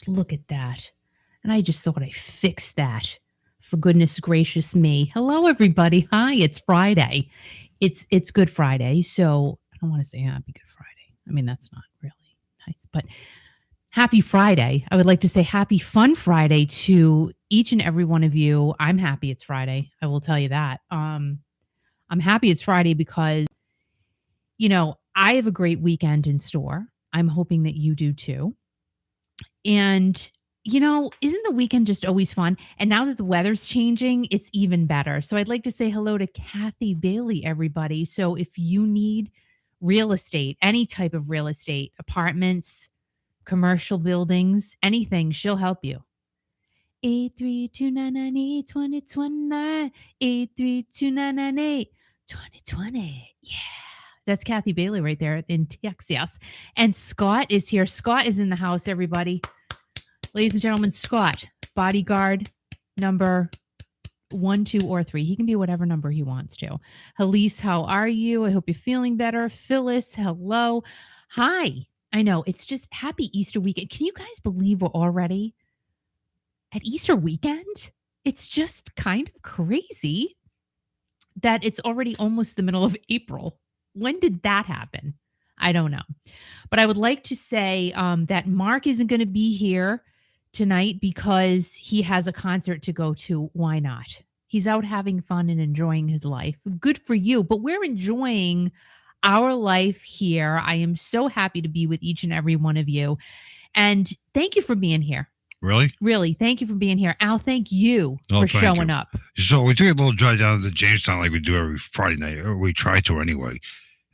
look at that. And I just thought I fixed that. For goodness gracious me. Hello, everybody. Hi, it's Friday. It's Good Friday. So I don't want to say happy Good Friday. I mean, that's not really nice, but happy Friday. I would like to say happy fun Friday to each and every one of you. I'm happy it's Friday. I will tell you that. I'm happy it's Friday because, I have a great weekend in store. I'm hoping that you do too. And isn't the weekend just always fun? And now that the weather's changing, it's even better. So I'd like to say hello to Kathy Bailey, everybody. So if you need real estate, any type of real estate, apartments, commercial buildings, anything, she'll help you. 832-998-2029, 832-998-2020. Yeah. That's Kathy Bailey right there in Texas. And Scott is here. Scott is in the house, everybody. Ladies and gentlemen, Scott, bodyguard number 1, 2, or 3. He can be whatever number he wants to. Halise, how are you? I hope you're feeling better. Phyllis, hello. Hi. I know, it's just happy Easter weekend. Can you guys believe we're already at Easter weekend? It's just kind of crazy that it's already almost the middle of April. When did that happen? I don't know. But I would like to say that Mark isn't going to be here tonight because he has a concert to go to. Why not? He's out having fun and enjoying his life. Good for you. But we're enjoying our life here. I am so happy to be with each and every one of you. And thank you for being here. Really? Really. Thank you for being here. Al, thank you for showing up. So we took a little drive down to Jamestown like we do every Friday night, or we try to anyway.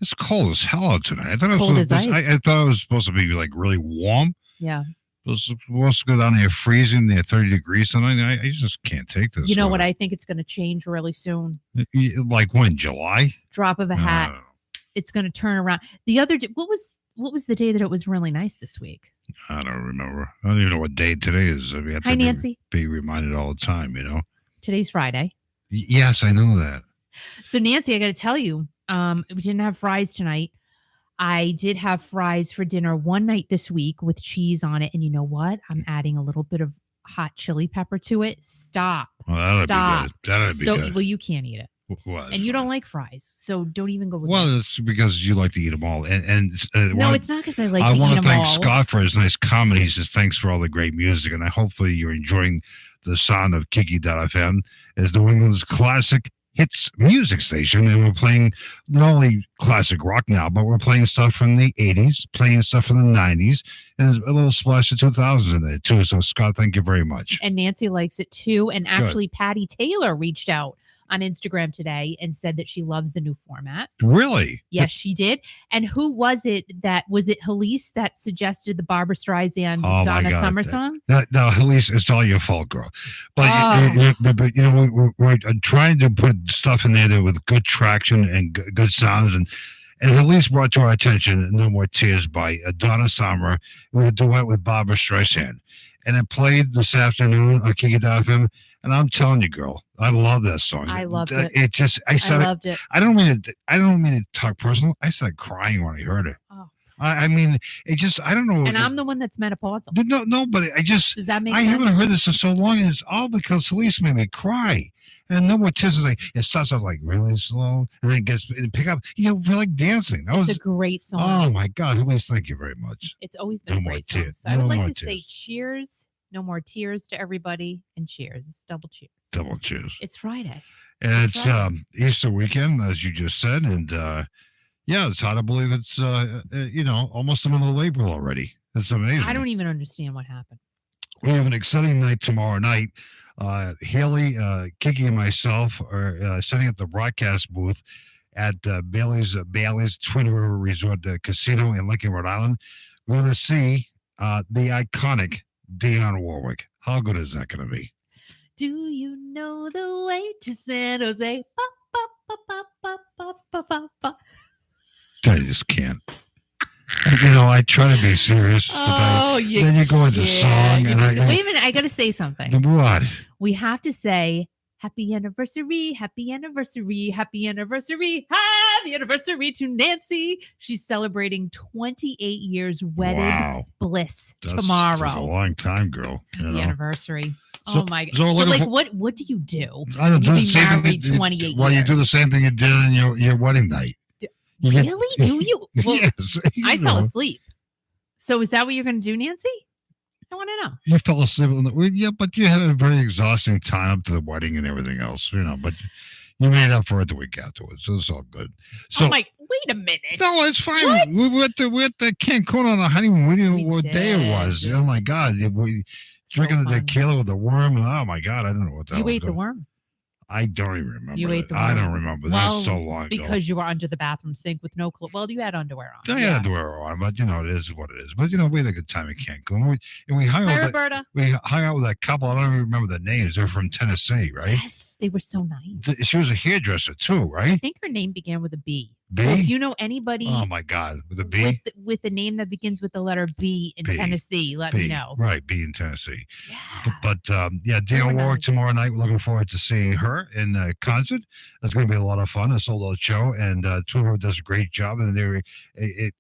It's cold as hell out tonight. I thought it was I thought it was supposed to be like really warm. Yeah. It was supposed to go down there freezing there 30 degrees tonight. I just can't take this. You know what? I think it's going to change really soon. Like when? July? Drop of a hat. It's going to turn around. The other day, what was the day that it was really nice this week? I don't remember. I don't even know what day today is. I mean, Hi, Nancy. Be reminded all the time, Today's Friday. Yes, I know that. So, Nancy, I got to tell you, we didn't have fries tonight. I did have fries for dinner one night this week with cheese on it. And you know what? I'm adding a little bit of hot chili pepper to it. Stop. Well, Stop. That'd be good. Well, you can't eat it. Well, and you don't like fries, so don't even go with Well, it's because you like to eat them all. No, it's not because I like to eat them all. I want to thank Scott for his nice comment. He says, thanks for all the great music. And hopefully you're enjoying the sound of Kiki.fm as New England's classic hits music station. And we're playing not only classic rock now, but we're playing stuff from the 80s, playing stuff from the 90s, and there's a little splash of 2000s in there too. So, Scott, thank you very much. And Nancy likes it too. And actually, Patty Taylor reached out on Instagram today and said that she loves the new format. Really? Yes, she did. And who was it Halise that suggested the Barbra Streisand Donna Summer song? No, Halise, it's all your fault, girl. But, we're trying to put stuff in there with good traction and good sounds. And Halise brought to our attention No More Tears by Donna Summer with a duet with Barbra Streisand. And it played this afternoon on Kiki.fm. And I'm telling you, girl, I love that song. I loved it. I loved it. I don't mean to talk personal. I started crying when I heard it. Oh. I mean, it just, I don't know. And I'm the one that's menopausal. No, but does that make sense? I haven't heard this in so long, and it's all because Halise made me cry. And No More Tears is like, it starts off like really slow, and then it pick up. Feel like dancing. It's a great song. Oh my God, Halise, thank you very much. It's always been a great song. So I would like to say cheers. No more tears to everybody, and cheers. Double cheers. Double cheers. It's Friday. And it's Easter weekend, as you just said. And it's hard to believe it's, almost the middle of April already. It's amazing. I don't even understand what happened. We have an exciting night tomorrow night. Haley, Kiki, and myself are setting up the broadcast booth at Bailey's Twin River Resort Casino in Lincoln, Rhode Island. We're going to see the iconic Dionne Warwick. How good is that going to be? Do you know the way to San Jose? I just can't. I try to be serious. Then you go into song. Wait a minute. I got to say something. What? We have to say, happy anniversary, happy anniversary, happy anniversary, happy Happy anniversary to Nancy. She's celebrating 28 years wedded Wow. bliss That's tomorrow. a long time, girl. You The know? anniversary. So- Oh my god. so we're So, looking like for- what do you do? I don't You've do the been same thing married you- 28 Well, you do the years. same thing you did on your wedding night. You get- Really? Do you? Well, Yes. you I fell know. asleep. So is that what you're going to do, Nancy? I want to know. You fell asleep. Yeah, but you had a very exhausting time up to the wedding and everything else, but you made up for it the week afterwards. So it's all good. So, I'm like, wait a minute. no, it's fine. What? We were at the Cancun on a honeymoon. We didn't know We what day it was. did. Oh my God. We So drinking the fun. tequila with the worm. And oh my God, I don't know what that You was. ate the worm I don't even remember. You ate the I worm. don't remember. Well, That was so long ago. because you were under the bathroom sink with no clothes. Well, you had underwear on. I had underwear on, but it is what it is. But we had a good time in Cancun. We hung Hi, out. Roberta. We hung out with that couple. I don't even remember the names. They're from Tennessee, right? Yes, they were so nice. She was a hairdresser too, I right? think her name began with a B. B? So if you know anybody Oh my God, with a B. with a name that begins with the letter B in B. Tennessee, let B. me know. Right, B in Tennessee. Yeah. But They Dale were Warwick nice. tomorrow night. We're looking forward to seeing her in concert. That's going to be a lot of fun. A sold out show, and Twitter does a great job. And they're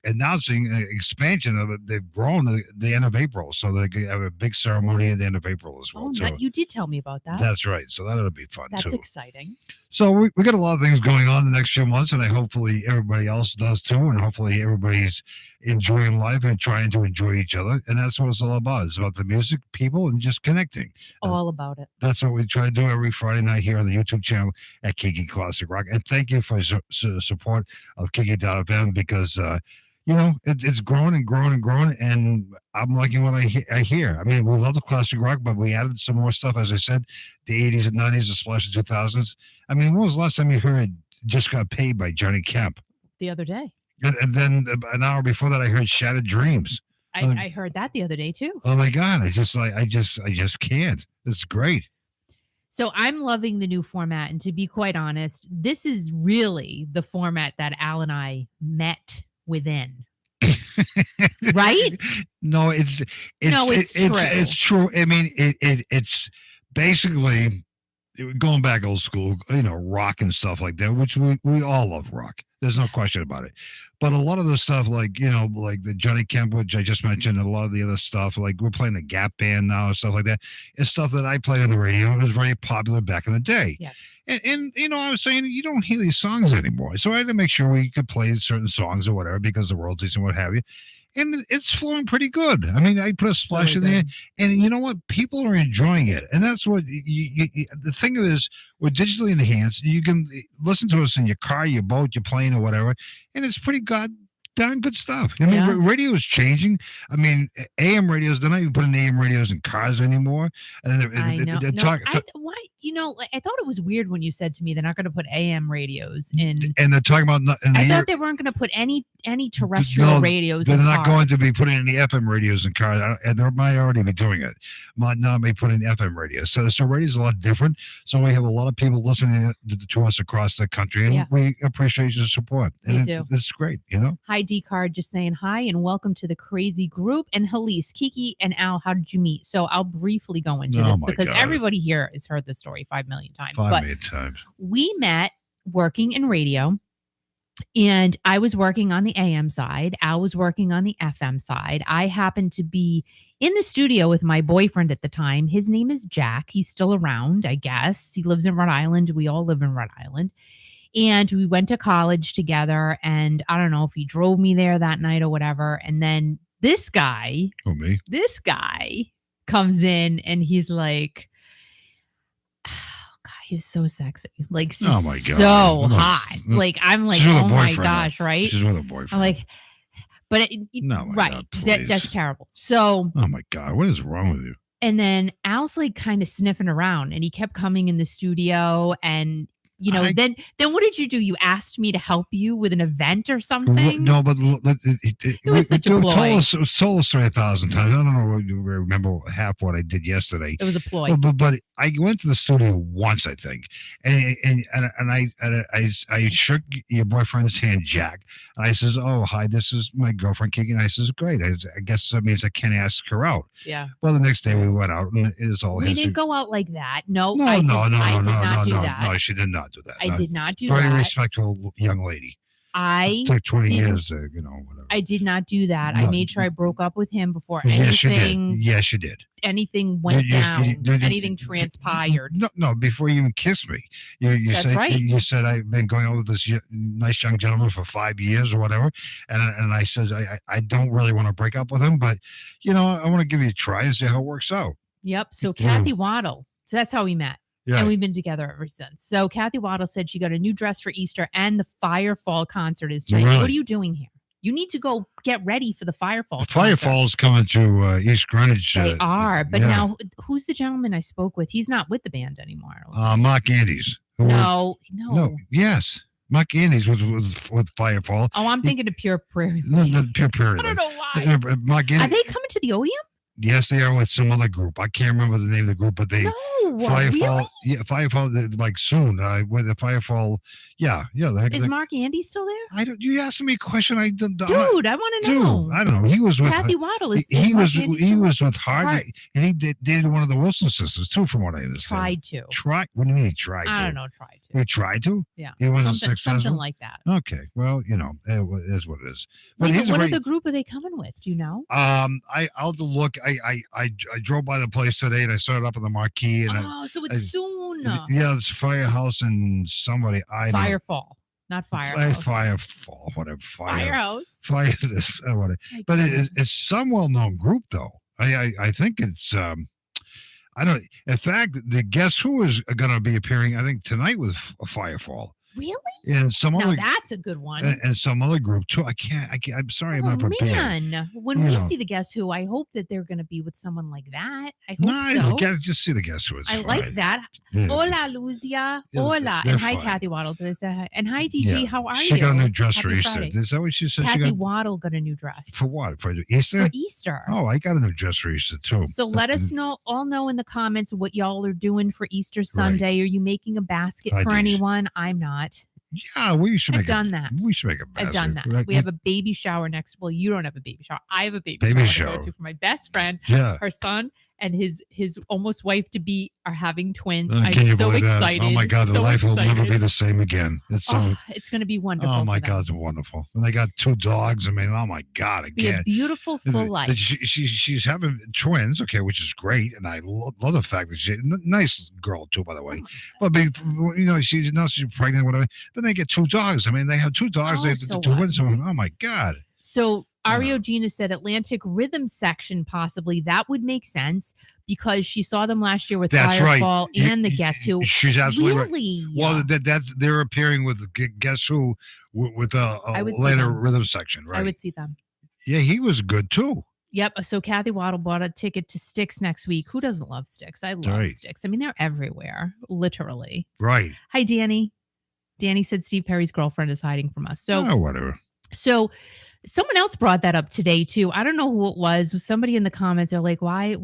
announcing an expansion of it. They've grown at the end of April, so they have a big ceremony at the end of April as well. Oh, too. you did tell me about that. That's right. So that'll be fun That's too. exciting. So we got a lot of things going on the next few months, and hopefully everybody else does too, and hopefully everybody's enjoying life and trying to enjoy each other. And that's what it's all about. It's about the music, people, and just connecting. All about it. That's what we try to do every Friday night here on the YouTube channel at Kiki Classic Rock. And thank you for your support of Kiki.fm because, it's grown and grown and grown. And I'm liking what I hear. I mean, we love the classic rock, but we added some more stuff, as I said, the 80s and 90s, the splash of 2000s. I mean, when was the last time you heard Just Got Paid by Johnny Kemp? The other day. And then an hour before that, I heard Shattered Dreams. I heard that the other day too. Oh my God. I just can't. It's great. So I'm loving the new format. And to be quite honest, this is really the format that Al and I met within. Right? No, it's true. It's true. I mean, it's basically going back old school, rock and stuff like that, which we all love rock. There's no question about it. But a lot of the stuff, like the Johnny Kemp, which I just mentioned, and a lot of the other stuff, like we're playing the Gap Band now and stuff like that, is stuff that I played on the radio. It was very popular back in the day. Yes. And I was saying, you don't hear these songs anymore. So I had to make sure we could play certain songs or whatever because the royalties and what have you. And it's flowing pretty good. I mean, I put a splash Really in there, good. and you know what? People are enjoying it. And that's what the thing is, we're digitally enhanced. You can listen to us in your car, your boat, your plane, or whatever. And it's pretty darn good stuff. I mean, Yeah. radio is changing. I mean, AM radios, they're not even putting AM radios in cars anymore. And I know. they're No, talking. why? I thought it was weird when you said to me they're not going to put AM radios in. And they're talking about I thought they weren't going to put any terrestrial radios. They're in not going to cars. be putting any FM radios in cars, and they might already be doing it. Might not be putting FM radios. So radio's a lot different. So we have a lot of people listening to us across the country, and Yeah. we appreciate your support. Me And too. It's great, Hi, D Card, just saying hi and welcome to the crazy group. And Halise, Kiki, and Al, how did you meet? So I'll briefly go into Oh this my because God. everybody here has heard this story 5 million times. 5 but million times. we met working in radio, and I was working on the AM side. Al was working on the FM side. I happened to be in the studio with my boyfriend at the time. His name is Jack. He's still around, I guess. He lives in Rhode Island. We all live in Rhode Island. And we went to college together. And I don't know if he drove me there that night or whatever. And then this guy comes in and he's like, he was so sexy, like Oh my God. so Look, hot. Like I'm like, she's with a oh my boyfriend, gosh, right? She's with a boyfriend. I'm like, but No, my right, God, that's please. terrible. So, Oh my God, what is wrong with you? and then Al's like kind of sniffing around, and he kept coming in the studio, and then what did you do? You asked me to help you with an event or something? No, but It was such a ploy. told us the story 1,000 times. I don't know what you remember half what I did yesterday. It was a ploy. But I went to the studio once, I think, and I shook your boyfriend's hand, Jack, and I says, "Oh, hi, this is my girlfriend, Kiki." And I says, "Great, I guess that means I can't ask her out." Yeah. Well, the next day we went out, and it was all We history. didn't go out like that. No, No, I did no, not do that. no, she did not do that. I did not do Very that. respectful young lady. It took 20 years to, whatever. I did not do that. I No. made sure I broke up with him before Yes, you did. anything. Yes, you did. Anything went down. you- Anything transpired. No, before you even kissed me. You That's said, right. You said I've been going out with this nice young gentleman for 5 years or whatever. And I said, I don't really want to break up with him, but, I want to give you a try and see how it works out. Yep. So Yeah. Kathy Waddle. So that's how we met. Yeah. And we've been together ever since. So Kathy Waddle said she got a new dress for Easter and the Firefall concert is tonight. Really? What are you doing here? You need to go get ready for the Firefall. The Firefall's coming to East Greenwich. They are. But yeah. now, who's the gentleman I spoke with? He's not with the band anymore. Mark Andes. No. Yes. Mark Andes was with Firefall. Oh, I'm thinking of Pure Prairie. No, Pure Prairie. I don't know why. Mark Are Andes. they coming to the Odeum? Yes, they are with some other group. I can't remember the name of the group, but they No. Firefall. Really? Yeah, Firefall. Like soon. With the Firefall. Yeah. Is Mark Andy still there? I don't. You asked me a question. I don't. Dude, I want to know. I don't know. He was with Kathy Waddle. He Mark was Andy he still was with Hart, Hart. and he dated one of the Wilson sisters too, from what I understand. tried to. What do you mean he tried to? I don't know. Tried to. He tried to. Yeah. He wasn't Something successful. like that. Okay. Well, it is what it is. But Wait, he's what a are the group are they coming with? Do you know? I'll have to look. I drove by the place today and I saw it up on the marquee and So it's soon. it's Firehouse and somebody Firefall, not Firehouse. Firefall, whatever. Firehouse. Fire this, whatever. But it's some well-known group though. I think it's I don't. In fact, the Guess Who is going to be appearing. I think tonight with Firefall. Really? And some Now other. that's a good one. And some other group too. I can't. I'm sorry, I'm not prepared. Man, when we see the Guess Who, I hope that they're going to be with someone like that. I hope so. Just see the Guess Who. It's I fine. like that. Yeah. Hola, Lucia. Yeah, Hola. they're And hi, fine. Kathy Waddle. Did I say hi? And hi, DG. Yeah. How are you? She got a new dress Happy for Easter. Friday. Is that what she said? Kathy Waddle got a new dress. For what? For Easter? For Easter. Oh, I got a new dress for Easter too. So let us all know in the comments what y'all are doing for Easter Sunday. Are you making a basket I for did. anyone? I'm not. Yeah, we should I've make done that. We should make a basket. I've done that. Like, We have a baby shower next. Well, you don't have a baby shower. I have a baby Baby shower to shower. go to for my best friend. Yeah. Her son and his almost wife to be are having twins. Can you I'm so believe that? excited. Oh my God, the so life will never excited. be the same again. It's so. It's going to be wonderful. Oh my for them. God, it's wonderful. And they got 2 dogs. I mean, oh my God, It's be a beautiful full life. She's having twins, okay, which is great, and I love the fact that she's nice girl too, by the way. But she's pregnant, whatever. Then they get 2 dogs. I mean, they have 2 dogs. They have so twins. what? Oh my God. So Ario Gina said Atlantic Rhythm Section possibly. That would make sense because she saw them last year with That's Firefall right. and the Guess Who. She's absolutely really? right. Well, they're appearing with Guess Who with a later rhythm section, right? I would see them. Yeah, he was good too. Yep. So Kathy Waddle bought a ticket to Styx next week. Who doesn't love Styx? I love Styx. I mean, they're everywhere, literally. Right. Hi, Danny. Danny said Steve Perry's girlfriend is hiding from us. So whatever. So someone else brought that up today too. I don't know who it was. Somebody in the comments are like, why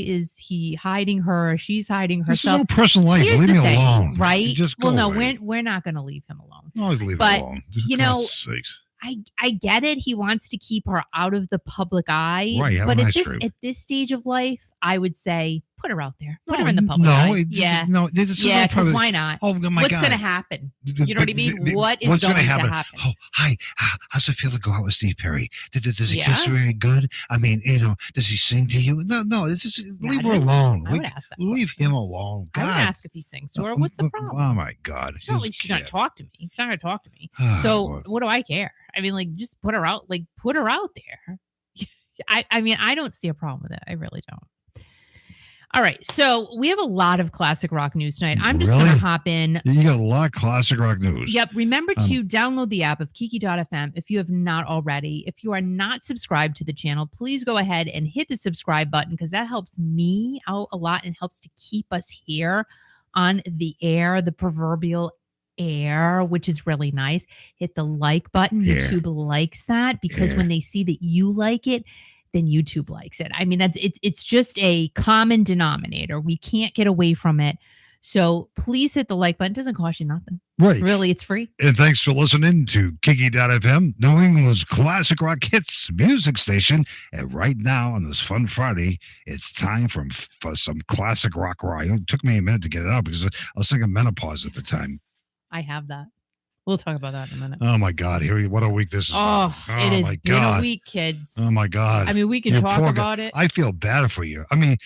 is he hiding her? Or she's hiding herself. This is no personal life. Here's leave the me thing, alone. right? Just well, no, away. we're not going to leave him alone. Always leave But, him alone. you For know, God's sakes. I get it. He wants to keep her out of the public eye. Right, have but a at nice this trip. at this stage of life, I would say put her out there. Put her in the public eye. Yeah. No, this is Yeah, no because public- why not? Oh my What's God. going to happen? You know what I mean? What is What's going gonna to happen? Oh, hi. How's it feel to go out with Steve Perry? Does he Yeah. kiss very good? I mean, does he sing to you? No. It's just leave her alone. I would ask that. Leave him alone. God. I would ask if he sings to her. What's the problem? Oh my God. It's not like she's going to talk to me. She's not going to talk to me. Oh, So boy. what do I care? I mean, like, just put her out. Like, put her out there. I mean, I don't see a problem with it. I really don't. All right. So we have a lot of classic rock news tonight. I'm just going to hop in. You got a lot of classic rock news. Yep. Remember to download the app of Kiki.fm if you have not already. If you are not subscribed to the channel, please go ahead and hit the subscribe button because that helps me out a lot and helps to keep us here on the air, the proverbial air, which is really nice. Hit the like button. Yeah. YouTube likes that because when they see that you like it, then YouTube likes it. I mean, it's just a common denominator. We can't get away from it. So please hit the like button. It doesn't cost you nothing. Right. Really, it's free. And thanks for listening to Kiki.fm, New England's classic rock hits music station. And right now on this fun Friday, it's time for some classic rock. It took me a minute to get it out because I was thinking menopause at the time. I have that. We'll talk about that in a minute. Oh my God! What a week this is. Oh, it has my been God. a week, kids. Oh my God! I mean, we can You talk poor about it. I feel bad for you. I mean,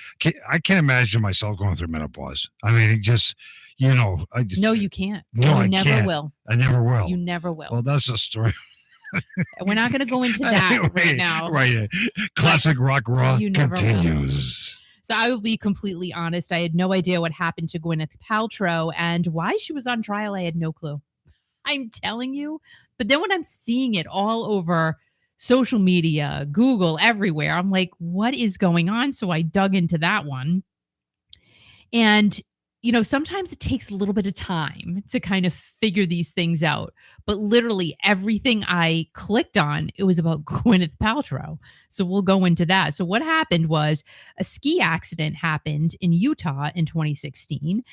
I can't imagine myself going through menopause. I mean, it just, I just. No, you can't. No, I never can't. will. I never will. You never will. Well, that's a story. We're not going to go into that right now. Right. Classic rock You never will. continues. So I will be completely honest. I had no idea what happened to Gwyneth Paltrow and why she was on trial. I had no clue. I'm telling you. But then when I'm seeing it all over social media, Google, everywhere, I'm like, what is going on? So I dug into that one. And, sometimes it takes a little bit of time to kind of figure these things out. But literally everything I clicked on, it was about Gwyneth Paltrow. So we'll go into that. So what happened was a ski accident happened in Utah in 2016.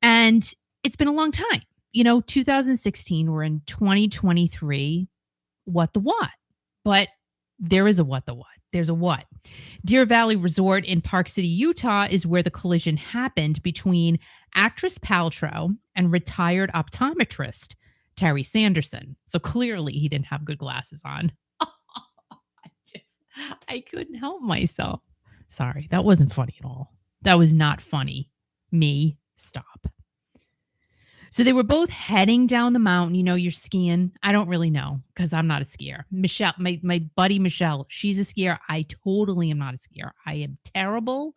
And it's been a long time. 2016, we're in 2023. What the what? But there is a what the what. There's a what. Deer Valley Resort in Park City, Utah is where the collision happened between actress Paltrow and retired optometrist Terry Sanderson. So clearly he didn't have good glasses on. I couldn't help myself. Sorry, that wasn't funny at all. That was not funny. Me, stop. So they were both heading down the mountain. You're skiing. I don't really know because I'm not a skier. Michelle, my buddy Michelle, she's a skier. I totally am not a skier. I am terrible.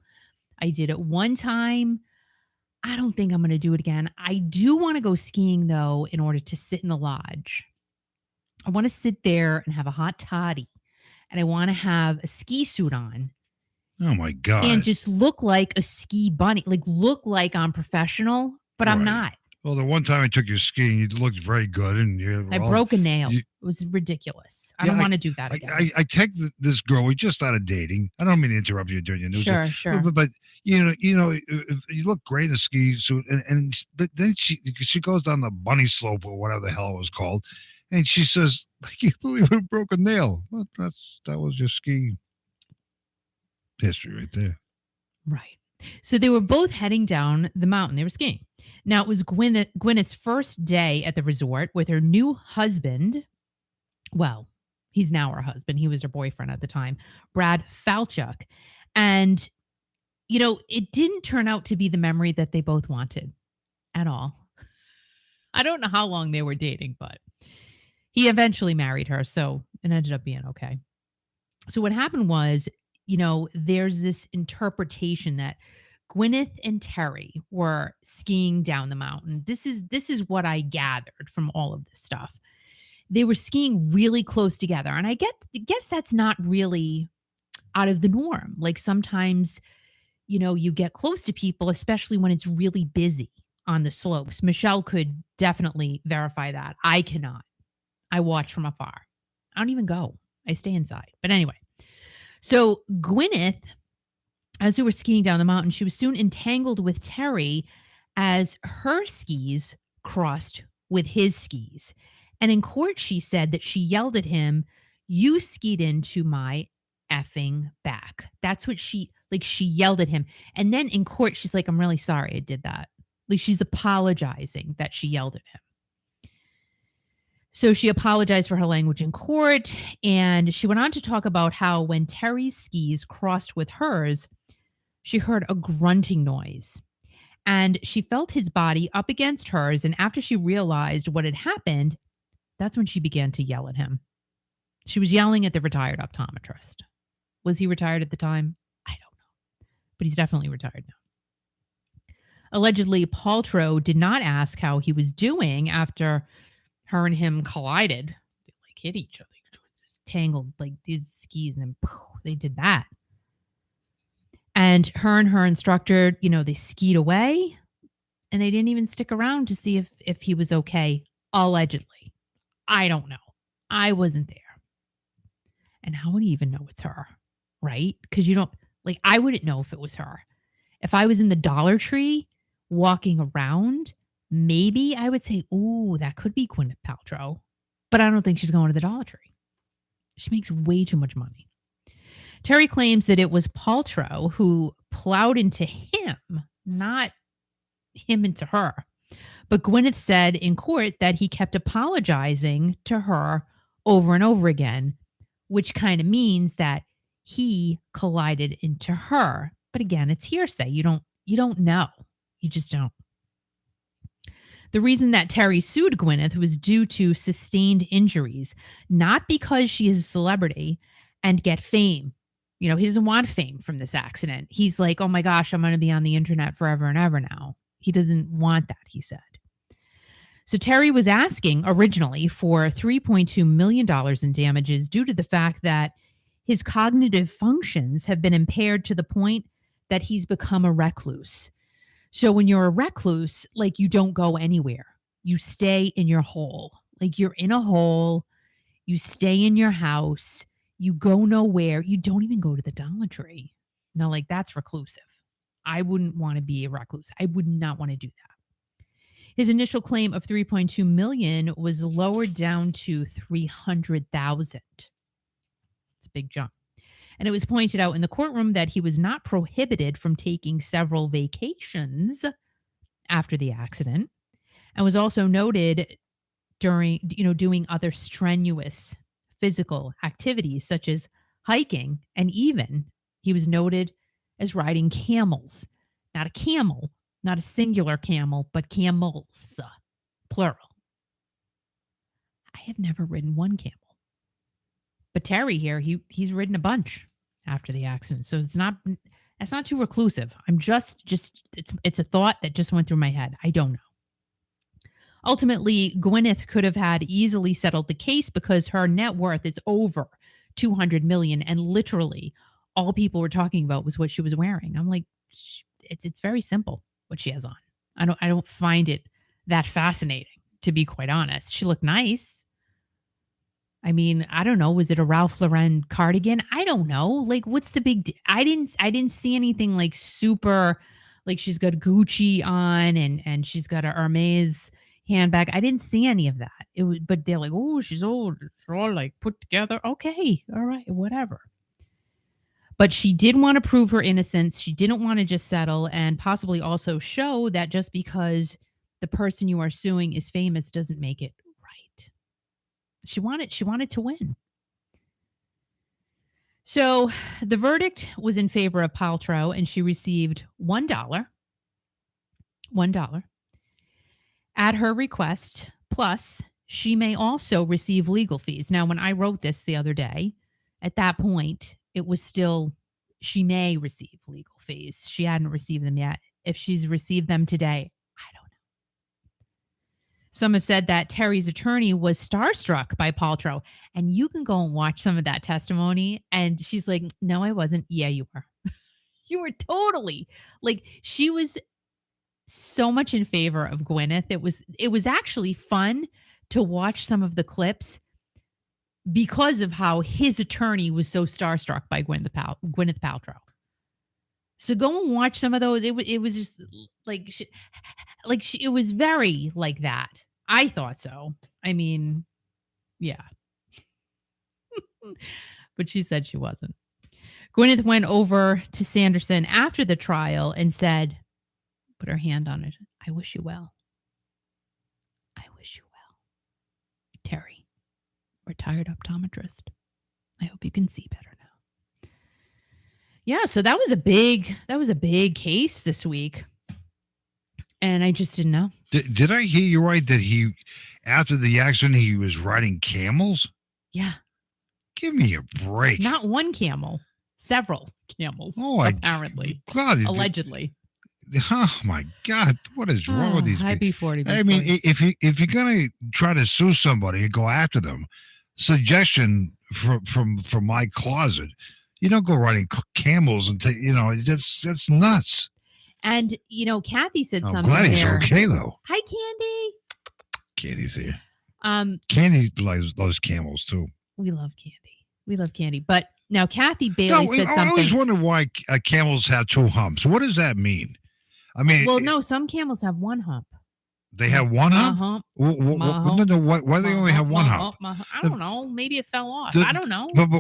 I did it one time. I don't think I'm going to do it again. I do want to go skiing, though, in order to sit in the lodge. I want to sit there and have a hot toddy. And I want to have a ski suit on. Oh, my God. And just look like a ski bunny. Like, look like I'm professional, but I'm not. Well, the one time I took you skiing, you looked very good, and I broke a nail. It was ridiculous. I don't want to do that again. I take this girl. We just started dating. I don't mean to interrupt you during your news. Sure. But you look great in the ski suit, and then she goes down the bunny slope or whatever the hell it was called, and she says, "I can't believe I broke a nail." Well, that was just ski history right there. Right. So they were both heading down the mountain. They were skiing. Now, it was Gwyneth's first day at the resort with her new husband. Well, he's now her husband. He was her boyfriend at the time, Brad Falchuk. And, it didn't turn out to be the memory that they both wanted at all. I don't know how long they were dating, but he eventually married her. So it ended up being okay. So what happened was, there's this interpretation that Gwyneth and Terry were skiing down the mountain. This is what I gathered from all of this stuff. They were skiing really close together. And I guess that's not really out of the norm. Like sometimes, you get close to people, especially when it's really busy on the slopes. Michelle could definitely verify that. I cannot. I watch from afar. I don't even go. I stay inside. But anyway. So Gwyneth, as they were skiing down the mountain, she was soon entangled with Terry as her skis crossed with his skis. And in court, she said that she yelled at him, "You skied into my effing back." That's what she yelled at him. And then in court, she's like, "I'm really sorry I did that." Like she's apologizing that she yelled at him. So she apologized for her language in court, and she went on to talk about how when Terry's skis crossed with hers, she heard a grunting noise, and she felt his body up against hers, and after she realized what had happened, that's when she began to yell at him. She was yelling at the retired optometrist. Was he retired at the time? I don't know, but he's definitely retired now. Allegedly, Paltrow did not ask how he was doing after her and him collided. They hit each other, tangled like these skis, and then they did that. And her instructor, they skied away, and they didn't even stick around to see if he was okay. Allegedly, I don't know. I wasn't there, and how would he even know it's her, right? Because I wouldn't know if it was her. If I was in the Dollar Tree walking around, maybe I would say, "Ooh, that could be Gwyneth Paltrow," but I don't think she's going to the Dollar Tree. She makes way too much money. Terry claims that it was Paltrow who plowed into him, not him into her. But Gwyneth said in court that he kept apologizing to her over and over again, which kind of means that he collided into her. But again, it's hearsay. You don't know. You just don't. The reason that Terry sued Gwyneth was due to sustained injuries, not because she is a celebrity and get fame. You know, he doesn't want fame from this accident. He's like, oh my gosh, I'm going to be on the internet forever and ever now. He doesn't want that, he said. So Terry was asking originally for $3.2 million in damages due to the fact that his cognitive functions have been impaired to the point that he's become a recluse. So when you're a recluse, like you don't go anywhere. You stay in your hole. Like you're in a hole. You stay in your house. You go nowhere. You don't even go to the Dollar Tree. Now, like that's reclusive. I wouldn't want to be a recluse. I would not want to do that. His initial claim of $3.2 million was lowered down to $300,000. It's a big jump. And it was pointed out in the courtroom that he was not prohibited from taking several vacations after the accident, and was also noted during, doing other strenuous physical activities such as hiking, and even he was noted as riding camels. Not a camel, not a singular camel, but camels, plural. I have never ridden one camel. But Terry here, he's ridden a bunch after the accident. So that's not too reclusive. I'm just it's a thought that just went through my head. I don't know. Ultimately, Gwyneth could have had easily settled the case because her net worth is over $200 million, and literally all people were talking about was what she was wearing. I'm like, it's very simple what she has on. I don't find it that fascinating, to be quite honest. She looked nice. I mean, I don't know. Was it a Ralph Lauren cardigan? I don't know. Like, what's the big deal? I didn't see anything like super, like she's got Gucci on and she's got a Hermes handbag. I didn't see any of that. But they're like, oh, she's old. It's all like put together. Okay, all right, whatever. But she did want to prove her innocence. She didn't want to just settle, and possibly also show that just because the person you are suing is famous doesn't make it right. She wanted to win. So the verdict was in favor of Paltrow, and she received $1 at her request. Plus, she may also receive legal fees. Now, when I wrote this the other day, at that point, it was still, she may receive legal fees. She hadn't received them yet. If she's received them today, I don't know. Some have said that Terry's attorney was starstruck by Paltrow. And you can go and watch some of that testimony. And she's like, no, I wasn't. Yeah, you were. You were totally. Like, she was so much in favor of Gwyneth. It was actually fun to watch some of the clips because of how his attorney was so starstruck by Gwyneth Paltrow. So go and watch some of those. It was just like, it was very like that. I thought so. I mean, yeah. But she said she wasn't. Gwyneth went over to Sanderson after the trial and said, put her hand on it. I wish you well. I wish you well. Terry, retired optometrist. I hope you can see better now. Yeah, so that was a big case this week. And I just didn't know. Did I hear you right that he, after the accident, he was riding camels? Yeah. Give me a break. Not one camel, several camels. Oh, apparently. God, allegedly. Oh my God! What is wrong with these people? B40. I mean, if you're gonna try to sue somebody and go after them, suggestion from my closet, you don't go riding camels and that's nuts. And Kathy said something. Glad he's there. Okay though. Hi, Candy. Candy's here. Candy loves camels too. We love Candy. But now Kathy Bailey said something. I always wonder why camels have two humps. What does that mean? I mean, well, no, some camels have one hump. They have one hump? No, why do they only have one hump? I don't know. Maybe it fell off. The- I don't know. But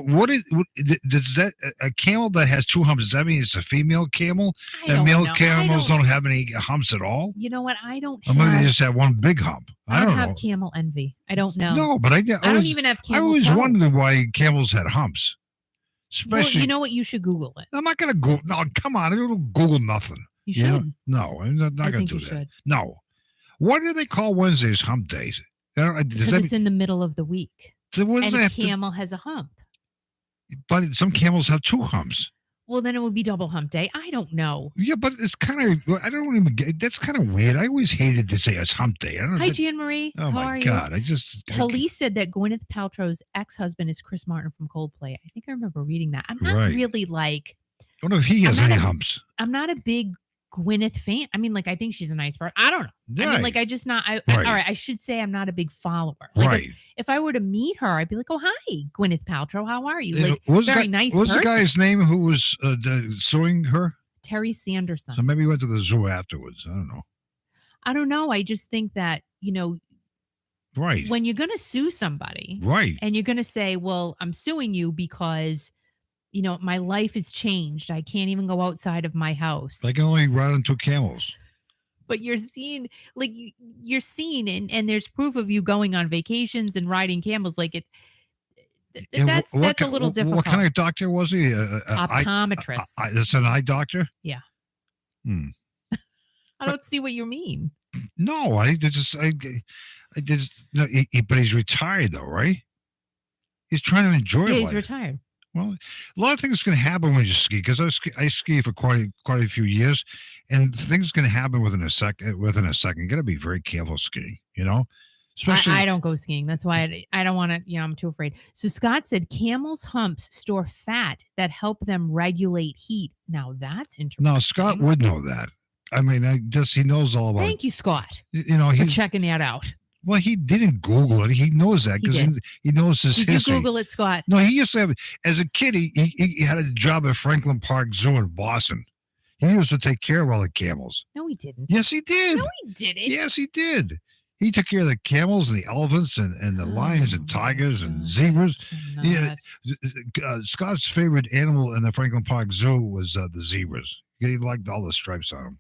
does that a camel that has two humps? Does that mean it's a female camel? I And don't male know. camels don't have any humps at all? You know what? I don't Or maybe they have, just have one big hump. I don't have know. camel envy. I don't know. No, but I don't even have I camel always toe. wondered why camels had humps. Well, Especially, you know what? You should Google it. I'm not going to go. No, come on. I don't Google nothing. You should. know? No, I'm not I going think to do you that. should. No. Why do they call Wednesdays hump days? Does Because that it's in the middle of the week. what does And that a have to- camel has a hump. but some camels have two humps. Well, then it would be double hump day. I don't know. Yeah, but it's kind of, I don't even get, that's kind of weird. I always hated to say it's hump day. I don't know. Hi, Jean Marie. Oh How my are God. you? Police said that Gwyneth Paltrow's ex-husband is Chris Martin from Coldplay. I think I remember reading that. I'm not Right. really like, I wonder if he has I'm not any a- humps. I'm not a big Gwyneth fan. I mean, like, I think she's a nice person. I don't know. I mean, Right. like, I just not, Right. all right, I should say I'm not a big follower. Like, Right. if I were to meet her, I'd be like, oh, hi, Gwyneth Paltrow. How are you? And Like, what was the very guy- nice What was the person. guy's name who was suing her? Terry Sanderson. So maybe he went to the zoo afterwards. I don't know. I don't know. I just think that, Right. when you're going to sue somebody Right. and you're going to say, well, I'm suing you because, my life has changed. I can't even go outside of my house. They can only ride on two camels. But you're seen, like, you're seen and there's proof of you going on vacations and riding camels. Like, And that's a little difficult. What kind of doctor was he? Optometrist. That's an eye doctor? Yeah. Hmm. I don't see what you mean. No, I just, no, but he's retired though, right? He's trying to enjoy Yeah, life. he's retired. Well, a lot of things can happen when you ski because I ski for quite a few years, and things can happen within a second. You got to be very careful skiing, especially. I don't go skiing. That's why I don't want to, I'm too afraid. So Scott said camels' humps store fat that help them regulate heat. Now that's interesting. No, Scott would know that. I mean, he knows all about. Thank you, Scott, for for checking that out. Well, he didn't Google it. He knows that because he knows his Did history. you Google it, Scott? No, he used to have. As a kid, he had a job at Franklin Park Zoo in Boston. He used to take care of all the camels. No, he didn't. Yes, he did. No, he didn't. Yes, he did. He took care of the camels and the elephants and the lions and tigers and zebras. Yeah, Scott's favorite animal in the Franklin Park Zoo was the zebras. He liked all the stripes on them.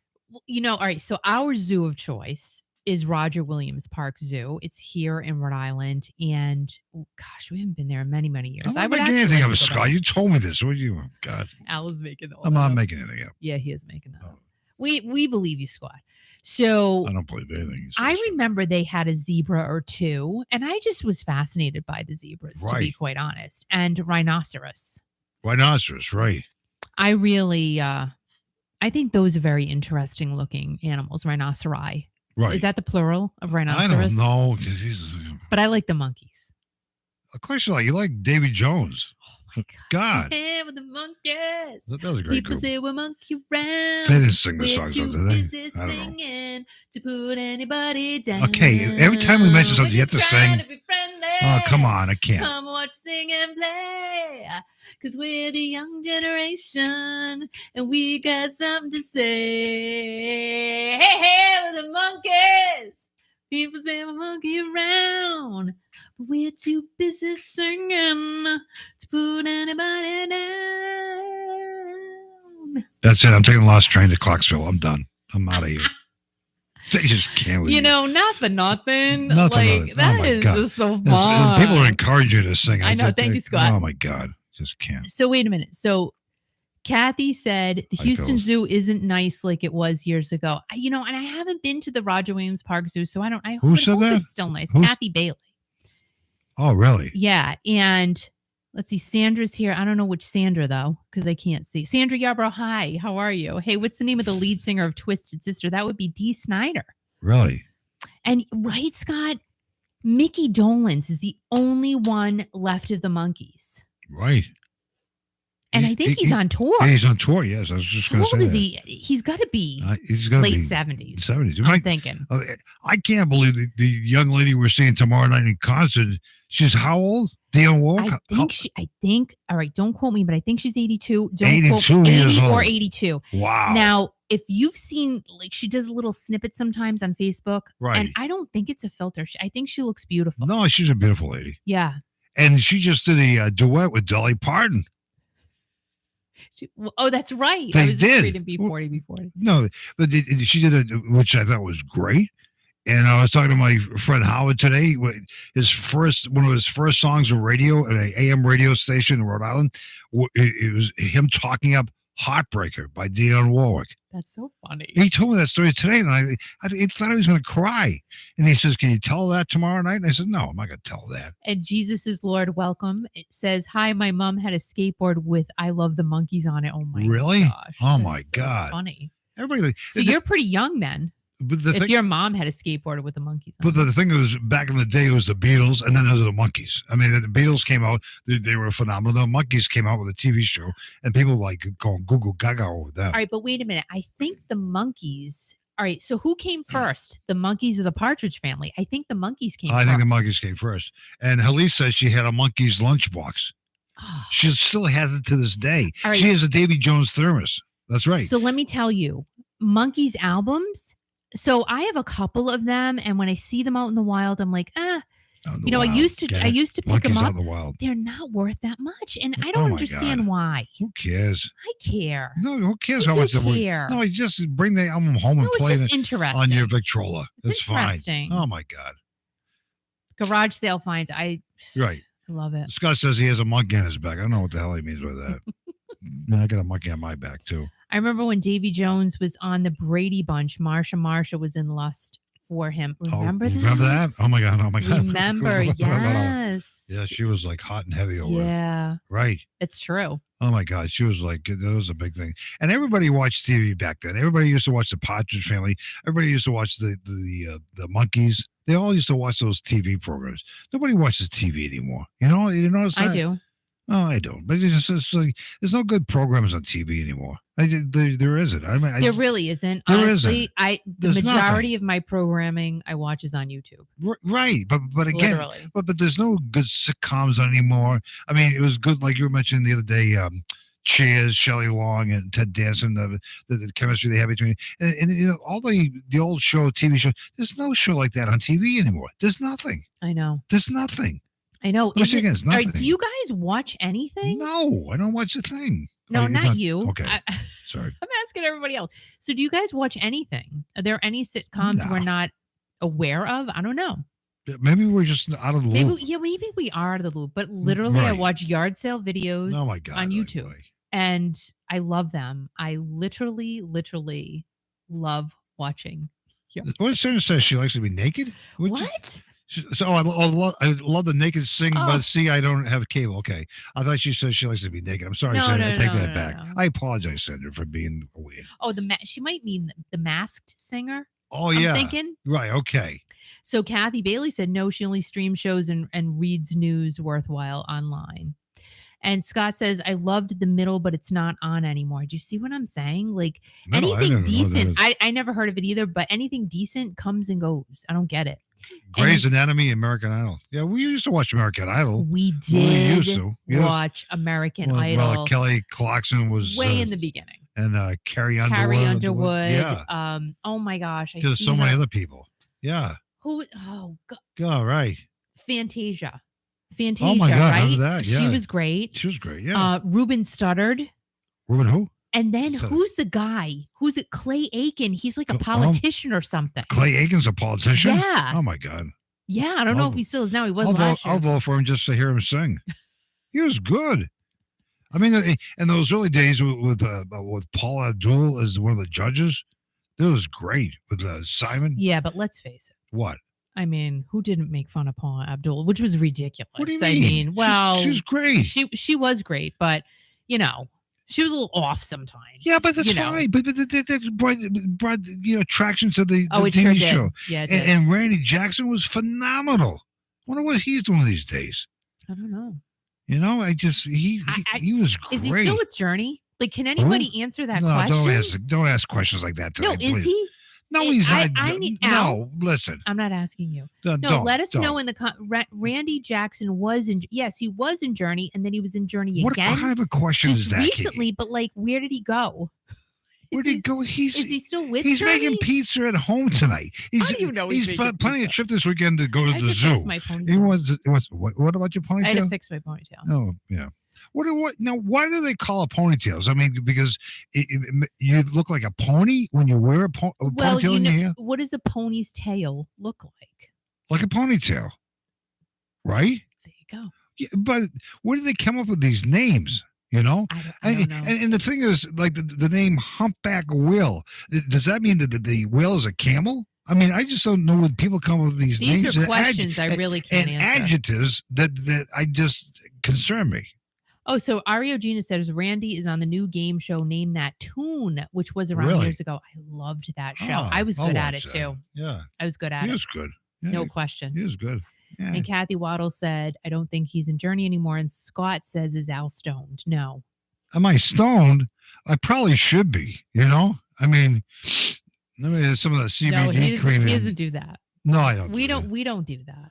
All right. So our zoo of choice is Roger Williams Park Zoo. It's here in Rhode Island. And gosh, we haven't been there in many, many years. I'm not making anything of it, Scott. You told me this. What you? God. Al is making all I'm not that up. making anything up. Yeah, he is making that up. We believe you, Scott. So I don't believe anything. I remember they had a zebra or two, and I just was fascinated by the zebras, to be quite honest, and rhinoceros. Rhinoceros, right? I really, I think those are very interesting looking animals. Rhinoceri. Right. Is that the plural of rhinoceros? I don't know. But I like the monkeys. Of course you like Davy Jones. Oh my God. Yeah, with the monkeys. That was a great People group. say we're monkey round. They didn't sing the We're songs, too did they? busy I don't know. singing to put anybody down. Okay, every time we mention something, you have to trying sing. To be friendly. Oh, come on. I can't. Come watch, sing, and play. Because we're the young generation and we got something to say. Hey, we're the monkeys. People say we're monkey around, but we're too busy singing to put anybody down. That's it. I'm taking the last train to Clarksville. I'm done. I'm out of here. They just can't. With Not for nothing. Nothing. That Oh my is God. just so fun. People are encouraging you to sing. I know. Thank you, Scott. Oh my God. Just can't. So wait a minute. So Kathy said the Houston Zoo isn't nice like it was years ago. And I haven't been to the Roger Williams Park Zoo, so I Who said hope that? it's still nice. Who's- Kathy Bailey. Oh, really? Yeah. And let's see, Sandra's here. I don't know which Sandra though, because I can't see. Sandra Yarbrough, hi. How are you? Hey, what's the name of the lead singer of Twisted Sister? That would be Dee Snider. Really? And right, Scott? Mickey Dolenz is the only one left of the Monkees. Right. And I think he's on tour. Yeah, he's on tour. Yes, I was just going How to say old is that. he? He's got to be He's got to late be 70s. 70s. I'm thinking. I can't believe the young lady we're seeing tomorrow night in concert She's how old? Dionne Warwick? I think, all right, don't quote me, but I think she's 82. Don't 82 years old. Or 82. Wow. Now, if you've seen, like, she does little snippets sometimes on Facebook. Right. And I don't think it's a filter. I think she looks beautiful. No, she's a beautiful lady. Yeah. And she just did a duet with Dolly Parton. That's right. They I was did. just reading B40, B40. No, but she did it, which I thought was great. And I was talking to my friend Howard today. One of his first songs on radio at an AM radio station in Rhode Island, it was him talking up "Heartbreaker" by Dionne Warwick. That's so funny. He told me that story today, and I thought he was going to cry. And he says, "Can you tell that tomorrow night?" And I said, "No, I'm not going to tell that." And Jesus is Lord, welcome. It says, "Hi, my mom had a skateboard with 'I Love the Monkeys' on it." Oh my really? gosh! Oh That's my so God! Funny. Everybody. So you're pretty young then. But if your mom had a skateboard with the Monkeys on but the thing was, back in the day, it was the Beatles, and then there was the Monkeys. I mean, the Beatles came out; they were phenomenal. The Monkeys came out with a TV show, and people like going Google Gaga over that. All right, but wait a minute. I think the Monkeys. All right, so who came first, the Monkeys or the Partridge Family? I think the Monkeys came. I first. think the Monkeys came first. And Halise says she had a Monkeys lunchbox. She still has it to this day. Right. She has a Davy Jones thermos. That's right. So let me tell you, Monkeys albums. So I have a couple of them, and when I see them out in the wild, I'm like, I used to pick Monkeys them out up. in the wild. They're not worth that much, and I don't understand why. Who cares? I care. No, who cares I how much do they're worth? care. No, I just bring the album home and It's play just it interesting on your Victrola. It's fine. interesting. Oh my God. Garage sale finds. Right. I love it. Scott says he has a monkey on his back. I don't know what the hell he means by that. I got a monkey on my back too. I remember when Davy Jones was on the Brady Bunch. Marsha was in lust for him. Remember that? Remember that? Oh my God. Remember, yes. Yeah, she was like hot and heavy over it. Yeah. Right. It's true. Oh my God. She was like, that was a big thing. And everybody watched TV back then. Everybody used to watch the Partridge Family. Everybody used to watch the Monkeys. They all used to watch those TV programs. Nobody watches TV anymore. You know what I do. No, I don't. But it's like there's no good programs on TV anymore. There isn't. I mean, there really isn't. There Honestly, isn't. The majority of my programming I watch is on YouTube. Right, but again, literally. but there's no good sitcoms anymore. I mean, it was good, like you were mentioning the other day. Cheers, Shelley Long and Ted Danson, the chemistry they have between, and you know, all the old TV show. There's no show like that on TV anymore. There's nothing. I know. There's nothing. I know. Nothing. All right, do you guys watch anything? No, I don't watch a thing. No, not you. Okay. Sorry. I'm asking everybody else. So do you guys watch anything? Are there any sitcoms we're not aware of? I don't know. Maybe we're just out of the loop. Maybe we are out of the loop. But literally, I watch yard sale videos on YouTube. And I love them. I literally love watching. What Sandra says she likes to be naked? What? So I love the naked sing, but see, I don't have cable. Okay, I thought she said she likes to be naked. I'm sorry, Sandra. I take that back. I apologize, Sandra, for being weird. Oh, she might mean the Masked Singer. Oh yeah, I'm thinking. Right. Okay. So Kathy Bailey said no, she only streams shows and reads news worthwhile online. And Scott says, I loved The Middle, but it's not on anymore. Do you see what I'm saying? Like anything decent, I never heard of it either, but anything decent comes and goes. I don't get it. Grey's Anatomy, American Idol. Yeah, we used to watch American Idol. We did watch American Idol. Well, Kelly Clarkson was way in the beginning. And Carrie Underwood. Yeah. Oh my gosh. There's so many other people. Yeah. Who? Oh, God. Oh, right. Fantasia. Oh my God, right? remember that? Yeah. She was great. Yeah. Ruben stuttered. Ruben who? And then who's the guy? Who's it? Clay Aiken. He's like a politician or something. Clay Aiken's a politician? Yeah. Oh my God. Yeah, I don't know if he still is now. He was last year. I'll vote for him just to hear him sing. He was good. I mean, in those early days with Paula Abdul as one of the judges, it was great with Simon. Yeah, but let's face it. What? I mean, who didn't make fun of Paula Abdul, which was ridiculous. What do you mean? I mean, well, she was great. She was great, but she was a little off sometimes. Yeah, but that's fine. But that brought traction to the TV show. Yeah, it did. And Randy Jackson was phenomenal. I wonder what he's doing these days. I don't know. He was great. Is he still with Journey? Like, can anybody answer that question? Don't ask questions like that. No, is he? No, he's not. I need Al. No, listen. I'm not asking you. No, let us know in the Randy Jackson was in. Yes, he was in Journey, and then he was in Journey again. What kind of a question just is that? Recently, Kiki? but like, where did he go? Where did he go? Is he still with? He's Journey? making pizza at home tonight. How do you know he's planning a trip this weekend to go to the zoo. Fix my ponytail. He was. What about your ponytail? I had to fix my ponytail. Oh, yeah. Now, why do they call it ponytails? I mean, because you look like a pony when you wear a ponytail in your hair? What does a pony's tail look like? Like a ponytail, right? There you go. Yeah, but where do they come up with these names? You know? I don't know. And the thing is, like the name Humpback Will, does that mean that the whale is a camel? I mean, I just don't know when people come up with these names. These are questions I really can't answer. And adjectives that I just concern me. Oh, so Ario Gina says Randy is on the new game show Name That Tune, which was around years ago. I loved that show. I was good at it too. Yeah. I was good at it. He was good. Yeah, no question. He was good. Yeah. And Kathy Waddle said, I don't think he's in Journey anymore. And Scott says, is Al stoned? No. Am I stoned? I probably should be, you know? I mean, some of the CBD cream. He doesn't do that. No, I don't. We don't do that.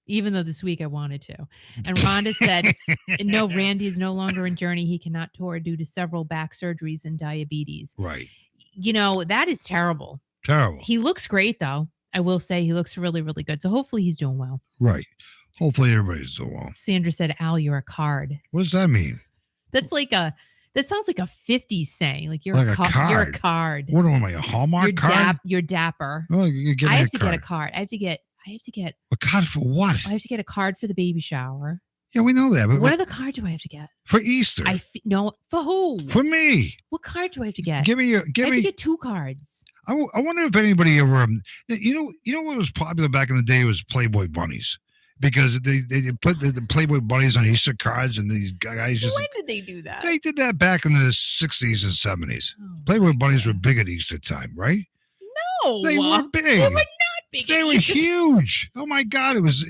Even though this week I wanted to. And Rhonda said, no, Randy is no longer in Journey. He cannot tour due to several back surgeries and diabetes. Right. You know, that is terrible. Terrible. He looks great, though. I will say he looks really, really good. So hopefully he's doing well. Right. Hopefully everybody's doing well. Sandra said, Al, you're a card. What does that mean? That sounds like a 50s saying. Like you're like a card. You're a card. What am I, a Hallmark card? You're dapper. Well, you get I have to get a card. I have to get a card for what? I have to get a card for the baby shower. Yeah, we know that. But what other card do I have to get? For Easter. No, for who? For me. What card do I have to get? I have to get 2 cards. I wonder if anybody ever, you know what was popular back in the day was Playboy bunnies. Because they put the Playboy bunnies on Easter cards, and these guys just. When did they do that? They did that back in the 60s and 70s. Oh, Playboy bunnies were big at Easter time, right? No, they were big. They were not big. They were huge. Oh my God! It was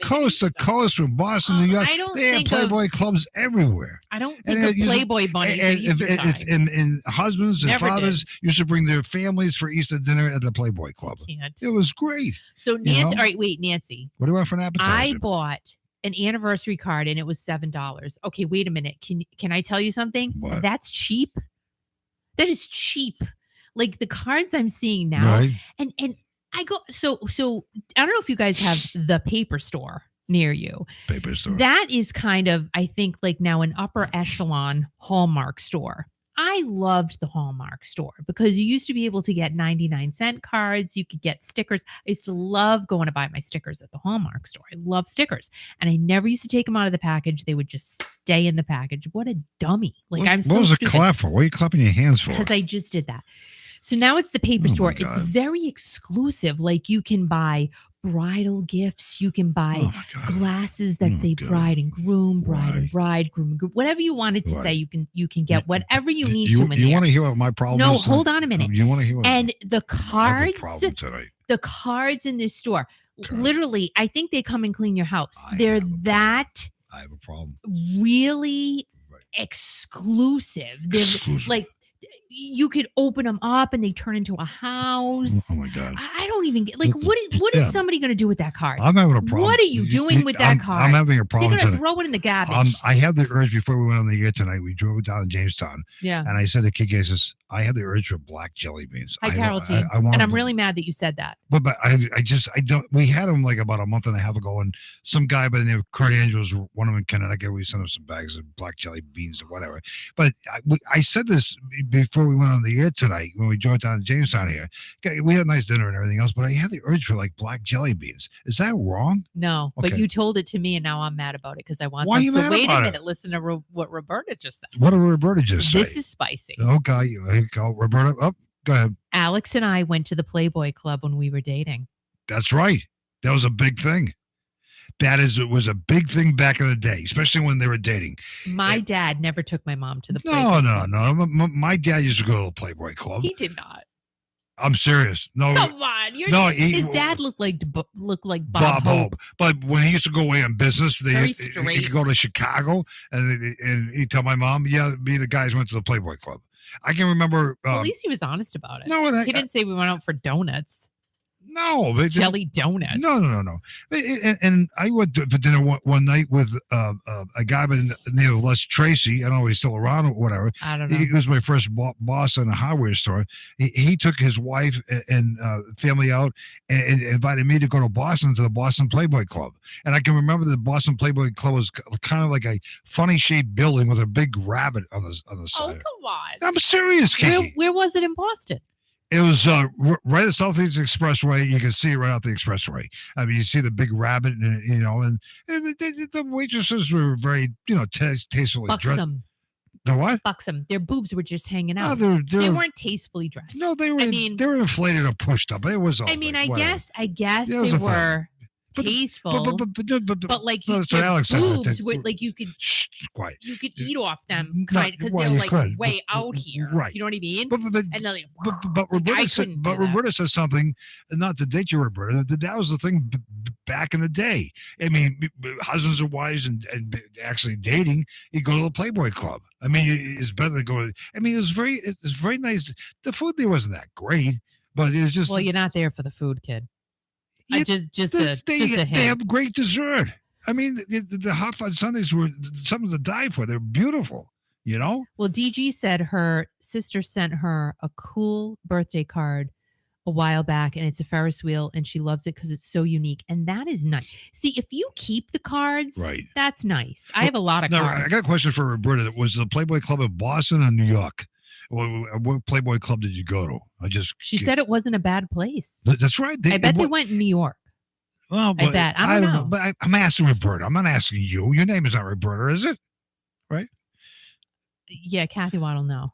coast to coast from Boston, New York. They had Playboy clubs everywhere. I don't think of Playboy bunnies at Easter time. And husbands and fathers used to bring their families for Easter dinner at the Playboy Club. It was great. So Nancy, all right, wait, Nancy. What do you want for an appetizer? I bought an anniversary card and it was $7. Okay, wait a minute. Can I tell you something? What? That's cheap. That is cheap. Like the cards I'm seeing now, right. and I go so I don't know if you guys have the paper store near you. Paper store. That is kind of, I think, like now an upper echelon Hallmark store. I loved the Hallmark store because you used to be able to get 99-cent cards. You could get stickers. I used to love going to buy my stickers at the Hallmark store. I love stickers. And I never used to take them out of the package. They would just stay in the package. What a dummy. I'm so stupid. What was the clap for? What are you clapping your hands for? Because I just did that. So now it's the paper store. It's very exclusive. Like you can buy bridal gifts. You can buy glasses that say bride and groom, bride and bride, groom and groom. Whatever you wanted to say, you can get whatever you need to in there. You want to hear what my problem is? No, hold on a minute. You want to hear what and the cards, the cards in this store, literally, I think they come and clean your house. They're that I have a problem. Really exclusive. They're like, you could open them up and they turn into a house. Oh my God. I don't even get what is somebody going to do with that card? I'm having a problem. What are you doing with that card? I'm having a problem. They're going to throw it in the garbage. I had the urge before we went on the air tonight. We drove down to Jamestown. Yeah. And I said to Kiki, I had the urge for black jelly beans. Hi, Carol T. And I'm really mad that you said that. But I don't. We had them like about a month and a half ago, and some guy by the name of Kurt Andrews, one of them in Connecticut, we sent him some bags of black jelly beans or whatever. But I said this before we went on the air tonight when we drove down to Jamestown here. We had a nice dinner and everything else, but I had the urge for like black jelly beans. Is that wrong? No, okay. But you told it to me, and now I'm mad about it because I want some. So wait a minute. Listen to what Roberta just said. What did Roberta just say? This is spicy. Okay, go, Roberta. Oh, go ahead. Alex and I went to the Playboy Club when we were dating. That's right. That was a big thing. It was a big thing back in the day, especially when they were dating. My dad never took my mom to the Playboy Club. No. My dad used to go to the Playboy Club. He did not. I'm serious. No, come on. His dad looked like Bob Hope. But when he used to go away on business, he could go to Chicago, and he'd tell my mom, "Yeah, me and the guys went to the Playboy Club." I can remember. At least he was honest about it. No, He didn't say we went out for donuts. No, but jelly donuts. No. And I went to for dinner one night with a guy by the name of Les Tracy. I don't know if he's still around or whatever. I don't know. He was my first boss in a hardware store. He took his wife and family out and invited me to go to Boston to the Boston Playboy Club. And I can remember the Boston Playboy Club was kind of like a funny shaped building with a big rabbit on the side. Oh, come on. I'm serious, Kiki. Where was it in Boston? It was right at Southeast Expressway. You can see it right out the expressway. I mean, you see the big rabbit, and the waitresses were very, tastefully dressed. Buxom. The what? Buxom. Their boobs were just hanging out. No, they weren't tastefully dressed. No, they were. They were inflated or pushed up. It was all. I mean, I guess Yeah, they were tasteful, but like their boobs were like you could. Shh, quiet. You could eat off them, because they're like way out here. Right. You know what I mean? And they're like, but Roberta says something, not to date you, Roberta. That was the thing back in the day. I mean, husbands and wives and actually dating, you go to the Playboy Club. I mean, it's better than going. I mean, it was very nice. The food there wasn't that great, but it was just. Well, you're not there for the food, kid. Yeah, They have great dessert. I mean, the hot fudge sundaes were something to die for. They're beautiful, Well, DG said her sister sent her a cool birthday card a while back, and it's a Ferris wheel, and she loves it because it's so unique, and that is nice. See, if you keep the cards, right, that's nice. I have a lot of cards. I got a question for Roberta. Was the Playboy Club in Boston or New York? What Playboy Club did you go to? She said it wasn't a bad place. That's right. I bet they went in New York. Well, I bet. I don't know. But I'm asking Roberta. I'm not asking you. Your name is not Roberta, is it? Right? Yeah, Kathy Waddle, no.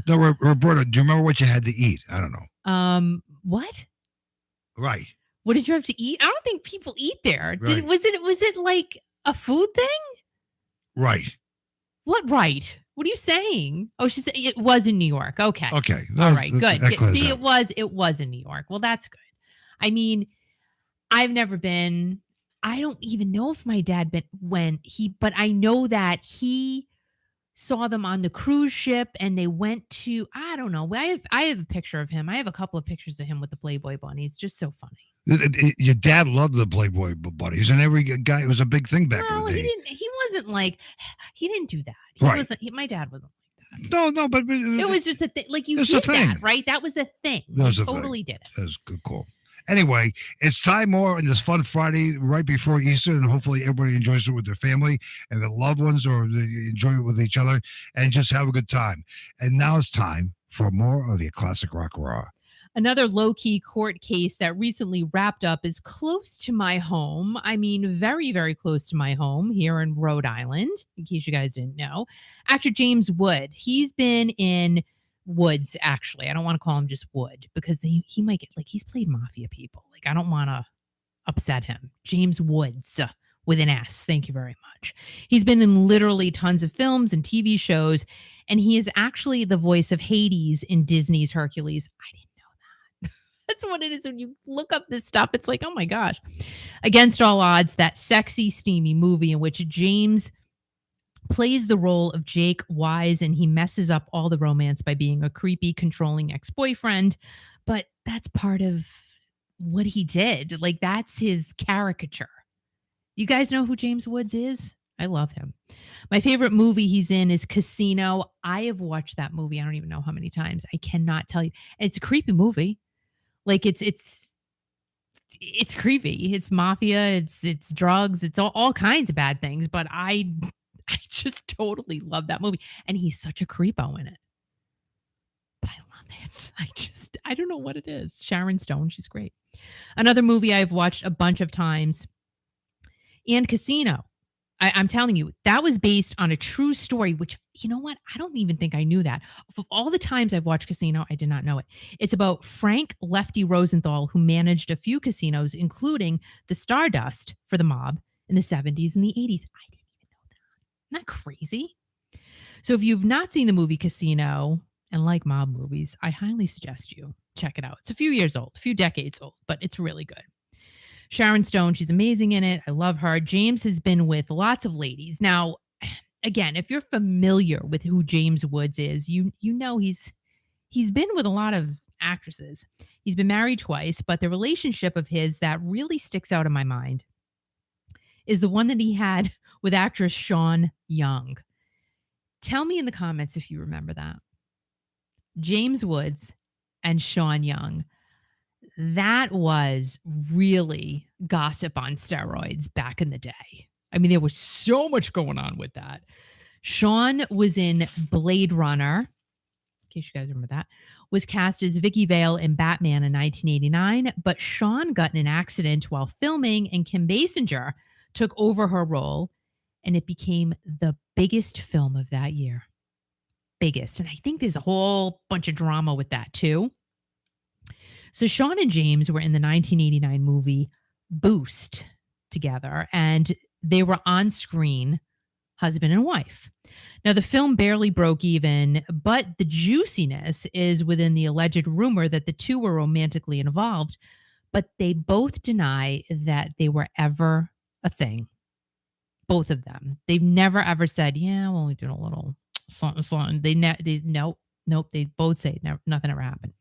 No, Roberta, do you remember what you had to eat? I don't know. What? Right. What did you have to eat? I don't think people eat there. Right. Was it like a food thing? Right. What right? What are you saying? Oh, she said it was in New York. Okay. Okay. All right. Good. See, it was in New York. Well, that's good. I mean, I've never been. I don't even know if my dad but I know that he saw them on the cruise ship and they went to, I don't know. I have a picture of him. I have a couple of pictures of him with the Playboy bunnies. Just so funny. Your dad loved the Playboy bunnies, and every guy, it was a big thing back in the day. He wasn't like, he didn't do that. My dad wasn't like that. No, but it was just a thing. Like you did that, right? That was a thing. You totally did it. That was good call. Anyway, it's time more on this fun Friday right before Easter, and hopefully everybody enjoys it with their family and their loved ones, or they enjoy it with each other and just have a good time. And now it's time for more of your classic rock raw. Another low-key court case that recently wrapped up is close to my home. I mean, very, very close to my home here in Rhode Island, in case you guys didn't know. Actor James Wood, he's been in Woods, actually. I don't want to call him just Wood because he might get, like, he's played mafia people. Like, I don't want to upset him. James Woods with an S. Thank you very much. He's been in literally tons of films and TV shows, and he is actually the voice of Hades in Disney's Hercules. I didn't know that. That's what it is. When you look up this stuff, it's like, oh my gosh. Against All Odds, that sexy, steamy movie in which James plays the role of Jake Wise, and he messes up all the romance by being a creepy, controlling ex-boyfriend. But that's part of what he did. Like, that's his caricature. You guys know who James Woods is? I love him. My favorite movie he's in is Casino. I have watched that movie. I don't even know how many times. I cannot tell you. And it's a creepy movie. Like, it's creepy. It's mafia. It's drugs. It's all kinds of bad things. But I just totally love that movie. And he's such a creepo in it. But I love it. I don't know what it is. Sharon Stone, she's great. Another movie I've watched a bunch of times, and Casino. I'm telling you, that was based on a true story, which, you know what? I don't even think I knew that. Of all the times I've watched Casino, I did not know it. It's about Frank Lefty Rosenthal, who managed a few casinos, including the Stardust for the mob in the 70s and the 80s. I didn't even know that. Isn't that crazy? So if you've not seen the movie Casino and like mob movies, I highly suggest you check it out. It's a few years old, a few decades old, but it's really good. Sharon Stone, she's amazing in it. I love her. James has been with lots of ladies. Now, again, if you're familiar with who James Woods is, you know he's been with a lot of actresses. He's been married twice, but the relationship of his that really sticks out in my mind is the one that he had with actress Sean Young. Tell me in the comments if you remember that. James Woods and Sean Young. That was really gossip on steroids back in the day. I mean, there was so much going on with that. Sean was in Blade Runner, in case you guys remember that, was cast as Vicky Vale in Batman in 1989, but Sean got in an accident while filming and Kim Basinger took over her role, and it became the biggest film of that year. Biggest. And I think there's a whole bunch of drama with that too. So Sean and James were in the 1989 movie Boost together, and they were on screen husband and wife. Now, the film barely broke even, but the juiciness is within the alleged rumor that the two were romantically involved, but they both deny that they were ever a thing. Both of them. They've never ever said, yeah, well, we did a little something. Nope. They both say nothing ever happened.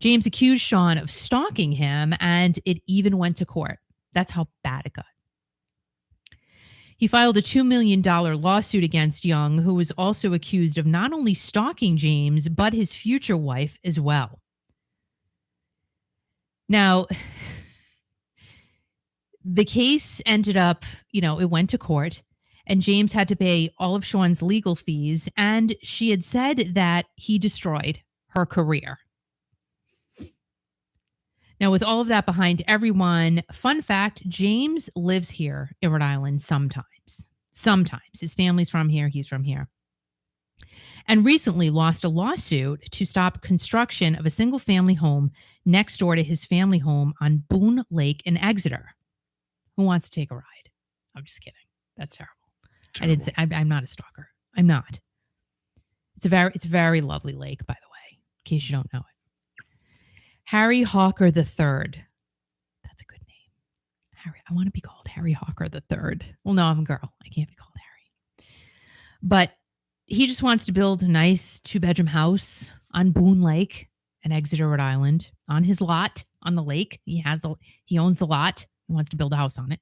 James accused Sean of stalking him, and it even went to court. That's how bad it got. He filed a $2 million lawsuit against Young, who was also accused of not only stalking James, but his future wife as well. Now, the case ended up, it went to court, and James had to pay all of Sean's legal fees, and she had said that he destroyed her career. Now, with all of that behind everyone, fun fact, James lives here in Rhode Island sometimes. Sometimes. His family's from here. He's from here. And recently lost a lawsuit to stop construction of a single-family home next door to his family home on Boone Lake in Exeter. Who wants to take a ride? I'm just kidding. That's terrible. I didn't say I'm not a stalker. I'm not. It's a very lovely lake, by the way, in case you don't know it. Harry Hawker III. That's a good name. Harry. I want to be called Harry Hawker III. Well, no, I'm a girl. I can't be called Harry. But he just wants to build a nice 2-bedroom house on Boone Lake in Exeter, Rhode Island, on his lot on the lake. He owns the lot. He wants to build a house on it.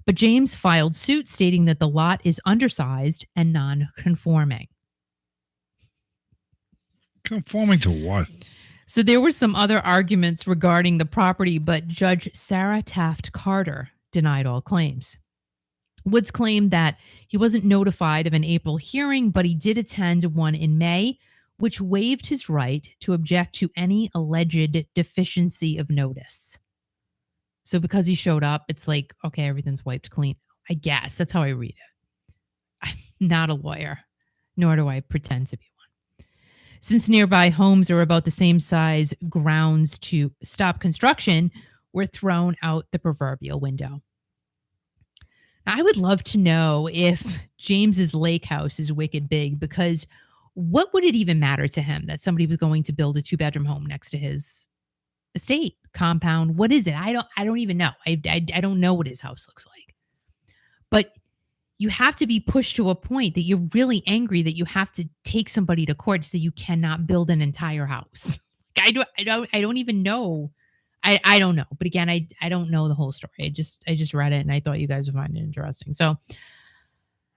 But James filed suit stating that the lot is undersized and non-conforming. Conforming to what? So there were some other arguments regarding the property, but Judge Sarah Taft Carter denied all claims. Woods claimed that he wasn't notified of an April hearing, but he did attend one in May, which waived his right to object to any alleged deficiency of notice. So because he showed up, it's like, okay, everything's wiped clean. I guess that's how I read it. I'm not a lawyer, nor do I pretend to be one. Since nearby homes are about the same size, grounds to stop construction were thrown out the proverbial window. I would love to know if James's lake house is wicked big, because what would it even matter to him that somebody was going to build a 2-bedroom home next to his estate compound? What is it? I don't even know. I don't know what his house looks like. But you have to be pushed to a point that you're really angry that you have to take somebody to court to say you cannot build an entire house. I don't even know. I don't know. But again, I don't know the whole story. I just read it and I thought you guys would find it interesting. So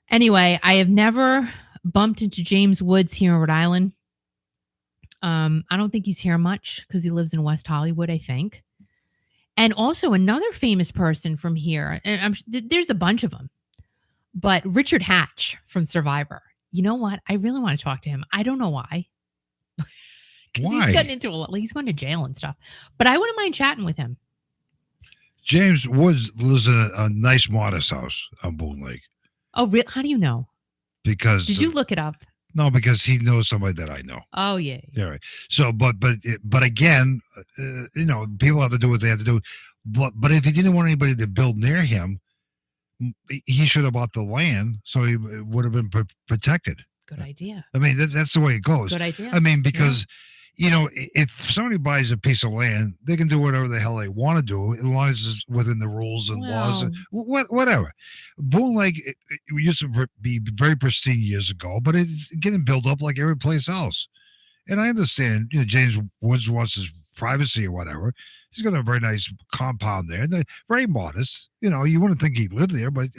anyway, I have never bumped into James Woods here in Rhode Island. I don't think he's here much because he lives in West Hollywood, I think. And also another famous person from here, and there's a bunch of them, but Richard Hatch from Survivor. You know what? I really want to talk to him. I don't know why. Why? He's gotten into a lot. He's going to jail and stuff. But I wouldn't mind chatting with him. James Woods lives in a nice, modest house on Boone Lake. Oh, really? How do you know? Because did you look it up? No, because he knows somebody that I know. Oh yeah. Yeah. Right. So, but again, people have to do what they have to do. But if he didn't want anybody to build near him, he should have bought the land so he would have been protected. Good idea. I mean, that's the way it goes. Good idea. I mean, because if somebody buys a piece of land, they can do whatever the hell they want to do as long as it's within the rules and laws and whatever. Boone Lake it used to be very pristine years ago, but it's getting built up like every place else. And I understand, James Woods wants his privacy or whatever. He's got a very nice compound there. They're very modest. You wouldn't think he'd live there, but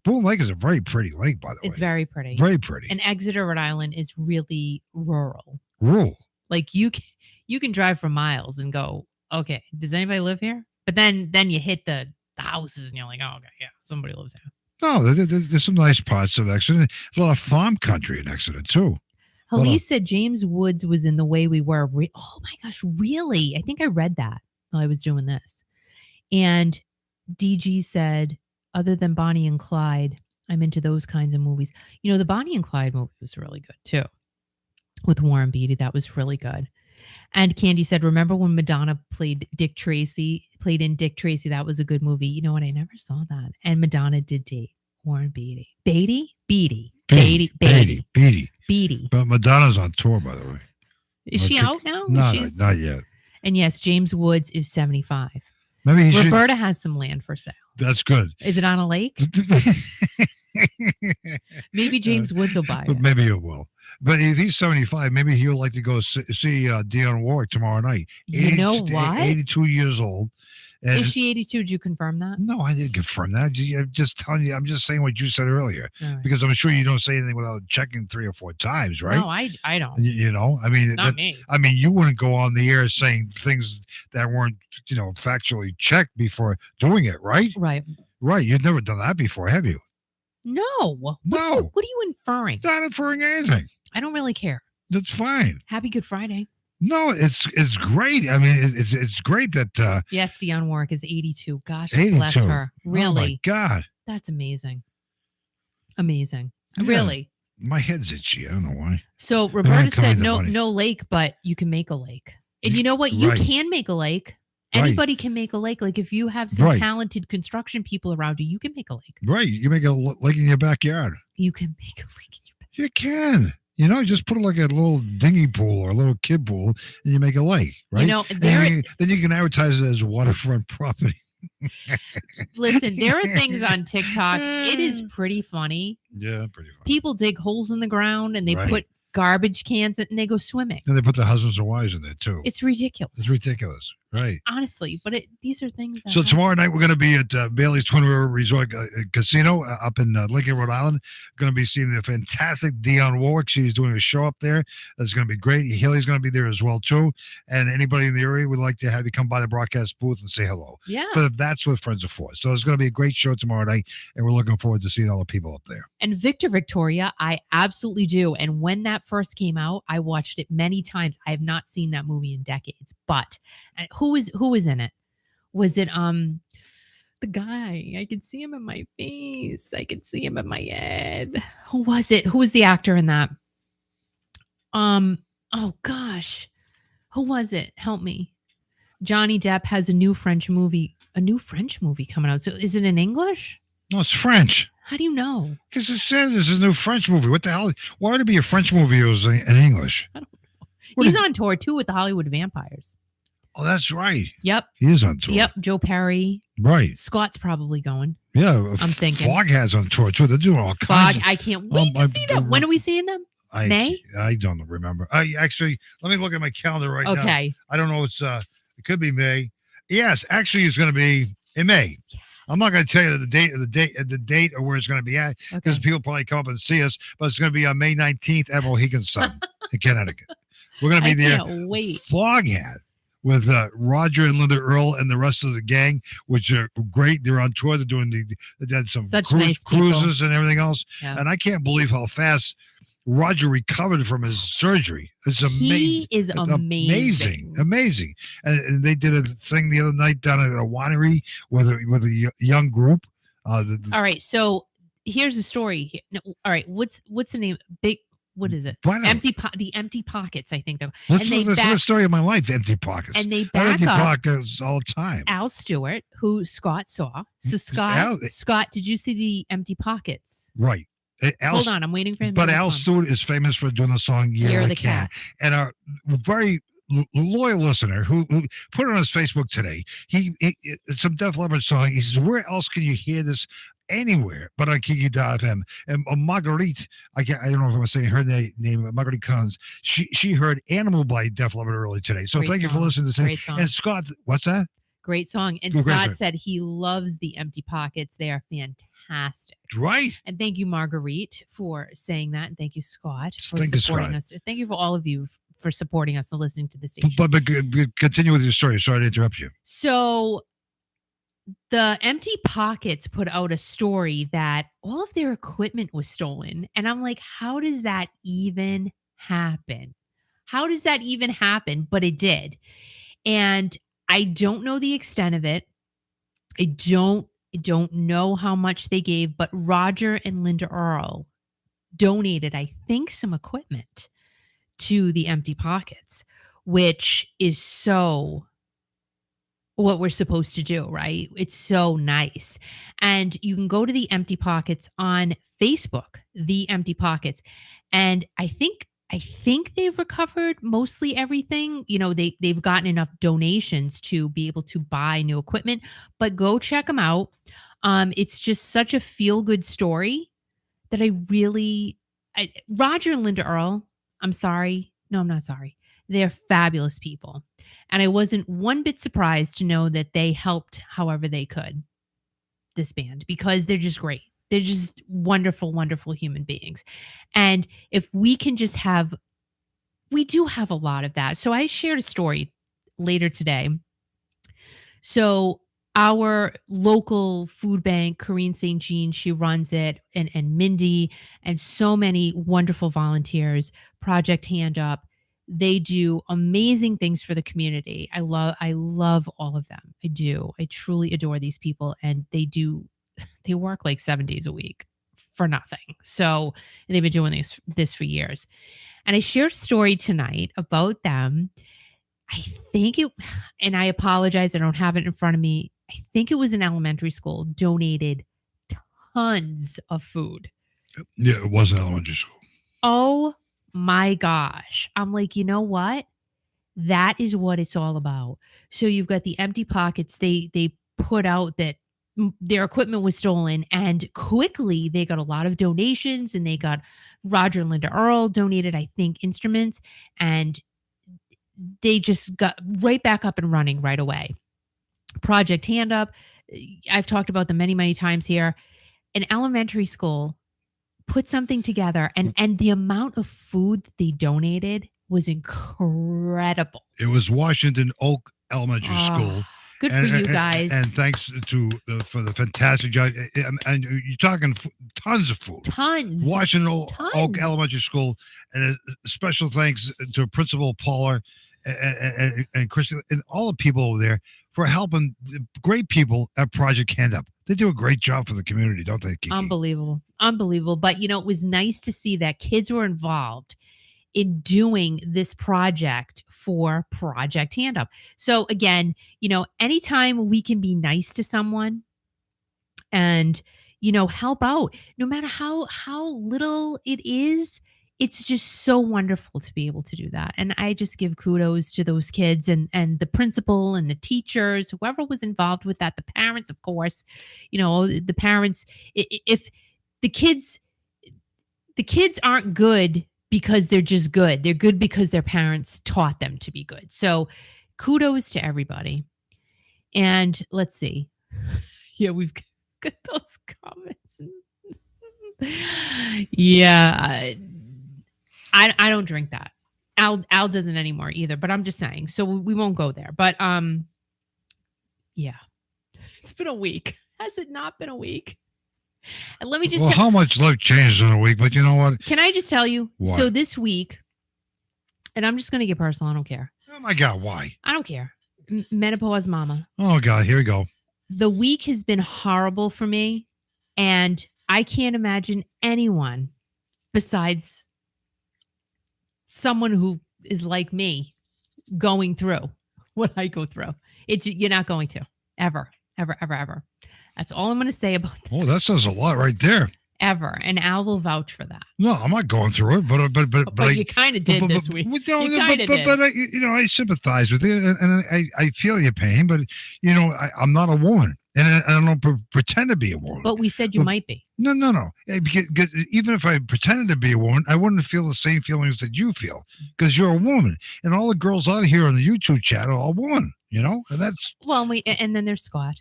Boone Lake is a very pretty lake, by the way. It's very pretty. Very pretty. And Exeter, Rhode Island is really rural. Rural. Like you can drive for miles and go, okay, does anybody live here? But then you hit the houses and you're like, oh, okay, yeah, somebody lives here. No, there's some nice parts of Exeter. There's a lot of farm country in Exeter, too. Halise said James Woods was in The Way We Were. Oh, my gosh, really? I think I read that while I was doing this. And DG said, other than Bonnie and Clyde, I'm into those kinds of movies. The Bonnie and Clyde movie was really good, too. With Warren Beatty, that was really good. And Candy said, remember when Madonna played in Dick Tracy? That was a good movie. You know what? I never saw that. And Madonna did date Warren Beatty. Beatty. But Madonna's on tour, by the way. Is she out now? No, not yet. And yes, James Woods is 75. Maybe Roberta has some land for sale. That's good. Is it on a lake? Maybe James Woods will buy it. Maybe he will. But if he's 75, maybe he'll like to go see Dionne Warwick tomorrow night. You know what? 82 years old. And is she 82? Did you confirm that? No, I didn't confirm that. I'm just telling you. I'm just saying what you said earlier. Right. Because I'm sure you don't say anything without checking 3 or 4 times, right? No, I don't. I mean, not me. I mean, you wouldn't go on the air saying things that weren't, factually checked before doing it, right? Right. Right. You've never done that before, have you? No. No. What are you inferring? Not inferring anything. I don't really care. That's fine. Happy Good Friday. No, it's great. I mean, it's great that. Yes, Dionne Warwick is 82. Gosh, 82. bless her. Really? Oh my God. That's amazing. Amazing. Yeah. Really. My head's itchy. I don't know why. So Roberta said no money. lake, but you can make a lake. And you know what? You can make a lake. Anybody can make a lake. Like if you have some talented construction people around you, you can make a lake. Right. You make a lake in your backyard. You can make a lake in your backyard. You can. Just put it like a little dinghy pool or a little kid pool, and you make a lake, right? Then you can advertise it as waterfront property. Listen, there are things on TikTok. It is pretty funny. Yeah, pretty funny. People dig holes in the ground and they put garbage cans and they go swimming. And they put the husbands and wives in there too. It's ridiculous. It's ridiculous. Right. Honestly, but these are things. So tomorrow night we're going to be at Bailey's Twin River Resort Casino up in Lincoln, Rhode Island. Going to be seeing the fantastic Dionne Warwick. She's doing a show up there. That's going to be great. Haley's going to be there as well too. And anybody in the area would like to have you come by the broadcast booth and say hello. Yeah. But that's what friends are for. So it's going to be a great show tomorrow night, and we're looking forward to seeing all the people up there. And Victoria, I absolutely do. And when that first came out, I watched it many times. I have not seen that movie in decades. But who is in it? Was it the guy? I could see him in my face. I could see him in my head. Who was it? Who was the actor in that? Oh gosh. Who was it? Help me. Johnny Depp has a new French movie coming out. So is it in English? No, it's French. How do you know? Because it says this is a new French movie. What the hell? Why would it be a French movie if it was in English? I don't know. He's on tour too with the Hollywood Vampires. Oh, that's right. Yep. He is on tour. Yep. Joe Perry. Right. Scott's probably going. Yeah. I'm thinking. Foghat's on tour too. They're doing all kinds. I can't wait to see them. When are we seeing them? May? I don't remember. Actually, let me look at my calendar right now. Okay. I don't know. It could be May. Yes, actually, it's going to be in May. Yes. I'm not going to tell you the date or where it's going to be at because people probably come up and see us. But it's going to be on May 19th at Mohegan Sun in Connecticut. We're going to be there. Can't wait. Foghat with Roger and Linda Earl and the rest of the gang, which are great. They're on tour. They're doing they did some nice cruises and everything else. Yeah. And I can't believe how fast Roger recovered from his surgery. It's amazing. He is amazing. And they did a thing the other night down at a winery with a young group. All right, so here's the story. No, all right, what's the name? What is it? The Empty Pockets, I think. That's the story of my life, the Empty Pockets. And they back empty up pockets all the time. Al Stewart, who Scott saw. So Scott, did you see the Empty Pockets? Right. Hold on, I'm waiting for him. But Al Stewart is famous for doing the song "Year of the Cat," and our very loyal listener who put it on his Facebook today. He some Def Leppard song. He says, "Where else can you hear this?" Anywhere but on Kiki.fm. And Marguerite, I don't know if I'm saying her name, Marguerite Collins, she heard Animal by Def Leppard early today. So thank you for listening to this. And Scott, what's that? Great song. And Scott said he loves the Empty Pockets. They are fantastic. Right. And thank you, Marguerite, for saying that. And thank you, Scott, for supporting us. Thank you for all of you for supporting us and listening to the station. But continue with your story. Sorry to interrupt you. So the Empty Pockets put out a story that all of their equipment was stolen. And I'm like, how does that even happen? How does that even happen? But it did. And I don't know the extent of it. I don't know how much they gave, but Roger and Linda Earl donated, I think, some equipment to the Empty Pockets, which is so what we're supposed to do, right? It's so nice. And you can go to the Empty Pockets on Facebook, the Empty Pockets. And I think they've recovered mostly everything. You know, they've gotten enough donations to be able to buy new equipment, but go check them out. It's just such a feel-good story that Roger and Linda Earl, I'm sorry. No, I'm not sorry. They're fabulous people. And I wasn't one bit surprised to know that they helped however they could this band, because they're just great. They're just wonderful, wonderful human beings. And if we can just we do have a lot of that. So I shared a story later today. So our local food bank, Corinne St. Jean, she runs it, and Mindy, and so many wonderful volunteers, Project Hand Up. They do amazing things for the community. I love all of them. I do. I truly adore these people, and they work like 7 days a week for nothing. So they've been doing this for years. And I shared a story tonight about them. I think and I apologize, I don't have it in front of me. I think it was an elementary school donated tons of food. Yeah, it was an elementary school. Oh my gosh. I'm like, you know what? That is what it's all about. So you've got the Empty Pockets. They put out that their equipment was stolen, and quickly they got a lot of donations, and they got Roger and Linda Earl donated, I think, instruments, and they just got right back up and running right away. Project Hand Up, I've talked about them many, many times here. An elementary school put something together, and the amount of food that they donated was incredible. It was Washington Oak Elementary School. Good for you guys. And thanks for the fantastic job. And you're talking tons of food. Tons. Washington Oak Elementary School. And a special thanks to Principal Paula and Christy and all the people over there for helping the great people at Project Hand Up. They do a great job for the community, don't they, Kiki? Unbelievable. But, it was nice to see that kids were involved in doing this project for Project Hand Up. So again, anytime we can be nice to someone and, help out, no matter how little it is, it's just so wonderful to be able to do that. And I just give kudos to those kids and the principal and the teachers, whoever was involved with that, the parents, of course, the parents, if the kids aren't good because they're just good. They're good because their parents taught them to be good. So kudos to everybody. And let's see. Yeah, we've got those comments. Yeah. I don't drink that. Al doesn't anymore either, but I'm just saying. So we won't go there. But yeah. It's been a week. Has it not been a week? And let me just how much life changes in a week, but you know what? Can I just tell you? What? So this week, and I'm just going to get personal. I don't care. Oh my God, why? I don't care. Menopause mama. Oh God, here we go. The week has been horrible for me, and I can't imagine anyone besides someone who is like me going through what I go through. You're not going to ever. That's all I'm going to say about that. Oh, that says a lot right there. ever. And Al will vouch for that. No, I'm not going through it, but you kind of did this week. You kind of did. But I sympathize with you, and I feel your pain. But I'm not a woman, and I don't pretend to be a woman. But we said you might be. No. Because even if I pretended to be a woman, I wouldn't feel the same feelings that you feel because you're a woman, and all the girls out here on the YouTube chat are all women. And that's and then there's Scott.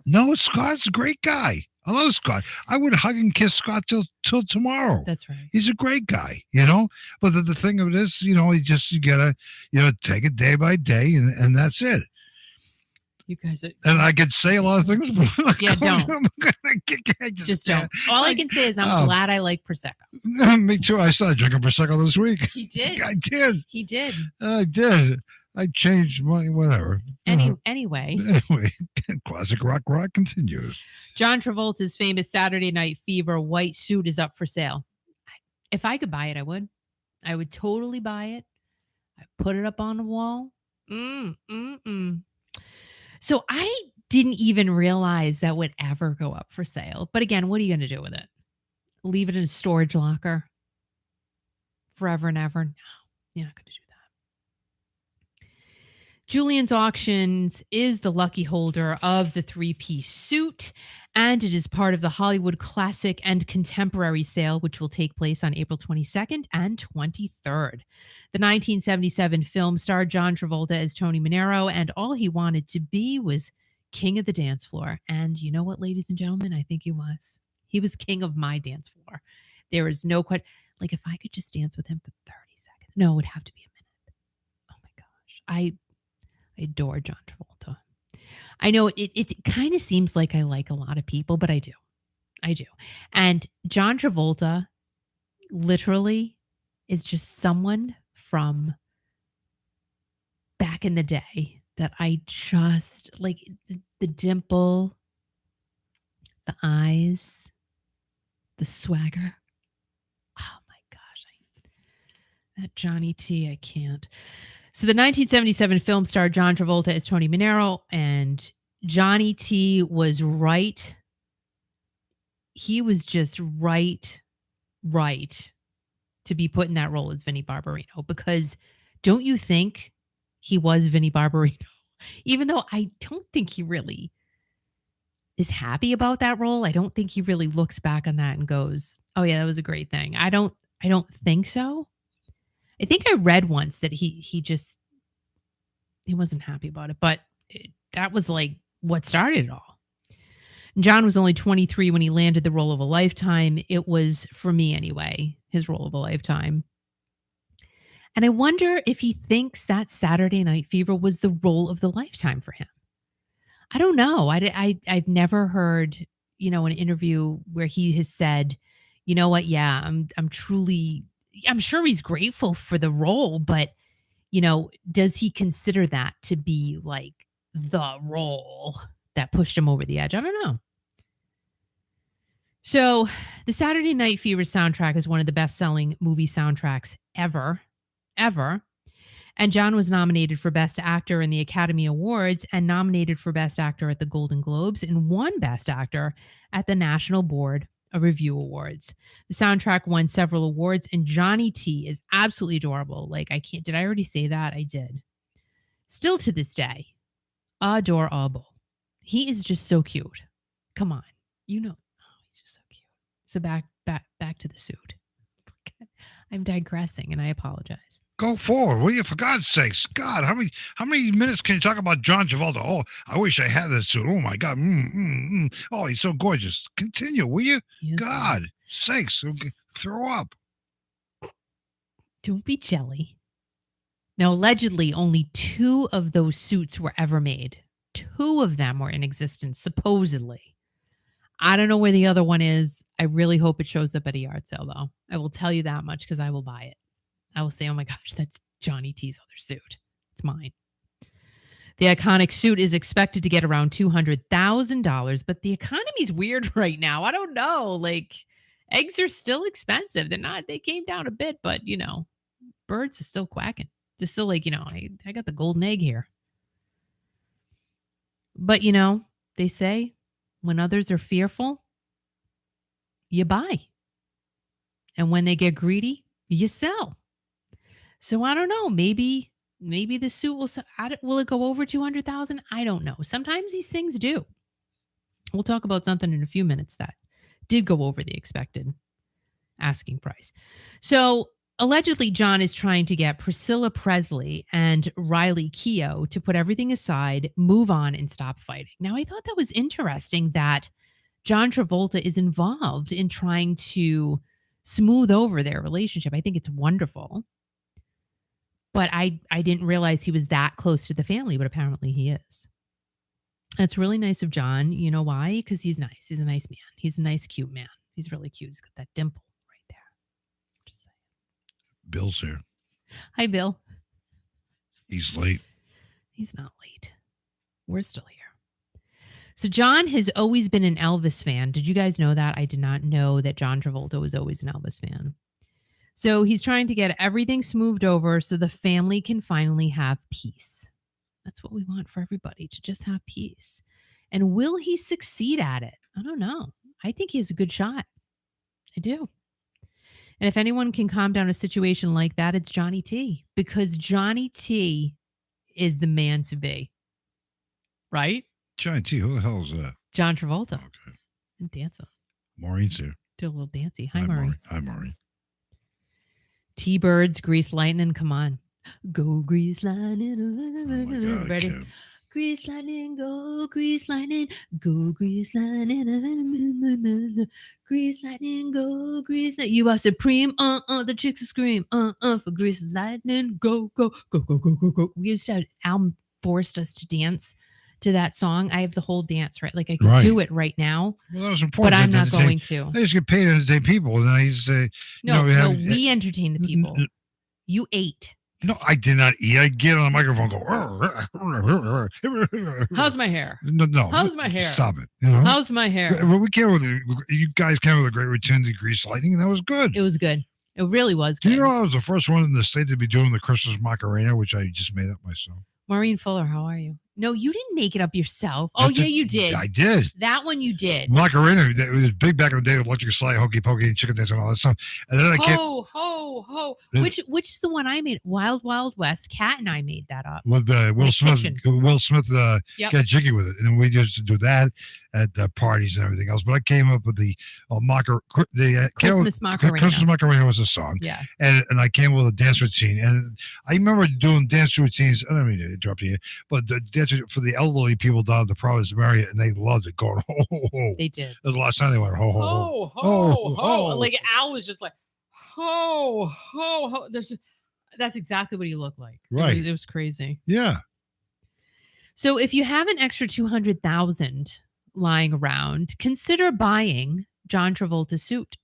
No, Scott's a great guy. I love Scott. I would hug and kiss Scott till tomorrow. That's right. He's a great guy, But the thing of it is, you gotta, take it day by day, and that's it. You guys are. And I could say a lot of things, but don't. Just don't. All I can say is I'm glad I like Prosecco. Me too. I started drinking Prosecco this week. He did. I did. He did. I did. I changed my whatever. Anyway, classic rock continues. John Travolta's famous Saturday Night Fever white suit is up for sale. If I could buy it, I would. I would totally buy it. I'd put it up on the wall. So I didn't even realize that would ever go up for sale. But again, what are you going to do with it? Leave it in a storage locker forever and ever? No, you're not going to do that. Julian's Auctions is the lucky holder of the 3-piece suit, and it is part of the Hollywood Classic and Contemporary sale, which will take place on April 22nd and 23rd. The 1977 film starred John Travolta as Tony Manero, and all he wanted to be was king of the dance floor. And you know what, ladies and gentlemen? I think he was. He was king of my dance floor. There is no question. Like, if I could just dance with him for 30 seconds. No, it would have to be a minute. Oh, my gosh. I adore John Travolta. I know it kind of seems like I like a lot of people, but I do. And John Travolta literally is just someone from back in the day that I just like. The dimple, the eyes, the swagger. Oh my gosh. That Johnny T, I can't. So the 1977 film starred John Travolta as Tony Manero, and Johnny T was right. He was just right to be put in that role as Vinnie Barbarino, because don't you think he was Vinnie Barbarino? Even though I don't think he really is happy about that role. I don't think he really looks back on that and goes, "Oh yeah, that was a great thing." I don't think so. I think I read once that he wasn't happy about it, but that was like what started it all. John was only 23 when he landed the role of a lifetime. It was, for me anyway, his role of a lifetime. And I wonder if he thinks that Saturday Night Fever was the role of the lifetime for him. I don't know. I've never heard, an interview where he has said, "You know what? Yeah, I'm sure he's grateful for the role, but, does he consider that to be like the role that pushed him over the edge?" I don't know. So the Saturday Night Fever soundtrack is one of the best-selling movie soundtracks ever. And John was nominated for Best Actor in the Academy Awards and nominated for Best Actor at the Golden Globes and won Best Actor at the National Board of Review Awards. The soundtrack won several awards, and Johnny T is absolutely adorable. Like, did I already say that? I did. Still to this day, adorable. He is just so cute. Come on. He's just so cute. So back to the suit. I'm digressing, and I apologize. Go forward, will you? For God's sakes, God, how many minutes can you talk about John Travolta? Oh, I wish I had that suit. Oh my God, Oh, he's so gorgeous. Continue, will you? God sakes, throw up. Don't be jelly. Now, allegedly, only 2 of those suits were ever made. 2 of them were in existence, supposedly. I don't know where the other one is. I really hope it shows up at a yard sale, though. I will tell you that much, because I will buy it. I will say, "Oh my gosh, that's Johnny T's other suit. It's mine." The iconic suit is expected to get around $200,000, but the economy's weird right now. I don't know. Like, eggs are still expensive. They came down a bit, but, birds are still quacking. They're still like, I got the golden egg here. But, they say when others are fearful, you buy. And when they get greedy, you sell. So I don't know. Maybe the suit will it go over 200,000? I don't know. Sometimes these things do. We'll talk about something in a few minutes that did go over the expected asking price. So allegedly, John is trying to get Priscilla Presley and Riley Keough to put everything aside, move on, and stop fighting. Now, I thought that was interesting that John Travolta is involved in trying to smooth over their relationship. I think it's wonderful. But I didn't realize he was that close to the family, but apparently he is. That's really nice of John. You know why? Because he's nice. He's a nice man. He's a nice, cute man. He's really cute. He's got that dimple right there. Just saying. Bill's here. Hi, Bill. He's late. He's not late. We're still here. So John has always been an Elvis fan. Did you guys know that? I did not know that John Travolta was always an Elvis fan. So he's trying to get everything smoothed over so the family can finally have peace. That's what we want for everybody, to just have peace. And will he succeed at it? I don't know. I think he has a good shot. I do. And if anyone can calm down a situation like that, it's Johnny T. Because Johnny T is the man to be. Right? Johnny T, who the hell is that? John Travolta. Okay. And dance on. Maureen's here. Do a little dancey. Hi, Maureen. Hi, Maureen. T-Birds, Grease Lightning, come on. Go Grease Lightning. Oh my God, Ready? Kim. Grease Lightning, go Grease Lightning. Go Grease Lightning. Grease Lightning, go Grease Lightning. You are supreme, the chicks will scream, for Grease Lightning. Go, go, go, go, go, go, go. We used to have, Al forced us to dance to that song. I have the whole dance, right? Like I could do it right now. Well, that was important. But I'm not going to. They just get paid to entertain people. And I say, no, we entertain the people. You ate. No, I did not eat. I get on the microphone, go. How's my hair? No. How's my hair? Stop it. You know? How's my hair? Well, we came with you guys came with a great return to Grease Lightning, and that was good. It was good. It really was good. Do you know I was the first one in the state to be doing the Christmas Macarena, which I just made up myself. Maureen Fuller, how are you? No, you didn't make it up yourself. Oh, yeah, you did. I did. That one you did. Macarena, it was big back in the day, Electric Slide, Hokey Pokey, and Chicken Dance, and all that stuff. And then I came. Ho. Which is the one I made? Wild Wild West. Kat and I made that up. With Will Smith. Kitchen. Will Smith got jiggy with it. And we used to do that at parties and everything else. But I came up with the Christmas Macarena. Christmas Macarena was a song. Yeah. And I came with a dance routine. And I remember doing dance routines. I don't mean to interrupt you, but the dance for the elderly people down at the Providence Marriott, and they loved it, going, ho, ho, ho. They did. That was the last time they went, ho, ho, ho. Ho, ho, ho. Like Al was just like, ho, ho, ho. That's exactly what he looked like. Right. It was crazy. Yeah. So if you have an extra 200,000 lying around, consider buying John Travolta's suit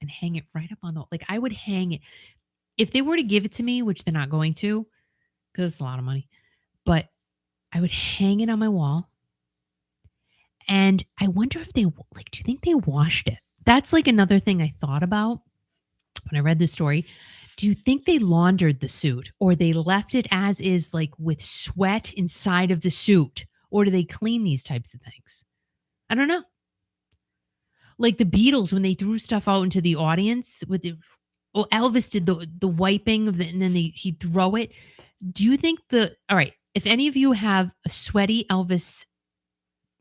and hang it right up on the, like I would hang it. If they were to give it to me, which they're not going to, because it's a lot of money, but I would hang it on my wall. And I wonder if they, like, do you think they washed it? That's like another thing I thought about when I read this story. Do you think they laundered the suit, or they left it as is, like with sweat inside of the suit? Or do they clean these types of things? I don't know. Like the Beatles, when they threw stuff out into the audience with the, Elvis did the wiping of the, and then he'd throw it. Do you think all right, if any of you have a sweaty Elvis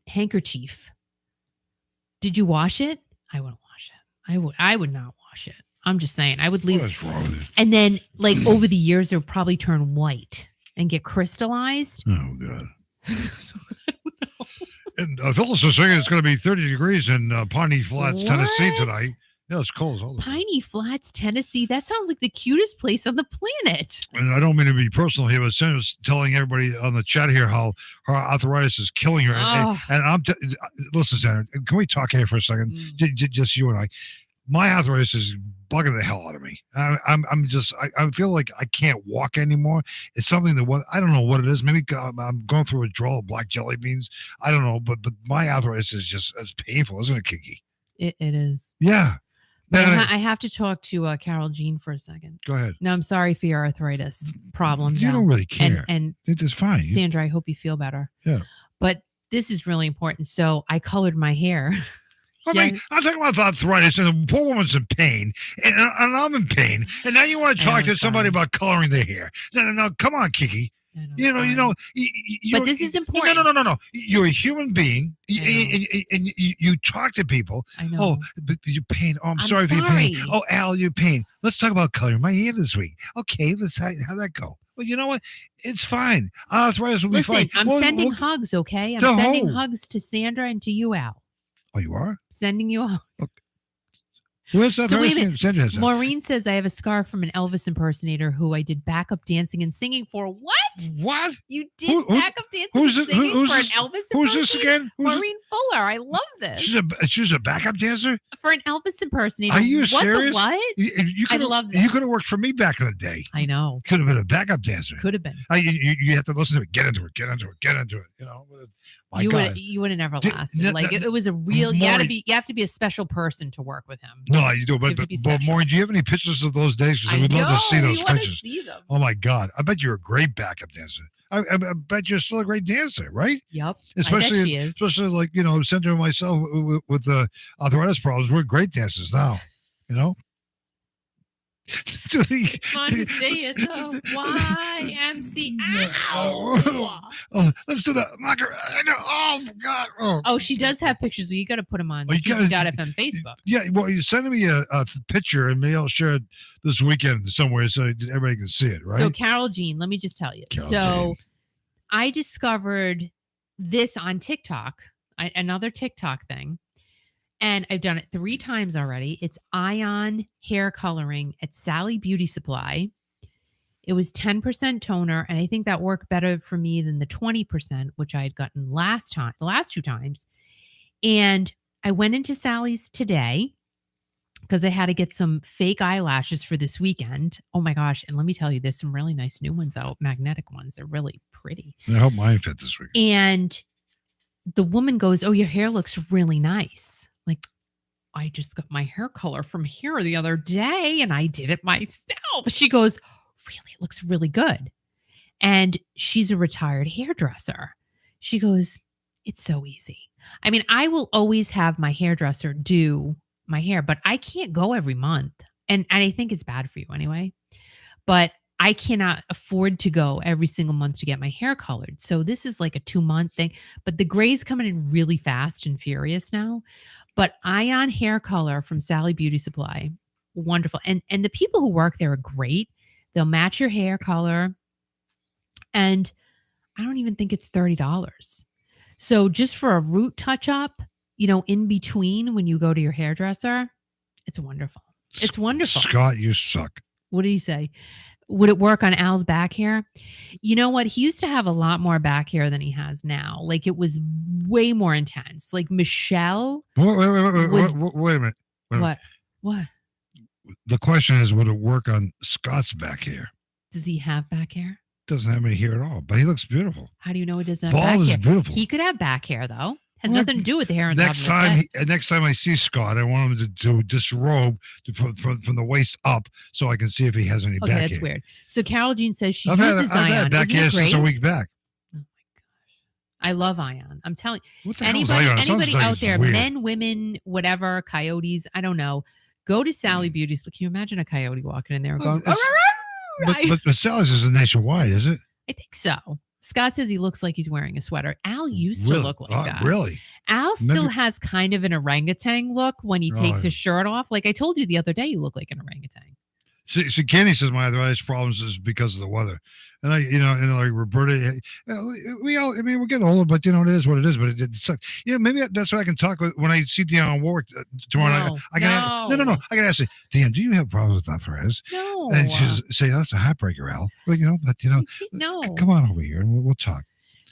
handkerchief, did you wash it? I wouldn't wash it. I would not wash it. I'm just saying, I would leave. What's wrong with it? And then, like, over the years, it would probably turn white and get crystallized. Oh, God. And Phyllis is saying it's going to be 30 degrees in Piney Flats, Tennessee tonight. Yeah, it's cold as all this. Piney Flats, Tennessee. That sounds like the cutest place on the planet. And I don't mean to be personal here, but Sandra's telling everybody on the chat here how her arthritis is killing her. Oh. And listen, Sandra, can we talk here for a second? Just you and I. My arthritis is bugging the hell out of me. I feel like I can't walk anymore. It's something that I don't know what it is. Maybe I'm going through a withdrawal of black jelly beans. I don't know, but my arthritis is just as painful, isn't it, Kiki? It is. Yeah. I have to talk to Carol Jean for a second. Go ahead. No, I'm sorry for your arthritis problems. You don't really care. And it's fine. Sandra, I hope you feel better. Yeah. But this is really important. So I colored my hair I'm talking about arthritis, and the poor woman's in pain, and I'm in pain, and now you want to talk to somebody about coloring their hair? No, come on, Kiki. But this is important. No. You're a human being, and you talk to people. I know. Oh, but your pain. Oh, I'm sorry for your pain. Oh, Al, your pain. Let's talk about coloring my hair this week. Okay, how'd that go? Well, you know what? It's fine. Arthritis will be fine. I'm sending hugs, okay? I'm sending hugs to Sandra and to you, Al. Oh, you are? Sending you a hug. Okay. Where's that? So wait a minute. Maureen says I have a scar from an Elvis impersonator who I did backup dancing and singing for. What? What? You did backup dancing and singing for an Elvis impersonator? Who's this again? Maureen Fuller. I love this. She's a backup dancer? For an Elvis impersonator. Are you serious? What? I love that. You could have worked for me back in the day. I know. Could have been a backup dancer. Could have been. You have to listen to it. Get into it. You know. You would have never lasted. It was a real. You have to be a special person to work with him. No, you do. But Maureen, do you have any pictures of those days? Because we'd love to see those pictures. See them. Oh my God! I bet you're a great backup dancer. I bet you're still a great dancer, right? Yep. Especially like Sandra and myself with the arthritis problems. We're great dancers now. You know. It's fun to say it though. YMCA. Oh, let's do that. Oh my God. Oh, she does have pictures. You got to put them on Kiki.fm Facebook. Yeah, well, you send me a picture and maybe I'll share it this weekend somewhere so everybody can see it, right? So Carol Jean, let me just tell you. I discovered this on TikTok, another TikTok thing. And I've done it 3 times already. It's Ion hair coloring at Sally Beauty Supply. It was 10% toner, and I think that worked better for me than the 20%, which I had gotten the last 2 times. And I went into Sally's today because I had to get some fake eyelashes for this weekend. Oh my gosh. And let me tell you, there's some really nice new ones out, magnetic ones. They're really pretty. I hope mine fit this week. And the woman goes, "Oh, your hair looks really nice." Like, I just got my hair color from here the other day and I did it myself. She goes, "Really? It looks really good." And she's a retired hairdresser. She goes, "It's so easy." I mean, I will always have my hairdresser do my hair, but I can't go every month. And I think it's bad for you anyway. But I cannot afford to go every single month to get my hair colored. So this is like a 2-month thing. But the gray's coming in really fast and furious now. But Ion hair color from Sally Beauty Supply, wonderful. And the people who work there are great. They'll match your hair color. And I don't even think it's $30. So just for a root touch up, in between when you go to your hairdresser, it's wonderful. It's wonderful. Scott, you suck. What did he say? Would it work on Al's back hair? You know what? He used to have a lot more back hair than he has now. Like, it was way more intense. Like Michelle. Wait a minute. What? The question is, would it work on Scott's back hair? Does he have back hair? Doesn't have any hair at all, but he looks beautiful. How do you know he doesn't have back hair? Beautiful. He could have back hair though. Has nothing to do with the hair on top of his head. Next time I see Scott, I want him to disrobe from the waist up so I can see if he has any back hair. Okay, that's weird. So Carol Jean says she uses Ion. I've had back hair since a week back. Oh my gosh. I love Ion. I'm telling you. What the hell is Ion? Anybody out there, men, women, whatever, coyotes, I don't know, go to Sally Beauty's. Can you imagine a coyote walking in there and going, but Sally's is nationwide, is it? I think so. Scott says he looks like he's wearing a sweater. Al used to look like that. Really? Al still has kind of an orangutan look when he takes his shirt off. Like I told you the other day, you look like an orangutan. See, Kenny says my arthritis problems is because of the weather. And like Roberta, we're getting older, but it is what it is. But it sucks. Maybe that's why I can talk when I see Dionne Warwick tomorrow night. I gotta ask her, Dionne, do you have problems with arthritis? No. And she's say, that's a heartbreaker, Al. But no. Come on over here and we'll talk.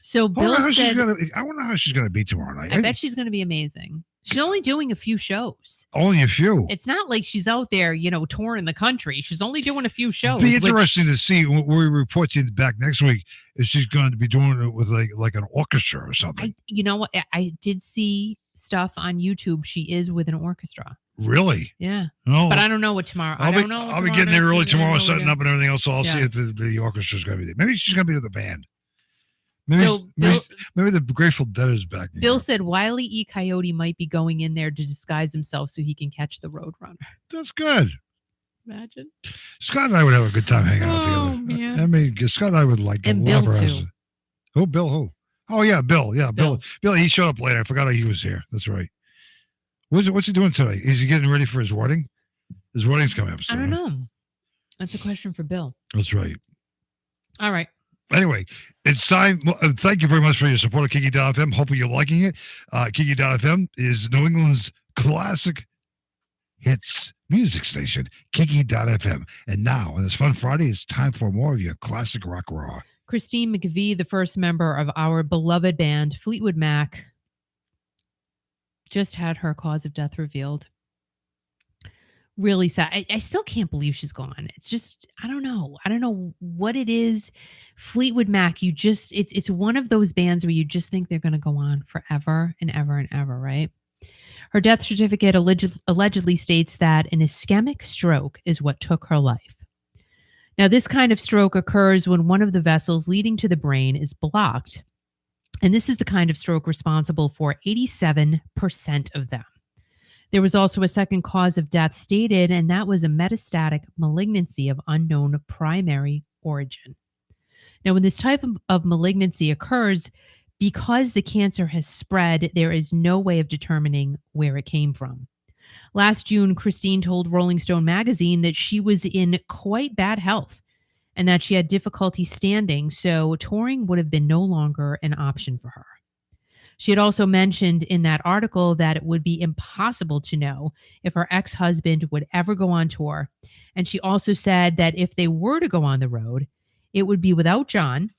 So Bill said, I wonder how she's gonna be tomorrow night. I bet she's gonna be amazing. She's only doing a few shows. Only a few. It's not like she's out there, touring the country. She's only doing a few shows. It'll be interesting to see when we report you back next week if she's going to be doing it with like an orchestra or something. You know what? I did see stuff on YouTube. She is with an orchestra. Really? Yeah. No. But I don't know what tomorrow. I don't know. I'll be getting there early tomorrow, setting up and everything else. So I'll see if the orchestra's going to be there. Maybe she's going to be with a band. Maybe the Grateful Dead is back. Bill said Wile E. Coyote might be going in there to disguise himself so he can catch the Roadrunner. That's good. Imagine. Scott and I would have a good time hanging out Oh, together. man. I mean, Scott and I would like And love Bill, our too. houses. Who? Bill? Who? Oh, yeah, Bill. Yeah, Bill. Bill, he showed up later. I forgot he was here. That's right. What's he doing today? Is he getting ready for his wedding? His wedding's coming up soon. I don't know. That's a question for Bill. That's right. All right. Anyway, it's time. Thank you very much for your support of Kiki.fm. Hopefully you're liking it. Kiki.fm is New England's classic hits music station, Kiki.fm. And now, on this fun Friday, it's time for more of your classic rock raw. Christine McVie, the first member of our beloved band, Fleetwood Mac, just had her cause of death revealed. Really sad. I still can't believe she's gone. It's just, I don't know. I don't know what it is. Fleetwood Mac, it's one of those bands where you just think they're going to go on forever and ever and ever, right? Her death certificate allegedly states that an ischemic stroke is what took her life. Now, this kind of stroke occurs when one of the vessels leading to the brain is blocked. And this is the kind of stroke responsible for 87% of them. There was also a second cause of death stated, and that was a metastatic malignancy of unknown primary origin. Now, when this type of malignancy occurs, because the cancer has spread, there is no way of determining where it came from. Last June, Christine told Rolling Stone magazine that she was in quite bad health and that she had difficulty standing, so touring would have been no longer an option for her. She had also mentioned in that article that it would be impossible to know if her ex-husband would ever go on tour. And she also said that if they were to go on the road, it would be without John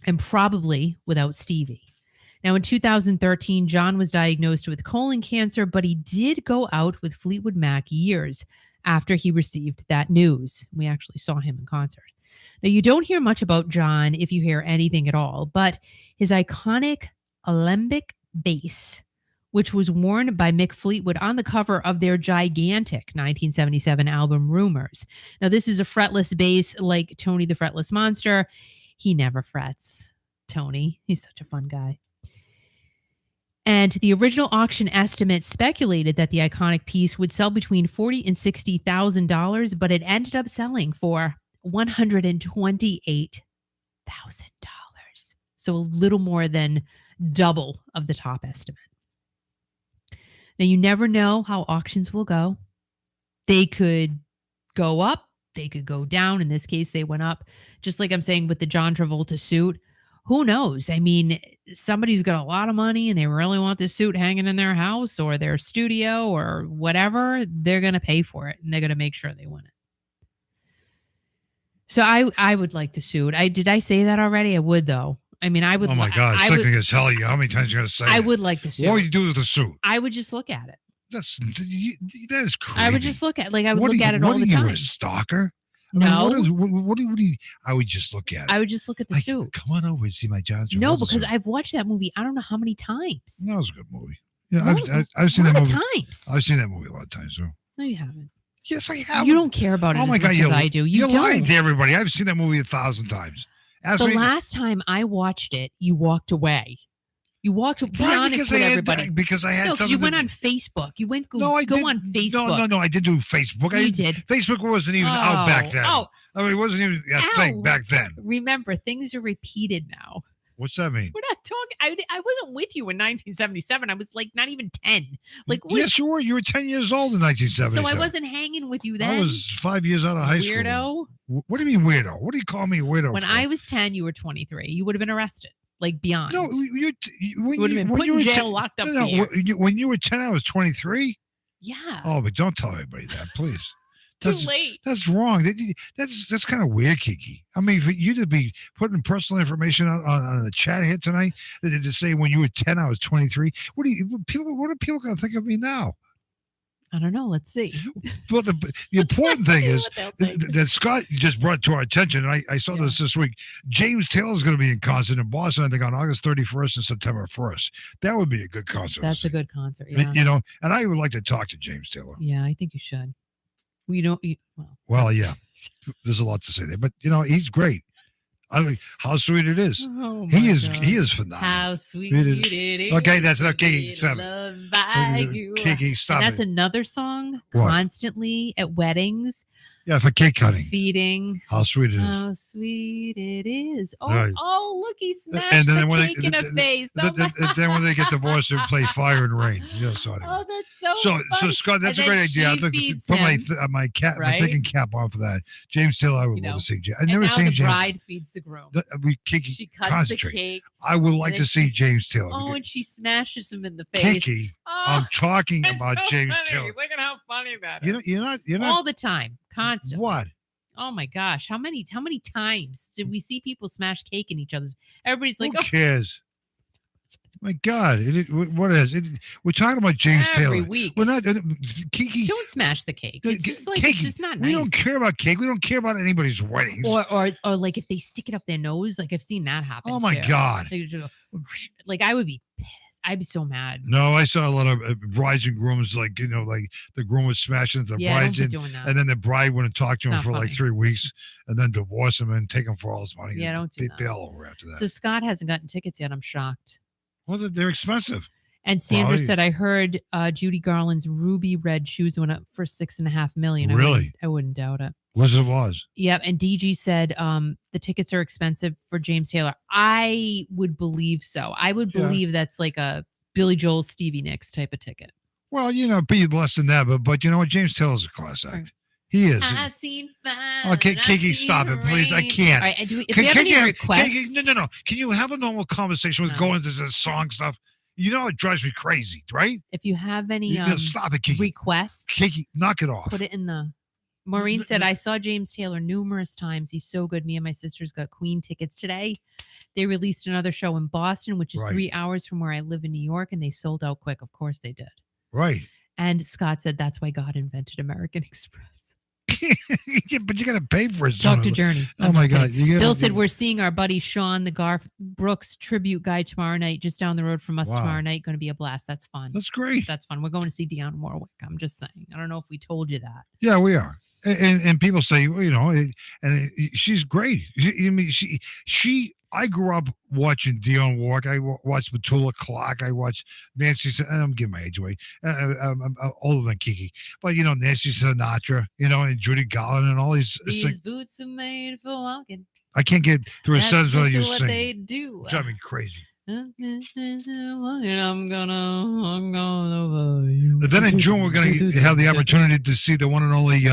and probably without Stevie. Now, in 2013, John was diagnosed with colon cancer, but he did go out with Fleetwood Mac years after he received that news. We actually saw him in concert. Now, you don't hear much about John if you hear anything at all, but his iconic alembic bass, which was worn by Mick Fleetwood on the cover of their gigantic 1977 album Rumors. Now, this is a fretless bass like Tony the Fretless Monster. He never frets, Tony. He's such a fun guy. And the original auction estimate speculated that the iconic piece would sell between $40,000 and $60,000, but it ended up selling for $128,000. So a little more than double of the top estimate. Now, you never know how auctions will go. They could go up. They could go down. In this case, they went up. Just like I'm saying with the John Travolta suit. Who knows? I mean, somebody's got a lot of money and they really want this suit hanging in their house or their studio or whatever. They're going to pay for it and they're going to make sure they win it. So I would like the suit. Did I say that already? I would, though. I mean, I would. Oh my God, sickening as hell. How many times are you going to say I it? would like the suit. What would you do with the suit? I would just look at it. That is crazy. I would just look at I would look at it all the time. What are you, a stalker? No. What do you, I would just look at it. I would just look at the suit. Come on over and see my John Travolta No, because suit. I've watched that movie I don't know how many times. That was a good movie. Yeah, I've seen that movie. Times. I've seen that movie a lot of times, too. No, you haven't. Yes, I have. You don't care about it as much as I do. You're lying to everybody. I've seen that movie 1,000 times. Last time I watched it, you walked away. You walked. Be honest with everybody. Because I had something. You went on Facebook. You went go on Facebook. No. I did do Facebook. You did. Facebook wasn't even out back then. I mean, it wasn't even a thing back then. Remember, things are repeated now. What's that mean? We're not talking. I wasn't with you in 1977. I was like not even 10. Like yes, you were. You were 10 years old in 1977. So I wasn't hanging with you then. I was 5 years out of high school. Weirdo. What do you mean weirdo? What do you call me a weirdo? When I was 10, you were 23. You would have been arrested. Like beyond. No, you would have been put in jail, locked up. No, when you were 10, I was 23. Yeah. Oh, but don't tell everybody that, please. Too late. That's wrong. That's kind of weird, Kiki. I mean, for you to be putting personal information on the chat here tonight, to say when you were 10, I was 23. What are people going to think of me now? I don't know. Let's see. Well, the important thing is that Scott just brought to our attention, and I saw this week. James Taylor is going to be in concert in Boston, I think, on August 31st and September 1st. That would be a good concert. That's a good concert, yeah. You know, and I would like to talk to James Taylor. Yeah, I think you should. We don't. Well, yeah. There's a lot to say there, but, you know, he's great. I like how sweet it is. Oh He my is God. he is phenomenal. How sweet It it is. is. Okay, that's enough. to Kiki, be stop it. loved by you. Kiki, stop And that's it. another song What? constantly at weddings. Yeah, for cake cutting. Feeding. How sweet it is. How sweet it is. Oh, Right. oh, look, he smashed And then the when they- cake in her face. Then when they get divorced, they play Fire and Rain. Yeah, so anyway. Oh, that's so So funny. Scott, that's a And then great idea. I'd she like to feeds put my him, my cap, my right? thinking cap on for that. James Taylor, I would You love know. to see. I've And never now seen the James. bride feeds the groom. Kiki, She cuts concentrate. the cake. I would like and to then see James Taylor. Oh, and she smashes him in the face. Kiki, Oh, I'm talking it's about so James funny. Taylor. Look at how funny that is. You're not. All the time, constantly. What? Oh my gosh, how many times did we see people smash cake in each other's? Everybody's like, Who oh, cares? My God, what is it? We're talking about James every Taylor. week. We're not Kiki. Don't smash the cake. It's just like Kiki, it's just not nice. We don't care about cake. We don't care about anybody's weddings. Or like if they stick it up their nose, like I've seen that happen. Oh my too. God. Like, just go, like I would be pissed. I'd be so mad. No, I saw a lot of brides and grooms, like like the groom was smashing into the Yeah, don't brides, be in, doing that. and then the bride wouldn't talk to It's him not for like funny. 3 weeks, and then divorce him and take him for all his money. Yeah, and don't do they that. bail over after that. So Scott hasn't gotten tickets yet. I'm shocked. Well, they're expensive. And Sandra Well, said, I heard Judy Garland's ruby red shoes went up for $6.5 million. Really? I wouldn't doubt it. Was it was? Yep. And DG said the tickets are expensive for James Taylor. I would believe so. I would Yeah. believe that's like a Billy Joel, Stevie Nicks type of ticket. Well, be less than that, but you know what? James Taylor's a class act. Right. He is. I've seen fun. Okay, I've Kiki, seen stop it, please. I rain. can't. All right, and if we have any requests, No. Can you have a normal conversation with No. going into this song stuff? You know it drives me crazy, right? if you have any Stop it, Kiki. requests, Kiki, knock it off. put it in the. Maureen said, I saw James Taylor numerous times. He's so good. Me and my sisters got Queen tickets today. They released another show in Boston, which is Right. 3 hours from where I live in New York, and they sold out quick. Of course they did. Right. And Scott said that's why God invented American Express. Yeah, but you got to pay for it. Talk to Journey. Oh I'm my just God. kidding. Bill said we're seeing our buddy Sean, the Garth Brooks tribute guy tomorrow night, just down the road from us Wow. tomorrow night. Going to be a blast. That's fun. That's great. That's fun. We're going to see Dionne Warwick. I'm just saying. I don't know if we told you that. Yeah, we are. And people say, well, she's great. I grew up watching Dionne Warwick. I watched Petula Clark. I watched Nancy. I'm giving my age away. I'm older than Kiki, but Nancy Sinatra. And Judy Garland and all these. These boots are made for walking. I can't get through a That's sentence without just you what singing. they do. Drive me crazy. I'm gonna. And then in June, we're going to have the opportunity to see the one and only,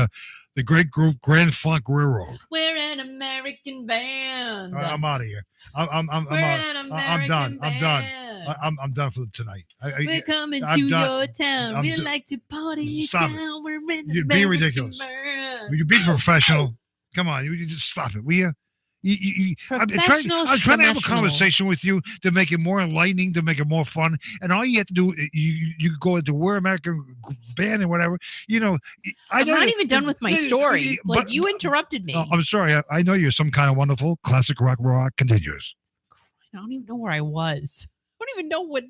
the great group Grand Funk Railroad. We're an American band. I'm out of here. I'm We're out. an I'm done. American I'm done. band. I'm done for tonight. We're coming I'm to done. your town. I'm We done. like to party Stop it. town. We're an You're American being ridiculous. band. Will you be professional? Come on, you just stop it, will you? I'm trying to have a Professional. conversation with you to make it more enlightening, to make it more fun, and all you have to do, you go into We're American Band and whatever. I'm not even done with my story. but- You interrupted me. I'm sorry. I know you're some kind of wonderful classic rock continuous. I don't even know where I was. I don't even know what.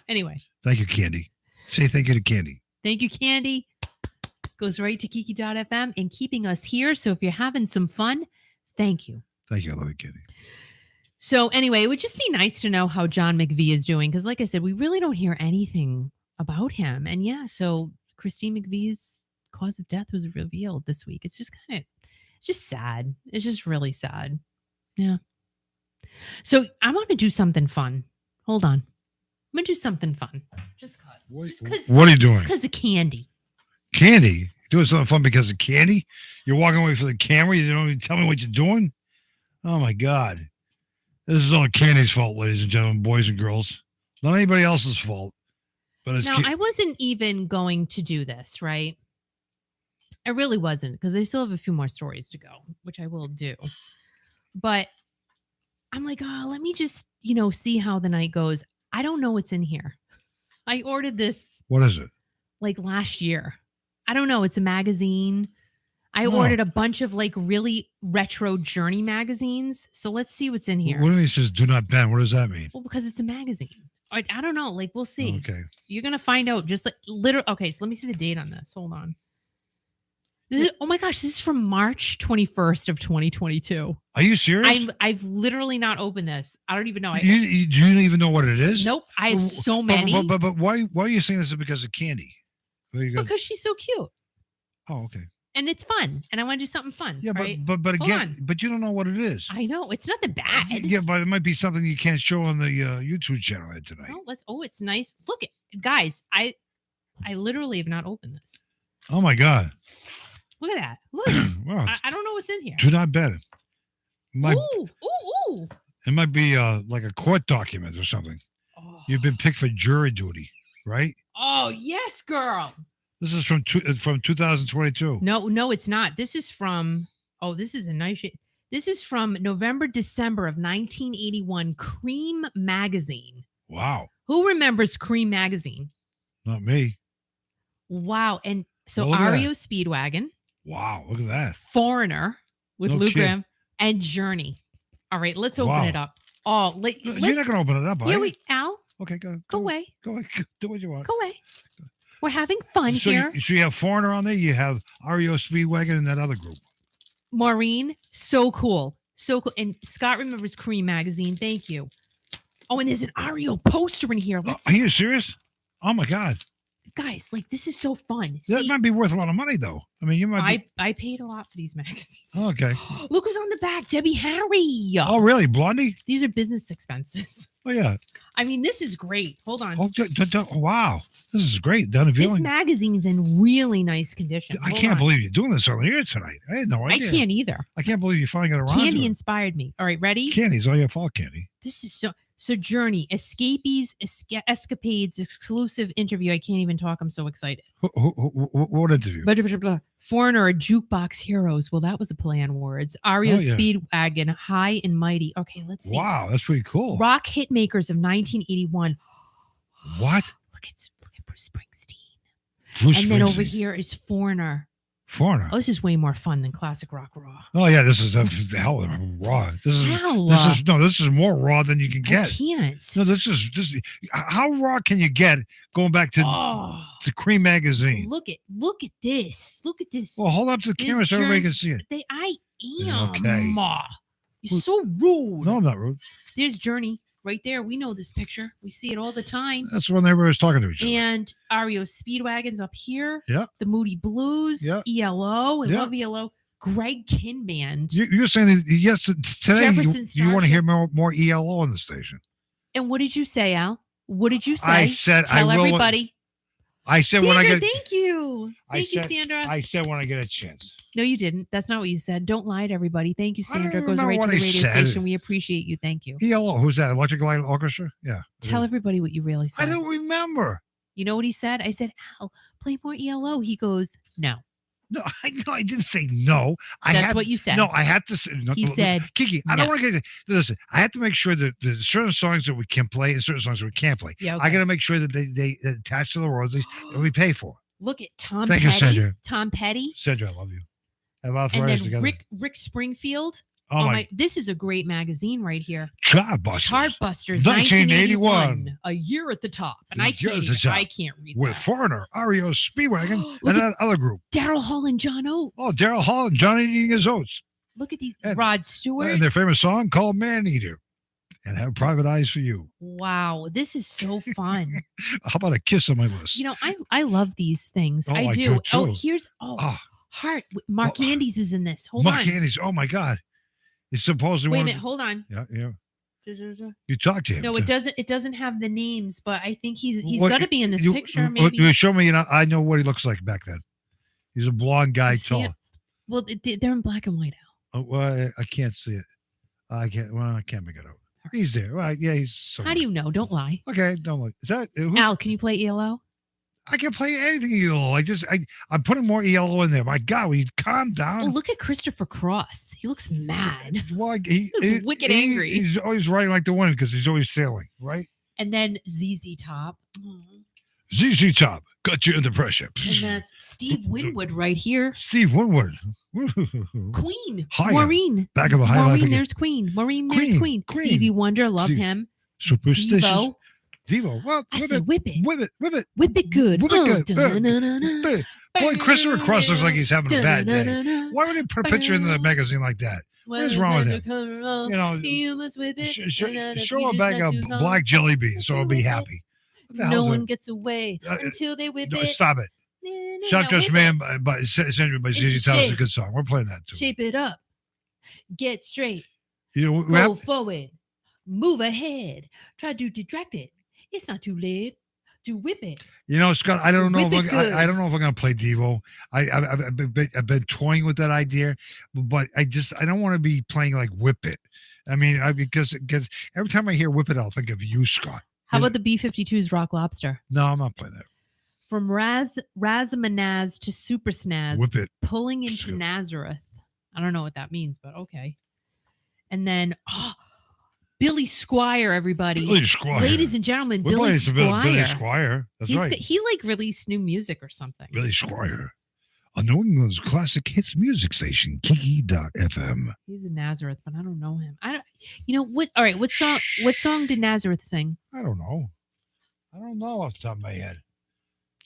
Anyway, Thank you, Candy. Say thank you to Candy. thank you, Candy. Goes right to Kiki.fm and keeping us here. So if you're having some fun, thank you. Thank you. I love you, Candy. So anyway, it would just be nice to know how John McVie is doing. Because like I said, we really don't hear anything about him. And yeah, so Christine McVie's cause of death was revealed this week. It's just it's just sad. It's just really sad. Yeah. So I'm going to do something fun. Hold on. I'm going to do something fun. Just because. What are you doing? Just because of Candy. Candy? You're doing something fun because of Candy? You're walking away from the camera. You don't even tell me what you're doing? Oh, my God. This is all Candy's fault, ladies and gentlemen, boys and girls. Not anybody else's fault. But it's Now, I wasn't even going to do this, right? I really wasn't, because I still have a few more stories to go, which I will do. But I'm like, let me just, see how the night goes. I don't know what's in here. I ordered this What is it? like last year. I don't know. It's a magazine. I Oh. ordered a bunch of like really retro Journey magazines. So let's see what's in here. What do you mean it says do not bend? What does that mean? Well, because it's a magazine. I don't know. Like, we'll see. Okay. You're going to find out just like literally. Okay, so let me see the date on this. Hold on. Oh my gosh, this is from March 21st of 2022. Are you serious? I've literally not opened this. I don't even know. You don't even know what it is? Nope. I have so many. But why are you saying this is because of Candy? Because she's so cute. Oh, okay. And it's fun. And I want to do something fun. Yeah, right? but again, but you don't know what it is. I know. It's nothing bad. Yeah, but it might be something you can't show on the YouTube channel tonight. No, it's nice. Look at guys, I literally have not opened this. Oh my God. Look at that. Look. Wow. I don't know what's in here. Do not bet it. Ooh. It might be like a court document or something. Oh. You've been picked for jury duty, right? Oh, yes, girl. This is from 2022. No, it's not. This is from, this is a nice shit. This is from November, December of 1981, Cream Magazine. Wow. Who remembers Cream Magazine? Not me. Wow. And so Look at REO that. Speedwagon. Wow. Look at that. Foreigner with No Lou kid. Gramm and Journey. All right, let's open it up. Oh, You're not going to open it up, are yeah, you? wait, Al. Okay, go away. Go away. Do what you want. Go away. We're having fun here. So you have Foreigner on there. You have REO Speedwagon and that other group. Maureen, so cool. So cool. And Scott remembers Cream Magazine. Thank you. Oh, and there's an REO poster in here. Let's Are you serious? Oh my God. Guys, like this is so fun. That See, might be worth a lot of money though. I mean, you might I paid a lot for these magazines. Okay. Look who's on the back. Debbie Harry. Oh, really? Blondie? These are business expenses. Oh, yeah. I mean, this is great. Hold on. Oh, wow. This is great. Down This magazine's in really nice condition. I can't believe you're doing this on here tonight. I had no idea. I can't either. I can't believe you finally got around Candy to it. inspired me. All right, ready? Candy's all your fault, Candy. This is so Journey, Escapees, Escapades, exclusive interview. I can't even talk. I'm so excited. What interview? Blah, blah, blah, blah. Foreigner, Jukebox Heroes. Well, that was a play on words. REO Speedwagon, High and Mighty. Okay, let's see. Wow, that's pretty cool. Rock Hitmakers of 1981. What? Look at Bruce Springsteen. And then over here is Foreigner. Foreigner. Oh, this is way more fun than classic rock raw. Oh yeah, this is the hell of raw. This is more raw than you can get. I can't. No, this is how raw can you get going back to Cream Magazine? Look at this. Look at this. Well, hold up to the camera so everybody can see it. I am. Okay. You're so rude. No, I'm not rude. There's Journey right there. We know this picture. We see it all the time. That's when everybody was talking to each other. And REO Speedwagon's up here. Yeah. The Moody Blues. Yeah. ELO. I love ELO. Greg Kinn Band. You're saying that, yes, today you want to hear more ELO on the station. And what did you say, Al? What did you say? I said Tell everybody. I said Sandra, when I get. Thank you. Thank you, Sandra. I said when I get a chance. No, you didn't. That's not what you said. Don't lie to everybody. Thank you, Sandra. It goes right to the radio station. We appreciate you. Thank you. ELO. Who's that? Electric Light Orchestra? Yeah. Tell everybody what you really said. I don't remember. You know what he said? I said, Al, play more ELO. He goes, no. No, I didn't say no. That's what you said. No, I had to say. No, he said, Kiki, I don't want to get. Listen, I have to make sure that there's certain songs that we can play and certain songs that we can't play. Yeah, okay. I got to make sure that they attach to the royalties and we pay for. Look at Tom Thank Petty. You, Sandra. Tom Petty. Sandra, I love you. I love and then together. Rick Springfield. Oh my! This is a great magazine right here. Chartbusters. 1981. A year at the top. And I can't read with that. Foreigner, REO Speedwagon, and that other group. Daryl Hall and John Oates. Oh, Daryl Hall and Johnny eating his oats. Look at these. Rod Stewart. And their famous song called Man Eater. And Have Private Eyes for You. Wow, this is so fun. How about a kiss on my list? You know, I love these things. I do. Here's Heart. Mark Andes is in this. Hold on. Mark Andes. Oh my God. It's supposedly Wait a minute. Hold on. Yeah. You talked to him. No, it doesn't. It doesn't have the names, but I think he's got to be in this picture. Maybe you show me. I know what he looks like back then. He's a blonde guy, tall. Well, they're in black and white. Oh, well, I can't see it. I can't make it out. He's there, right? Yeah, he's. Somewhere. How do you know? Don't lie. Okay, don't lie. Is that Al? Can you play ELO? I can play anything ELO. I'm putting more ELO in there. My God, will you calm down? Oh, look at Christopher Cross. He looks mad. Well, he's wicked angry. He's always riding like the wind because he's always sailing, right? And then ZZ Top. ZZ Top got you under pressure. And that's Steve Winwood right here. Steve Winwood. Queen. Higher. Maureen. Back of the high Maureen, there's Queen. Maureen, there's Queen. Stevie Wonder, love him. Superstitious. Devo. Devo. Well, I say whip it. Whip it. Whip it. Whip it good. Whip it good. Da-na-na-na. Boy, Christopher Cross looks like he's having a bad day. Why would he put a picture in the magazine like that? What is wrong with him? You know, you must whip it. show a bag of black jelly beans so I'll be happy. No one gets away until they whip it. Stop it. Shotgun Man by ZZ Top is a good song. We're playing that too. Shape it up. Get straight. You know, Go forward. Move ahead. Try to detract it. It's not too late to whip it. You know, Scott, I don't know if I don't know if I'm going to play Devo. I've been toying with that idea, but I don't want to be playing like Whip It. I mean, because every time I hear Whip It, I'll think of you, Scott. How about the B-52's Rock Lobster? No, I'm not playing that. From Razamanaz to Super Snaz. Whip It. Pulling into Nazareth. I don't know what that means, but okay. And then, Billy Squire, everybody. Billy Squire. Ladies and gentlemen, Billy Squire. Billy Squire. That's right. He released new music or something. Billy Squire. On New England's classic hits music station, Kiki.fm. He's in Nazareth, but I don't know him. You know what? All right. What song did Nazareth sing? I don't know off the top of my head.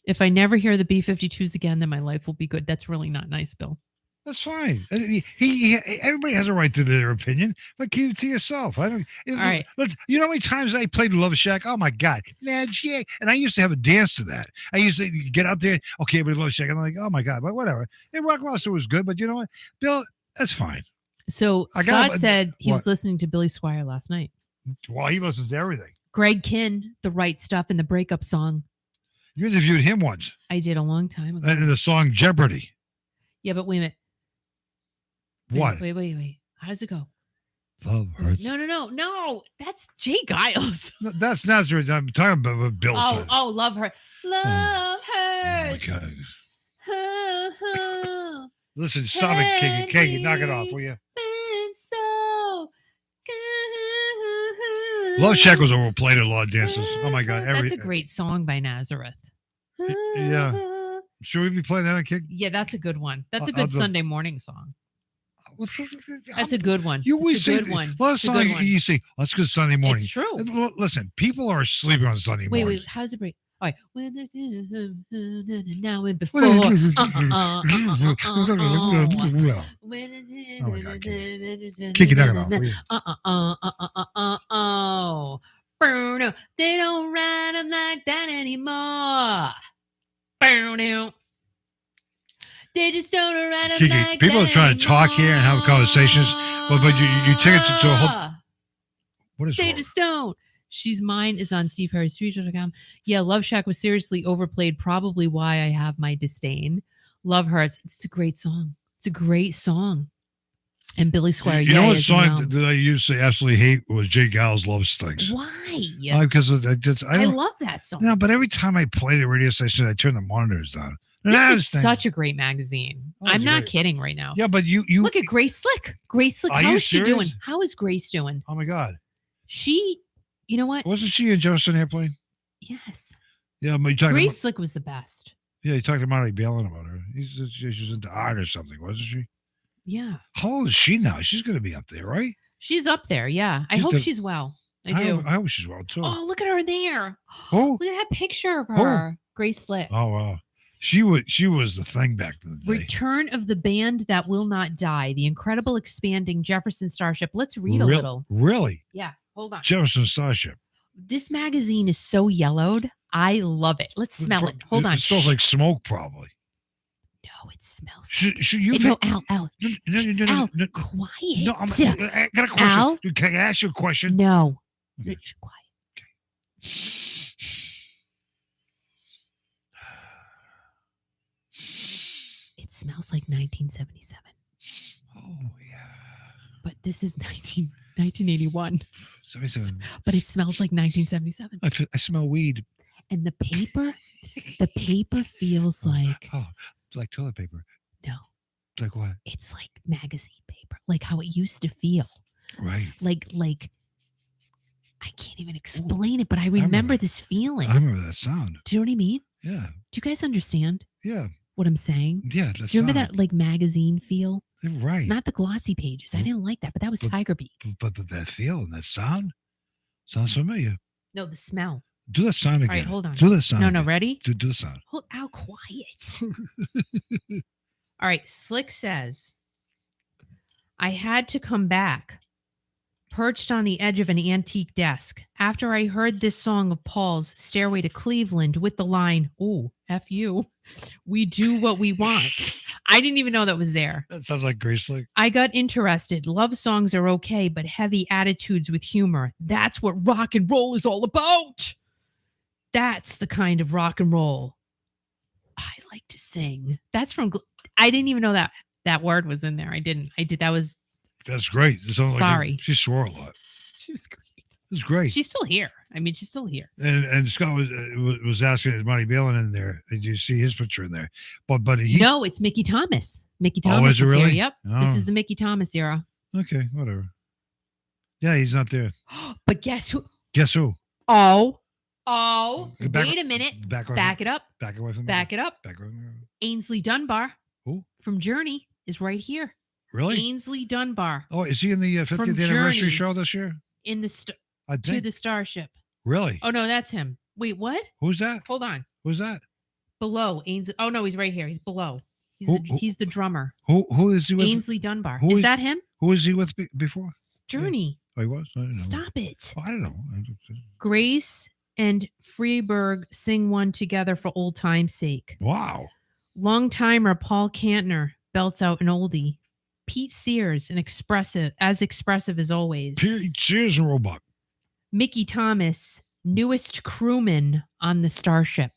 If I never hear the B-52s again, then my life will be good. That's really not nice, Bill. That's fine. Everybody has a right to their opinion, but keep it to yourself. I don't. All right. You know how many times I played Love Shack? Oh my God, magic! And I used to have a dance to that. I used to get out there. Okay, but Love Shack. I'm like, oh my God, but whatever. And Rock Lobster was good, but you know what, Bill? That's fine. So Scott said he was listening to Billy Squire last night. Well, he listens to everything. Greg Kinn, The Right Stuff, and the breakup song. You interviewed him once. I did a long time ago. And the song Jeopardy. Yeah, but wait a minute. What? Wait. How does it go? Love hurts. No. That's Jay Giles. No, that's Nazareth. I'm talking about what Bill said. Oh, love her. Love hurts. Oh my God. Listen, stop it, Kiki. Knock it off, will you? So good. Love Shack was overplayed at a lot of dances. Oh my God. That's a great song by Nazareth. Yeah. Should we be playing that on Kick? Yeah, that's a good one. That's a good Sunday morning song. That's a good one. It's a good one. Last song you say, let's go Sunday morning. It's true. Listen, people are sleeping on Sunday morning. Wait. How's it break? All right. Now and before. Kick it out. No, they don't ride them like that anymore. They just don't ride them like people that are trying to talk here and have conversations, but you take it to a whole. What is they wrong? Just don't. She's Mine is on SteveHarrisStreet.com. Yeah, Love Shack was seriously overplayed. Probably why I have my disdain. Love Hurts. It's a great song. It's a great song. And Billy Squire. You know what song that I used to absolutely hate was Jay Giles' Love Stinks. Why? Because I love that song. No, but every time I play the radio station, I turn the monitors down. This is such a great magazine. I'm not kidding right now. Yeah, but you look at Grace Slick. Grace Slick. How is she doing? How is Grace doing? Oh my God. She, you know what? Wasn't she in Jefferson Airplane? Yes. Yeah, but you talking Grace Slick was the best. Yeah, you talked to Molly Balin about her. She's into art or something, wasn't she? Yeah. How old is she now? She's going to be up there, right? She's up there. Yeah. I hope she's well. I do. I hope she's well too. Oh, look at her there. Oh, look at that picture of her. Grace Slick. Oh wow. She was the thing back in the day. Return of the Band That Will Not Die. The incredible expanding Jefferson Starship. Let's read a little. Really? Yeah. Hold on. Jefferson Starship. This magazine is so yellowed. I love it. Let's smell it. Hold on. It smells like smoke, probably. No, it smells. No, Al. Al, quiet. No, I got a question. Al? Can I ask you a question? No. Okay. Quiet. Okay. It smells like 1977. Oh, yeah. But this is 1981. 77. But it smells like 1977. I smell weed. And the paper feels like... Oh, it's like toilet paper. No. It's like what? It's like magazine paper. Like how it used to feel. Right. Like I can't even explain it, but I remember this feeling. I remember that sound. Do you know what I mean? Yeah. Do you guys understand? Yeah. What I'm saying? Yeah. Do you remember that like magazine feel? Right. Not the glossy pages. I didn't like that, but that was Tiger Beat. But that feel and that sound sounds familiar. No, the smell. Do the sound again. All right, hold on. Do the sound. No, again. ready? Do the sound. Hold out, quiet. All right, Slick says, I had to come back, perched on the edge of an antique desk, after I heard this song of Paul's, Stairway to Cleveland, with the line, "Ooh, F you. We do what we want." I didn't even know that was there. That sounds like Grace Slick. I got interested. Love songs are okay, but heavy attitudes with humor. That's what rock and roll is all about. That's the kind of rock and roll I like to sing. That's from, I didn't even know that word was in there. I did. That's great. Sorry. She swore a lot. She was great. It was great. She's still here. I mean, she's still here. And Scott was asking, is Monty Balin in there? Did you see his picture in there? But he. No, it's Mickey Thomas. Mickey Thomas is it really? Here. Yep. Oh. This is the Mickey Thomas era. Okay, whatever. Yeah, he's not there. But guess who? Guess who? Oh, Back wait a minute. Back it up. Back away from Back it up. Back away from Ainsley Dunbar. Who? From Journey is right here. Really? Ainsley Dunbar. Oh, is he in the 50th anniversary Journey. show this year? In the to the Starship. Really? Oh no, that's him. Wait, what? Who's that? Hold on. Who's that? Below Ainsley. Oh no, he's right here. He's below. He's the drummer. Who is he with? Ainsley Dunbar. Is that him? Who was he with before? Journey. Oh, he was? I don't know. Stop it. Oh, I don't know. Grace and Freeberg sing one together for old time's sake. Wow. Long timer Paul Kantner belts out an oldie. Pete Sears, as expressive as always. Pete Sears and Roebuck. Mickey Thomas, newest crewman on the Starship.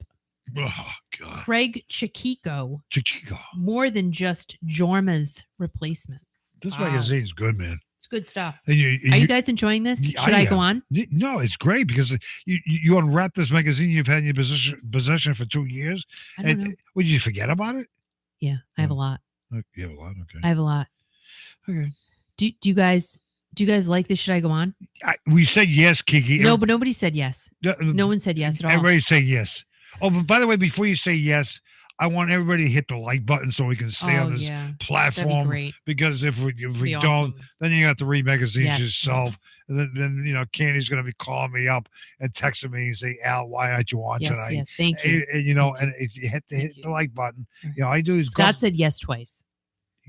Oh, God. Craig Chiquiko, Chiquiko. more than just Jorma's replacement. This magazine's good, man. It's good stuff. And Are you guys enjoying this? Should I go on? No, it's great because you unwrap this magazine you've had in your possession for 2 years. I don't know. Would you forget about it? Yeah, I have a lot. You have a lot? Okay. I have a lot. Okay. Do you guys like this? Should I go on? We said yes, Kiki. No, but nobody said yes. No one said yes at all. Everybody say yes. Oh, but by the way, before you say yes, I want everybody to hit the like button so we can stay on this platform. That'd be great. Because if we don't, awesome. then you have to read magazines yourself. And then Candy's going to be calling me up and texting me and say, Al, why aren't you on tonight? Yes, thank you. And if you hit the like button, I do. Scott said yes twice.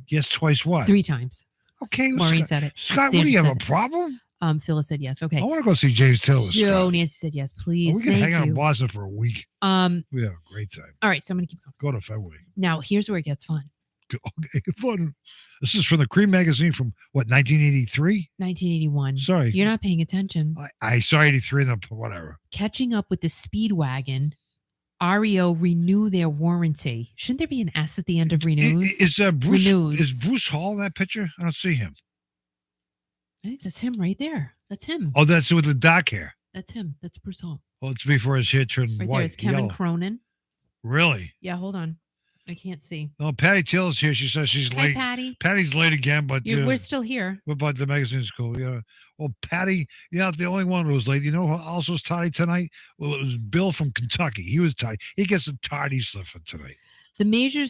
Yes, twice what? 3 times. Okay. Maureen said it. Scott, what do you have a problem? Phyllis said yes. Okay. I want to go see James Taylor. So Nancy said yes, please. We can hang out in Boston for a week. We have a great time. All right, so I'm gonna keep going. Go to February. Now here's where it gets fun. Okay, fun. This is from the Cream magazine from what, 1983? 1981. Sorry. You're not paying attention. I saw 83 and whatever. Catching up with the Speedwagon, REO renew their warranty. Shouldn't there be an S at the end of renews? Is Bruce Hall in that picture? I don't see him. I think that's him right there. That's him. Oh, that's with the dark hair. That's him. That's Bruce Hall. Well, it's before his hair turned right white. There, it's Kevin yellow. Cronin. Really? Yeah, hold on. I can't see. No, Patty Till's here. She says she's late. Hi, Patty. Patty's late again, but we're still here. But the magazine's cool. Yeah. Well, Patty, the only one who was late. You know who else was tardy tonight? Well, it was Bill from Kentucky. He was tardy. He gets a tardy slip for tonight. The major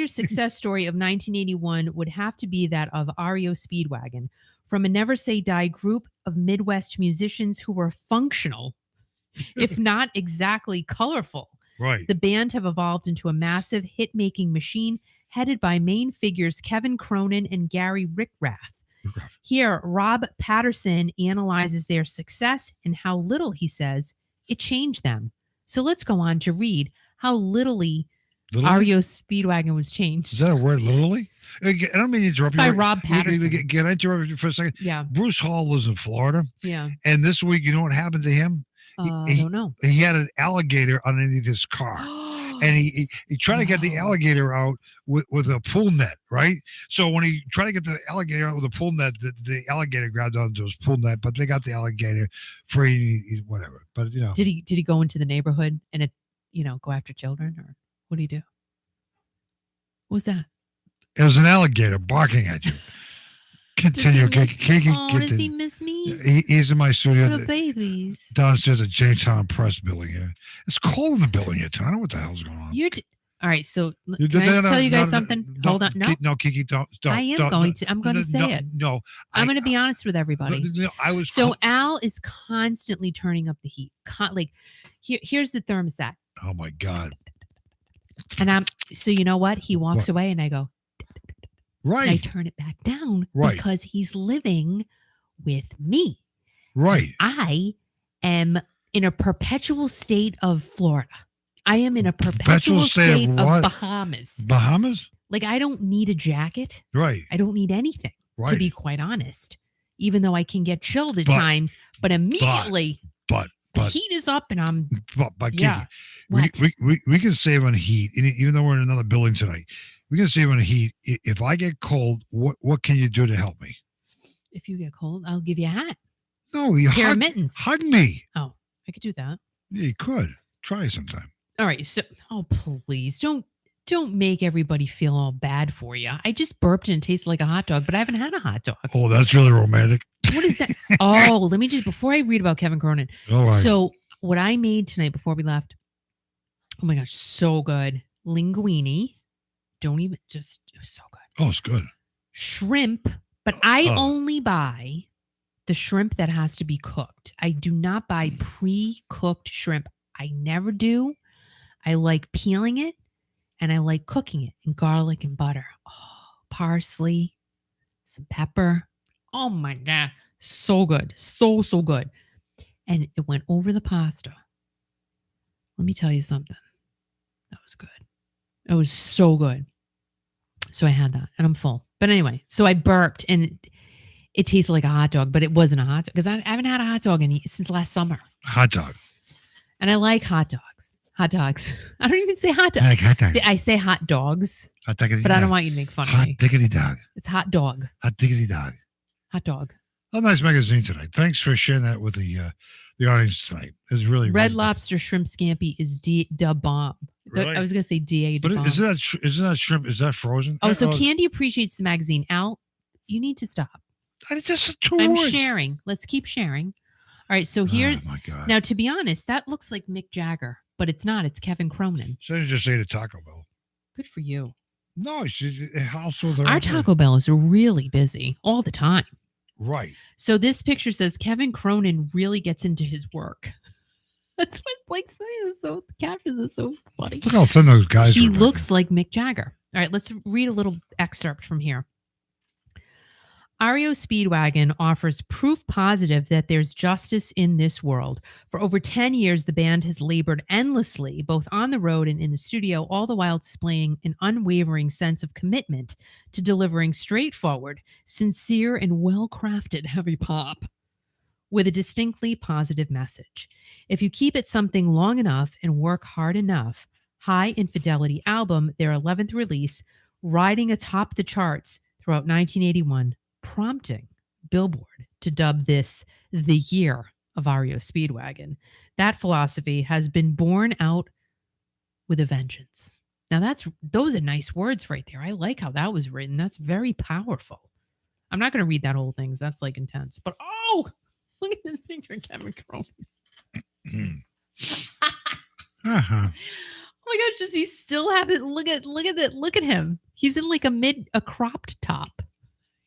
success story of 1981 would have to be that of REO Speedwagon, from a Never Say Die group of Midwest musicians who were functional, if not exactly colorful. Right. The band have evolved into a massive hit-making machine headed by main figures Kevin Cronin and Gary Rickrath. Here, Rob Patterson analyzes their success and how little, he says, it changed them. So let's go on to read how REO Speedwagon was changed. Is that a word, literally? I don't mean to interrupt you. By you. Rob Patterson. Can I interrupt you for a second? Yeah. Bruce Hall lives in Florida. Yeah. And this week, you know what happened to him? I don't know. He had an alligator underneath his car. And he tried to get the alligator out with a pool net, right? So when he tried to get the alligator out with a pool net, the alligator grabbed onto his pool net, but they got the alligator free, whatever. But, Did he go into the neighborhood and go after children, or what did he do? What was that? It was an alligator barking at you. Continue. Does he miss me? He's in my studio. Little babies. Downstairs at Jamestown Press building here. It's cold in the building here. I don't know what the hell's going on. All right. So can I just tell you guys something? Hold on. No, Kiki, don't. I am going to. I'm going to say it. No, I'm going to be honest with everybody. So Al is constantly turning up the heat. Here's the thermostat. Oh my God. And so you know what? He walks away and I go, right. And I turn it back down because he's living with me. Right. And I am in a perpetual state of Florida. I am in a perpetual state of Bahamas. Bahamas? Like, I don't need a jacket. Right. I don't need anything, to be quite honest. Even though I can get chilled at times, but immediately the heat is up and I'm... But yeah. Kiki, we can save on heat, even though we're in another building tonight. We can save on heat. If I get cold, what can you do to help me? If you get cold, I'll give you a hat. No, you pair of mittens. Hug me. Oh, I could do that. Yeah, you could. Try sometime. All right. So, please don't make everybody feel all bad for you. I just burped and it tasted like a hot dog, but I haven't had a hot dog. Oh, that's really romantic. What is that? Oh, let me just, before I read about Kevin Cronin. All right. So what I made tonight before we left, oh my gosh, so good. Linguine. It was so good. Oh, it's good. Shrimp, but I only buy the shrimp that has to be cooked. I do not buy pre-cooked shrimp. I never do. I like peeling it and I like cooking it in garlic and butter. Oh, parsley, some pepper. Oh my God. So good. So good. And it went over the pasta. Let me tell you something. That was good. It was so good. So I had that and I'm full. But anyway, so I burped and it tasted like a hot dog, but it wasn't a hot dog because I haven't had a hot dog since last summer. Hot dog. And I like hot dogs. Hot dogs. I don't even say hot dog. I like hot dogs. See, I say hot dogs. Hot diggity but dog. I don't want you to make fun of me. Hot diggity dog. It's hot dog. Hot diggity dog. Hot dog. A nice magazine tonight. Thanks for sharing that with the audience tonight. It's really Red Lobster shrimp scampi is da bomb. Really? I was gonna say da. But isn't that shrimp? Is that frozen? Oh, so Candy appreciates the magazine. Al, you need to stop. I just two I'm words. sharing. Let's keep sharing. All right. So here. Oh my God. Now, to be honest, that looks like Mick Jagger, but it's not. It's Kevin Cronin. So you just ate a Taco Bell. Good for you. No, also our Taco Bell is really busy all the time. Right. So this picture says Kevin Cronin really gets into his work. That's what Blake says. So the captions are so funny. Look how thin those guys are. He looks like Mick Jagger. All right, let's read a little excerpt from here. REO Speedwagon offers proof positive that there's justice in this world. For over 10 years, the band has labored endlessly, both on the road and in the studio, all the while displaying an unwavering sense of commitment to delivering straightforward, sincere, and well-crafted heavy pop with a distinctly positive message. If you keep it something long enough and work hard enough, High Infidelity album, their 11th release, riding atop the charts throughout 1981, prompting Billboard to dub this the year of REO Speedwagon. That philosophy has been borne out with a vengeance. Now those are nice words right there. I like how that was written. That's very powerful. I'm not going to read that whole thing. That's like intense. But look at this picture of Kevin Cronin. Uh-huh. Oh my gosh, does he still have it? Look at him. He's in like a cropped top.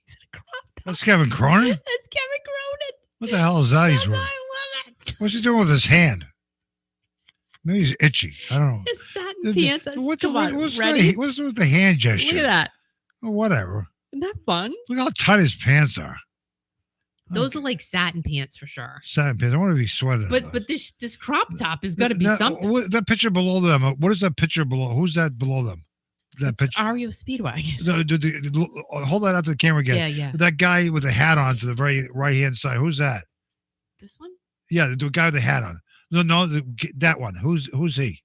He's in a crop top. That's Kevin Cronin? That's Kevin Cronin. What the hell is that he's wearing? I love it. What's he doing with his hand? Maybe he's itchy. I don't know. His satin pants. What's with the hand gesture? Look at that. Oh, whatever. Isn't that fun? Look how tight his pants are. Those are like satin pants for sure. Satin pants. I want to be sweating. But this crop top is going to be something. That picture below them. What is that picture below? Who's that below them? That picture. REO Speedwagon. Hold that out to the camera again. Yeah. That guy with the hat on to the very right hand side. Who's that? This one? Yeah, the guy with the hat on. No, that one. Who's he?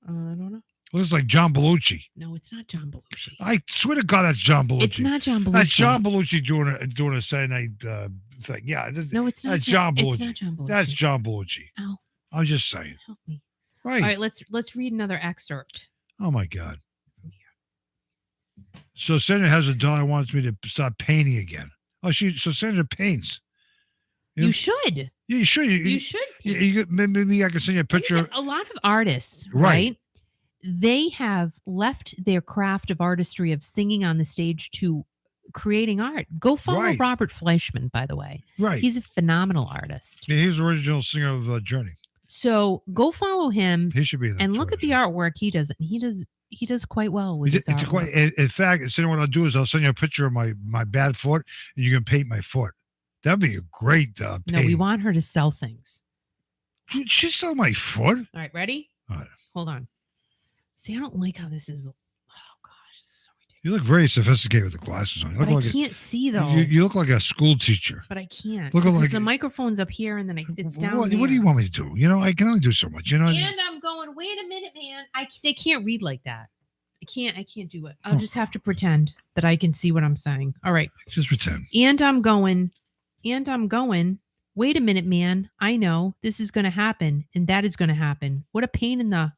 I don't know. Looks like John Belushi. No, it's not John Belushi. I swear to God, that's John Belushi. It's not John Belushi. That's John Belushi doing a Saturday night thing. Yeah. No, it's not. That's John Belushi. It's not John Belushi. That's John Belushi. Oh. I'm just saying. Help me. Right. All right, let's read another excerpt. Oh my God. So Sandra has a doll and wants me to start painting again. So Sandra paints. You should. Yeah, you should. You should. Maybe I can send you a picture. A lot of artists, right? they have left their craft of artistry of singing on the stage to creating art. Go follow Right. Robert Fleischman, by the way. Right. He's a phenomenal artist. Yeah, he was the original singer of Journey. So go follow him He should be in that and look at the artwork he does. And he does quite well with his artwork. In fact, what I'll do is I'll send you a picture of my bad foot, and you can paint my foot. That'd be a great No, painting. we want her to sell things. Dude, she sell my foot. All right, ready? All right. Hold on. See, I don't like how this is. Oh gosh, this is so ridiculous. You look very sophisticated with the glasses on. You But look I like can't see though. you look like a school teacher. But I can't. Look Because like the microphone's up here and then it's down What there. do you want me to do? I can only do so much. And I'm going, wait a minute, man. I can't read like that. I can't do it. I'll just have to pretend that I can see what I'm saying. All right. Just pretend. And I'm going, wait a minute, man. I know this is going to happen and that is going to happen. What a pain in the...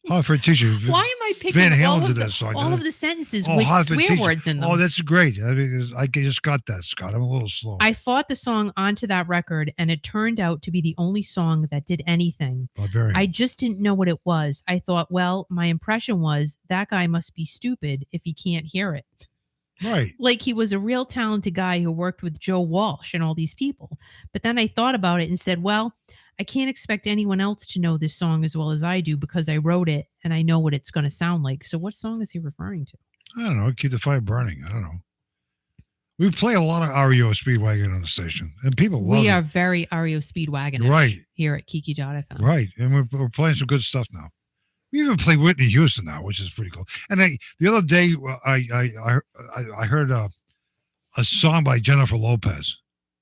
Oh, for a teacher. Why am I picking Van all Halen of did the, that song, all didn't of it? the sentences Oh, with how for a swear teacher. words in them? Oh, that's great. I just got that, Scott. I'm a little slow. I fought the song onto that record and it turned out to be the only song that did anything. I just didn't know what it was. I thought, well, my impression was that guy must be stupid if he can't hear it. Right. Like he was a real talented guy who worked with Joe Walsh and all these people. But then I thought about it and said, well, I can't expect anyone else to know this song as well as I do because I wrote it and I know what it's going to sound like. So what song is he referring to? I don't know. Keep the fire burning. I don't know. We play a lot of REO Speedwagon on the station, and people love it. We are very REO Speedwagon Right here at Kiki.fm. Right, and we're playing some good stuff now. We even play Whitney Houston now, which is pretty cool. And the other day, I heard a song by Jennifer Lopez,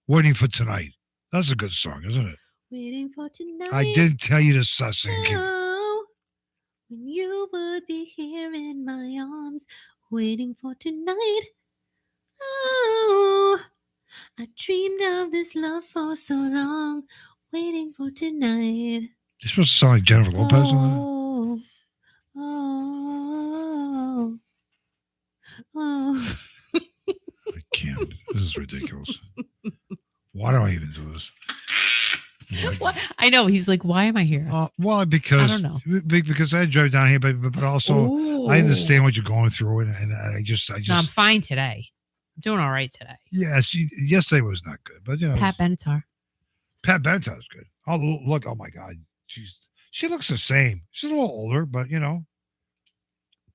"Waiting for Tonight." That's a good song, isn't it? Waiting for tonight. I did tell you to sing. Oh, when you would be here in my arms, waiting for tonight. Oh, I dreamed of this love for so long, waiting for tonight. You're supposed to sound like Jennifer Lopez. Oh, I can't. This is ridiculous. Why do I even do this? What? I know. He's like, why am I here? Well, because I don't know. Because I drive down here, but also I understand what you're going through, and I just. No, I'm fine today. I'm doing all right today. Yes, yesterday was not good, but Pat Benatar. Pat Benatar's good. Oh look! Oh my God, she looks the same. She's a little older, but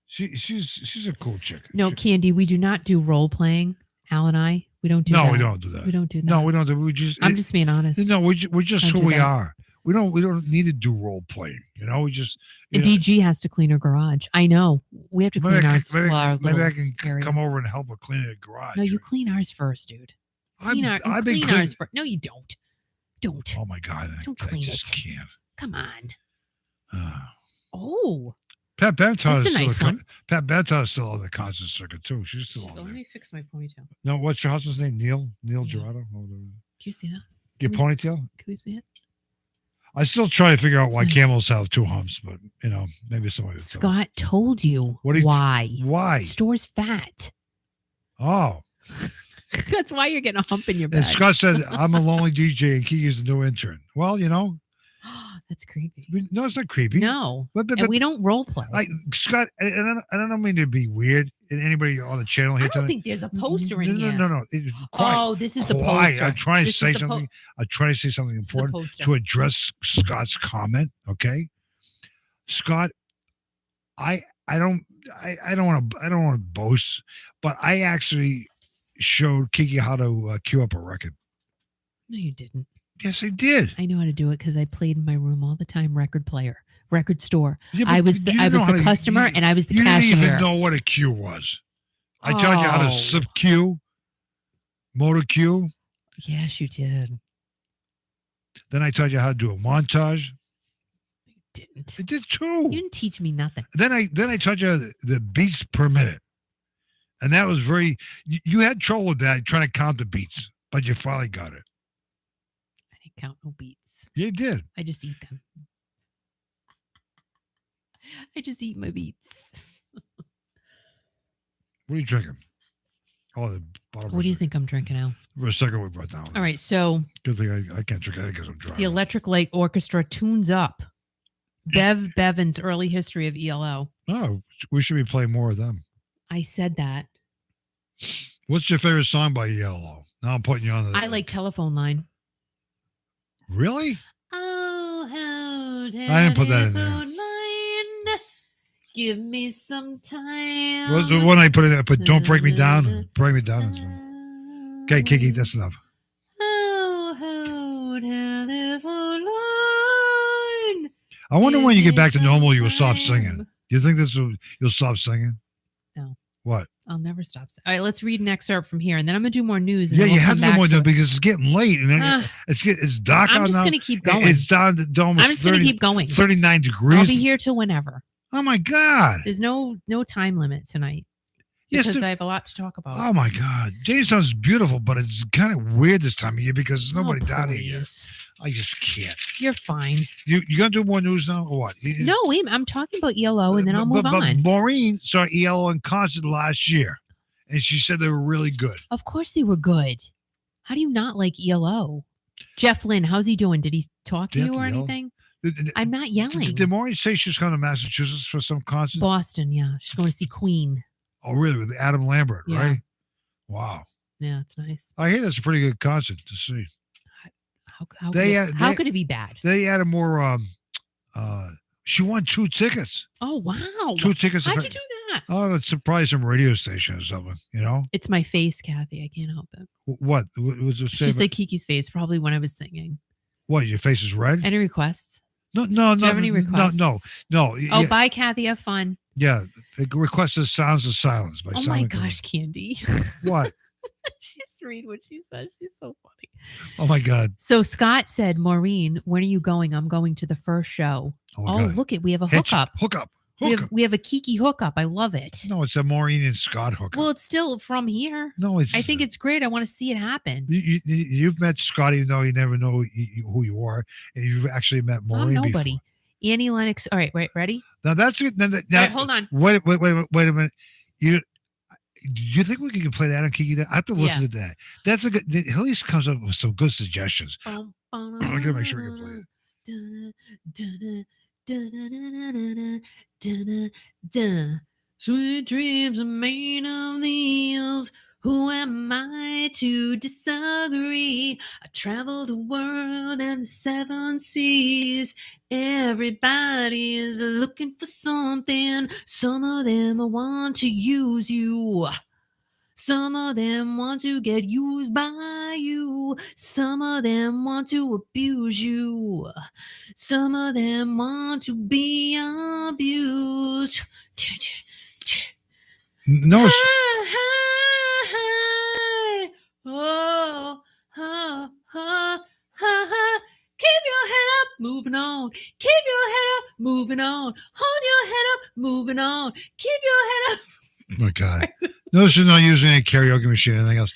she's a cool chick. No, Candy, we do not do role playing. Al and I, we don't do that. No, we don't do that. We don't do that. No, we don't do. I'm just being honest. No, we're just who we are. We don't need to do role playing. We just. DG has to clean her garage. I know. We have to clean ours. Maybe I can come over and help her clean the garage. No, you clean ours first, dude. Clean ours first. No, you don't. Don't. Oh my God! Don't clean it. Can't. Come on. Oh. Pat Benatar is nice one. Pat Benatar is still on the concert circuit too. She's still on there. Let me fix my ponytail. No, what's your husband's name? Neil Gerardo. Can you see that? Your ponytail? Can we see it? I still try to figure out why nice. camels have two humps, but maybe somebody. Scott told you why. Why? Store's fat. Oh. That's why you're getting a hump in your back. And Scott said, "I'm a lonely DJ and Kiki's the new intern." Well, that's creepy. No, it's not creepy. No, but and we don't role play. Scott, and I don't mean to be weird. And anybody on the channel here, I don't think there's a poster in here. No. Oh, this is the poster. I'm trying to say something. I'm trying to say something important to address Scott's comment. Okay, Scott, I don't want to boast, but I actually showed Kiki how to cue up a record. No, you didn't. Yes, I did. I know how to do it because I played in my room all the time. Record player, record store. Yeah, I was the customer and I was the cashier. You didn't even know what a cue was. I taught you how to sub cue, motor cue. Yes, you did. Then I taught you how to do a montage. You didn't. I did too. You didn't teach me nothing. Then I taught you the beats per minute, and that was very. You had trouble with that trying to count the beats, but you finally got it. Count no beats. Yeah, you did. I just eat them. I just eat my beats. What are you drinking? Oh, the bottle. What do you think I'm drinking, Al? For a second, we brought down. All right, so good thing I can't drink it because I'm driving. The Electric Light Orchestra tunes up. Bev Bevan's early history of ELO. Oh, we should be playing more of them. I said that. What's your favorite song by ELO? Now I'm putting you on the. I like Telephone Line. Really? Oh, how I didn't put that in there. telephone line. Give me some time. What's the one I put in there? But Don't Break Me Down. Break Me Down. Okay, Kiki, that's enough. Oh, how telephone line. I wonder when you get back to Give me normal, some you will stop singing. time. You think you'll stop singing? No. What? I'll never stop. All right, let's read an excerpt from here, and then I'm gonna do more news. And Yeah, then you we'll have come to do back more to it. because it's getting late and it's dark I'm out just now. gonna keep going. It's down to almost I'm just gonna keep going. 39 degrees. I'll be here till whenever. Oh my God. There's no time limit tonight Yes. because I have a lot to talk about. Oh my God. Jamestown's beautiful, but it's kind of weird this time of year because there's nobody down here yet. please. I just can't. You're fine. You gonna do more news now or what? No, wait. I'm talking about ELO, and then I'll move but on. Maureen saw ELO in concert last year, and she said they were really good. Of course they were good. How do you not like ELO? Jeff Lynne, how's he doing? Did he talk to Did you or yell? anything? I'm not yelling. Did Maureen say she's coming to Massachusetts for some concert? Boston, yeah. She's going to see Queen. Oh, really? With Adam Lambert, Yeah. right? Wow. Yeah, it's nice. I hear that's a pretty good concert to see. How could it be bad? They added more. She won 2 tickets. Oh, wow. 2 tickets. How'd you do that? Oh, it's surprised some radio station or something. You know It's my face, Kathy. I can't help it. what? What was it? She said Kiki's face, probably when I was singing. What? Your face is red? Any requests? No. Do you have any requests? No. Oh, yeah, bye, Kathy. Have fun. yeah. The request is "Sounds of Silence" by Oh, Simon my Cowell. gosh, Candy. What? Just read what she said. She's so funny. Oh my God. So Scott said, Maureen, when are you going? I'm going to the first show. Oh, my Oh, God. look it. We have a Hitch- hookup. Hookup. We have a Kiki hookup. I love it. No, it's a Maureen and Scott hookup. Well, it's still from here. No, it's. I think it's great. I want to see it happen. You've met Scott, even though you never know who you are, and you've actually met Maureen. I'm nobody. Before. Annie Lennox. All right, ready? Now that's it. Now, All right, hold on. Wait a minute. Do you think we can play that on Kiki? I have to listen to that. That's a good. At least comes up with some good suggestions. I gotta make sure we can play it. Sweet dreams are made of these. Who am I to disagree? I travel the world and the 7 seas. Everybody is looking for something. Some of them want to use you. Some of them want to get used by you. Some of them want to abuse you. Some of them want to be abused. No. Oh, ha, ha, ha, ha. Keep your head up, moving on. Keep your head up, moving on. Hold your head up, moving on. Keep your head up. Oh my God. No, she's not using any karaoke machine or anything else.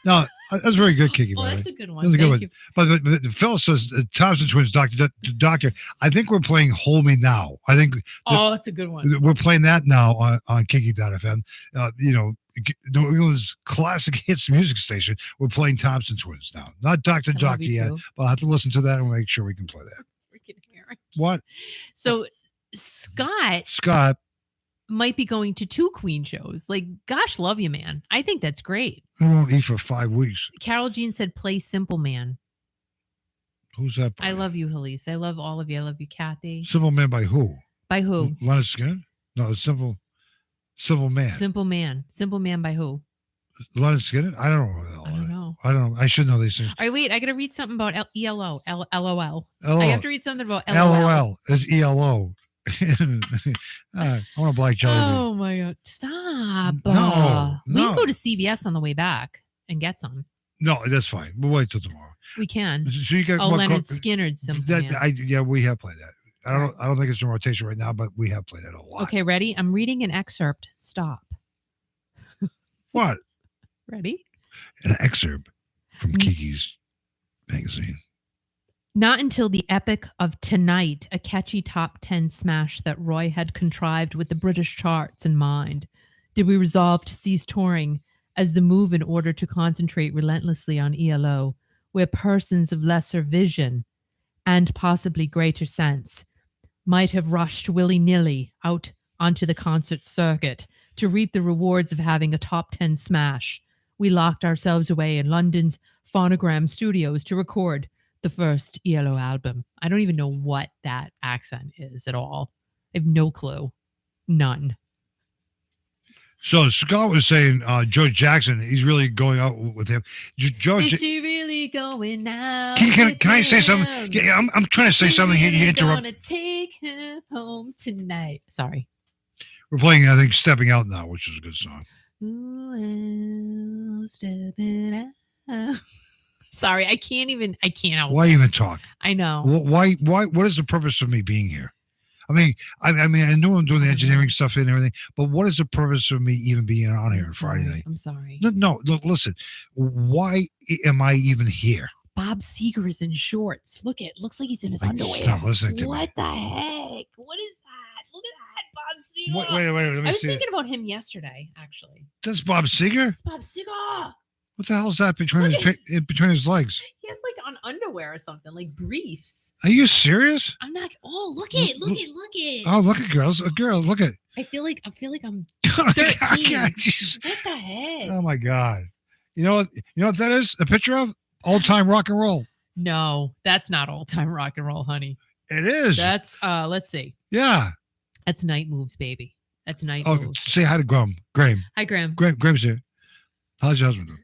No, that's very good, Kiki. Oh, by the that's way. a good one. That's a good Thank one. you. But Phil says Thompson Twins, Doctor. I think we're playing Hold Me Now. I think Oh, that's a good one. we're playing that now on Kiki.fm. New England's classic hits music station. We're playing Thompson Twins now. Not Dr. I love Doctor you yet, too. but I'll have to listen to that and make sure we can play that. Freaking hair. What? So Scott Scott, might be going to 2 Queen shows. Like, gosh, love you, man. I think that's great. I won't eat for 5 weeks. Carol Jean said, play Simple Man. Who's that? I love you, Halise. I love all of you. I love you, Kathy. Simple Man by who? By who? Leonard Skinner? No, it's Simple Man. Simple Man. Simple Man by who? Leonard Skinner? I don't know. I don't know. I don't know. I should know these things. All right, wait. I got to read something about ELO. LOL. LOL. I have to read something about LOL. LOL is ELO. I want a black jelly bean. Oh, my God. Stop. No, We no. can go to CVS on the way back and get some. No, that's fine. We'll wait till tomorrow. We can. So you got Oh, more Leonard Skinner's Simple Man. yeah, we have played that. I don't think it's in rotation right now, but we have played that a lot. Okay, ready? I'm reading an excerpt. Stop. What? Ready? An excerpt from Kiki's magazine. Not until the epic of Tonight, a catchy top 10 smash that Roy had contrived with the British charts in mind, did we resolve to cease touring as the move in order to concentrate relentlessly on ELO, where persons of lesser vision and possibly greater sense might have rushed willy-nilly out onto the concert circuit to reap the rewards of having a top 10 smash. We locked ourselves away in London's Phonogram Studios to record the first ELO album. I don't even know what that accent is at all. I have no clue. None. So Scott was saying Joe Jackson, he's really going out with him. Is she really going out? Can I say something? Yeah, I'm trying to say something. Really He interrupted. gonna take her home tonight. Sorry. We're playing, I think, Stepping Out now, which is a good song. Ooh, stepping out. Sorry, I can't help Why it. even talk? I know. Why? What is the purpose of me being here? I mean, I know I'm doing the engineering stuff and everything, but what is the purpose of me even being on here on Friday night? I'm sorry. No, look, listen. Why am I even here? Bob Seger is in shorts. Looks like he's in his underwear. Stop listening to me. What the heck? What is that? Look at that, Bob Seger. Wait. Let me I was see. thinking about him yesterday, actually. That's Bob Seger? It's Bob Seger. What the hell is that between his legs? He has like on underwear or something, like briefs. Are you serious? I'm not. Oh, look it. Oh, look at girls. A girl, look at. I feel like I'm Oh, 13. God, What the heck? oh my God. You know what that is? A picture of old time rock and roll. No, that's not old time rock and roll, honey. It is. That's let's see. Yeah. That's Night Moves, baby. That's Night Oh, Moves. say hi to Graham. Hi, Graham. Graham's here. How's your husband doing?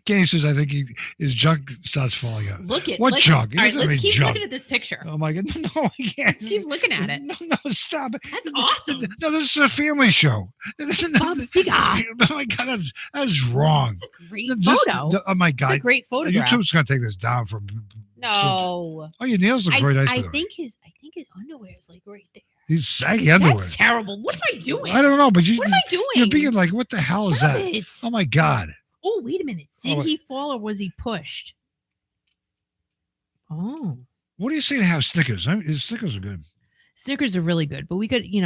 Kenny says, I think his junk starts falling out. Look at what junk? All right, let's keep looking at this picture. Oh my God! No, I can't. Let's keep looking at it. No, stop it. That's awesome. No, this is a family show. It's Bob Seger. Oh my God, that's wrong. It's a great photo. Oh my God, It's a great photograph. YouTube's gonna take this down from. No. Oh, your nails look very nice. I think his underwear is like right there. He's saggy underwear. That's terrible. What am I doing? I don't know, but what am I doing? You're being like, what the hell is Stop that? it. Oh my God. Oh, wait a minute. Did Oh, he fall or was he pushed? Oh. What are you saying? Have Snickers? His Snickers are good. Snickers are really good, but we could, we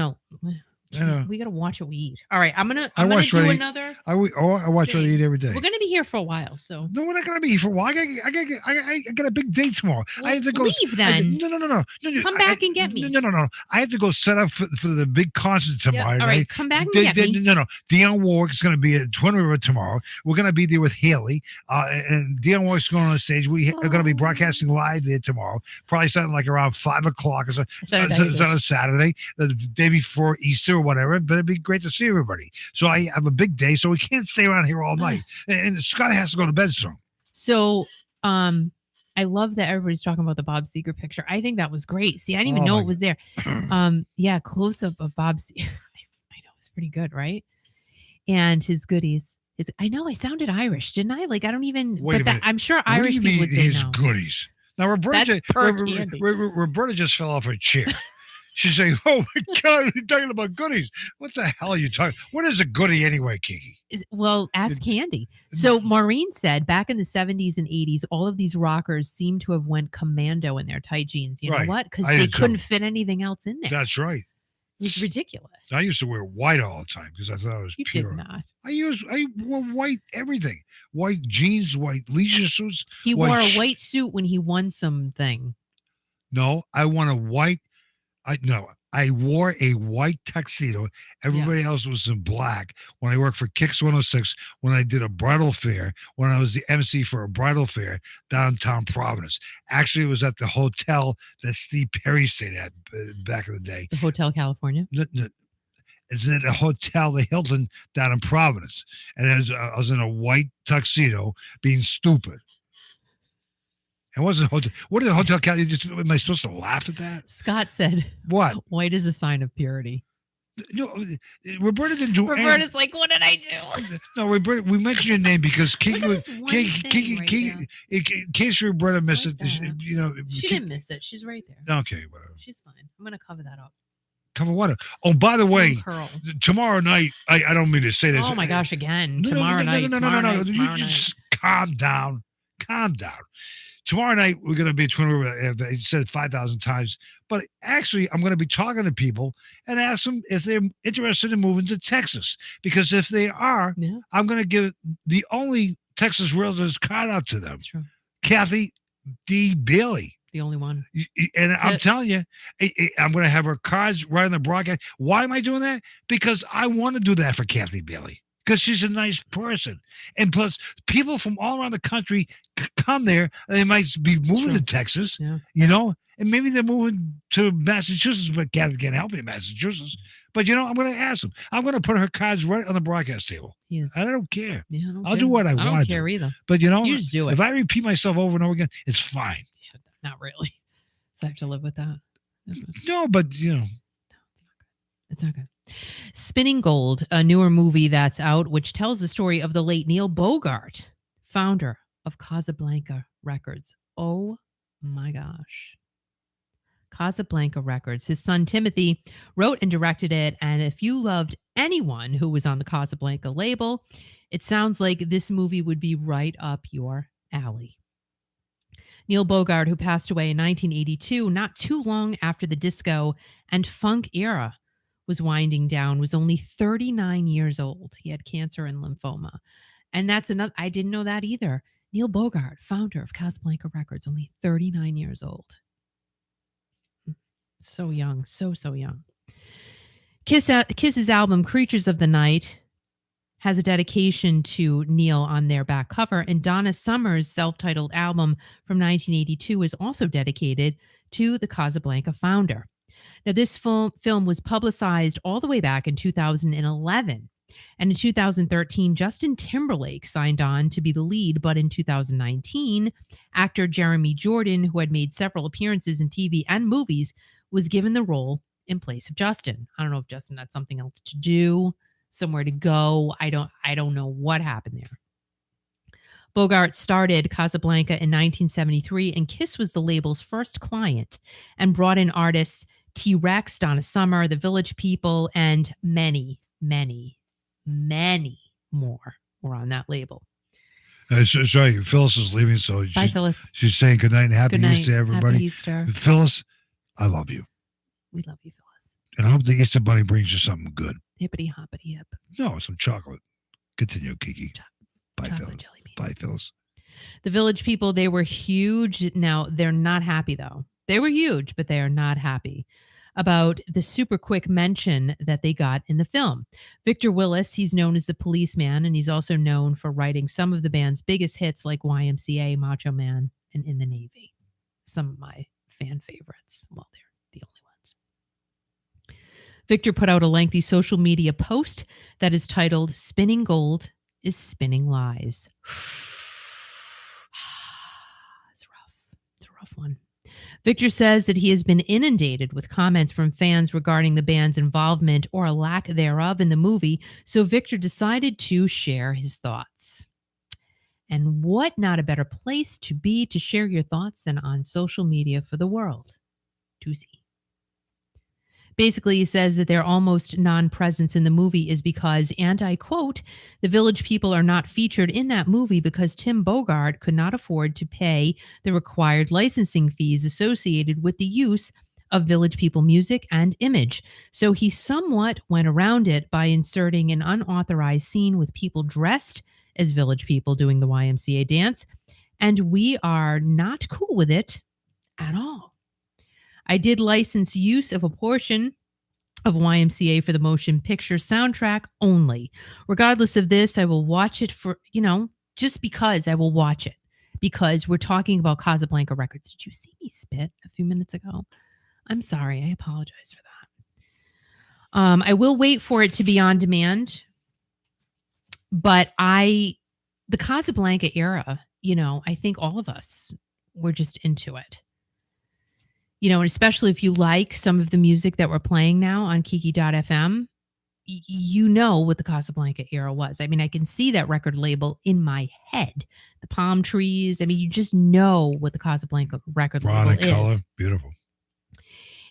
got to watch what we eat. All right, I'm gonna do another. I watch what I eat every day. We're gonna be here for a while, so no, we're not gonna be here for a while. I got a big day tomorrow. Well, I have to go. Leave then. No. Come back and get me. No. I have to go set up for the big concert tomorrow. All right, come back and get me. No. Dionne Warwick is going to be at Twin River tomorrow. We're going to be there with Haley, and Dionne Warwick's going on the stage. We are going to be broadcasting live there tomorrow, probably starting like around 5:00 or so. It's on a Saturday, the day before Easter or whatever. But it'd be great to see everybody. So I have a big day, so we can't stay around here all night. And Scott has to go to bed soon. So, I love that everybody's talking about the Bob Seger picture. I think that was great. See, I didn't even know it was there. Yeah, close up of Bob Seger. I know it's pretty good, right? And his goodies. I know I sounded Irish, didn't I? Like I don't even. Wait a minute. I'm sure What Irish do you people mean would say his no. goodies? Now Roberta just fell off her chair. She's saying, "Oh my God, you're talking about goodies. What the hell are you talking? What is a goodie anyway, Kiki?" Well, ask Candy. So Maureen said back in the 70s and 80s, all of these rockers seem to have went commando in their tight jeans. You know what? Because they couldn't fit anything else in there. That's right. It was ridiculous. I used to wear white all the time because I thought it was pure. You did not. I wore white everything. White jeans, white leisure suits. He wore a white suit when he won something. No, I wore a white. I wore a white tuxedo. Everybody else was in black. When I worked for Kicks 106, when I did a bridal fair, when I was the MC for a bridal fair downtown Providence. Actually, it was at the hotel that Steve Perry stayed at back in the day. The Hotel California? It's at a hotel, the Hilton, down in Providence. And I was in a white tuxedo being stupid. It wasn't a hotel. What is a hotel? Am I supposed to laugh at that? Scott said, "What? White is a sign of purity." No, Roberta didn't do. Roberta's like, "What did I do?" No, Roberta. We mentioned your name because Kiki was. Kiki, in case Roberta missed it, she didn't miss it. She's right there. Okay, whatever. She's fine. I'm gonna cover that up. Cover what up? Oh, by the way, tomorrow night. I don't mean to say this. Oh my gosh! Again, tomorrow night. No. You just calm down. Calm down. Tomorrow night, we're going to be at Twin River. I said it 5,000 times. But actually, I'm going to be talking to people and ask them if they're interested in moving to Texas. Because if they are, I'm going to give the only Texas realtor's card out to them. That's true. Kathy D. Bailey. the only one. And That's I'm it. telling you, I'm going to have her cards right on the broadcast. Why am I doing that? Because I want to do that for Kathy Bailey. Because she's a nice person. And plus, people from all around the country come there. And they might be moving to Texas, you know, and maybe they're moving to Massachusetts, but Kathy can't help me in Massachusetts. But, you know, I'm going to ask them. I'm going to put her cards right on the broadcast table. I don't care. Yeah, I'll do what I want to do. I don't care either. But, you know, you just do it. If I repeat myself over and over again, it's fine. Yeah, not really. So I have to live with that. No, but, you know. No, it's not good. Spinning Gold, a newer movie that's out, which tells the story of the late Neil Bogart, founder of Casablanca Records. Oh my gosh. Casablanca Records. His son Timothy wrote and directed it. And if you loved anyone who was on the Casablanca label, it sounds like this movie would be right up your alley. Neil Bogart, who passed away in 1982, not too long after the disco and funk era was winding down, was only 39 years old. He had cancer and lymphoma. And that's another, I didn't know that either. Neil Bogart, founder of Casablanca Records, only 39 years old. So young, so young. Kiss's album, Creatures of the Night, has a dedication to Neil on their back cover, and Donna Summer's self-titled album from 1982 is also dedicated to the Casablanca founder. Now, this film was publicized all the way back in 2011. And in 2013, Justin Timberlake signed on to be the lead. But in 2019, actor Jeremy Jordan, who had made several appearances in TV and movies, was given the role in place of Justin. I don't know if Justin had something else to do, somewhere to go. I don't know what happened there. Bogart started Casablanca in 1973, and Kiss was the label's first client and brought in artists T-Rex, Donna Summer, The Village People, and many, many, many more were on that label. Sorry, Phyllis is leaving, so bye, Phyllis. She's saying good night and happy Easter to everybody. Happy Easter. Phyllis, I love you. We love you, Phyllis. And I hope the Easter Bunny brings you something good. Hippity hoppity hip. No, some chocolate. Continue, Kiki. Bye, chocolate Phyllis. Jelly beans. Bye, Phyllis. The Village People, they were huge. Now, they're not happy, though. They were huge, but they are not happy about the super quick mention that they got in the film. Victor Willis, he's known as the Policeman, and he's also known for writing some of the band's biggest hits like YMCA, Macho Man, and In the Navy. Some of my fan favorites. Well, they're the only ones. Victor put out a lengthy social media post that is titled, "Spinning Gold is Spinning Lies." It's rough. It's a rough one. Victor says that he has been inundated with comments from fans regarding the band's involvement or a lack thereof in the movie, so Victor decided to share his thoughts. And what not a better place to be to share your thoughts than on social media for the world to see. Basically, he says that their almost non-presence in the movie is because, and I quote, "The Village People are not featured in that movie because Tim Bogart could not afford to pay the required licensing fees associated with the use of Village People music and image. So he somewhat went around it by inserting an unauthorized scene with people dressed as Village People doing the YMCA dance, and we are not cool with it at all. I did license use of a portion of YMCA for the motion picture soundtrack only. Regardless of this, I will watch it for, just because I will watch it. Because we're talking about Casablanca Records. Did you see me spit a few minutes ago? I'm sorry. I apologize for that. I will wait for it to be on demand. But the Casablanca era, I think all of us were just into it. And especially if you like some of the music that we're playing now on Kiki.fm, you know what the Casablanca era was. I mean, I can see that record label in my head. The palm trees. I mean, you just know what the Casablanca record label is. Color, beautiful.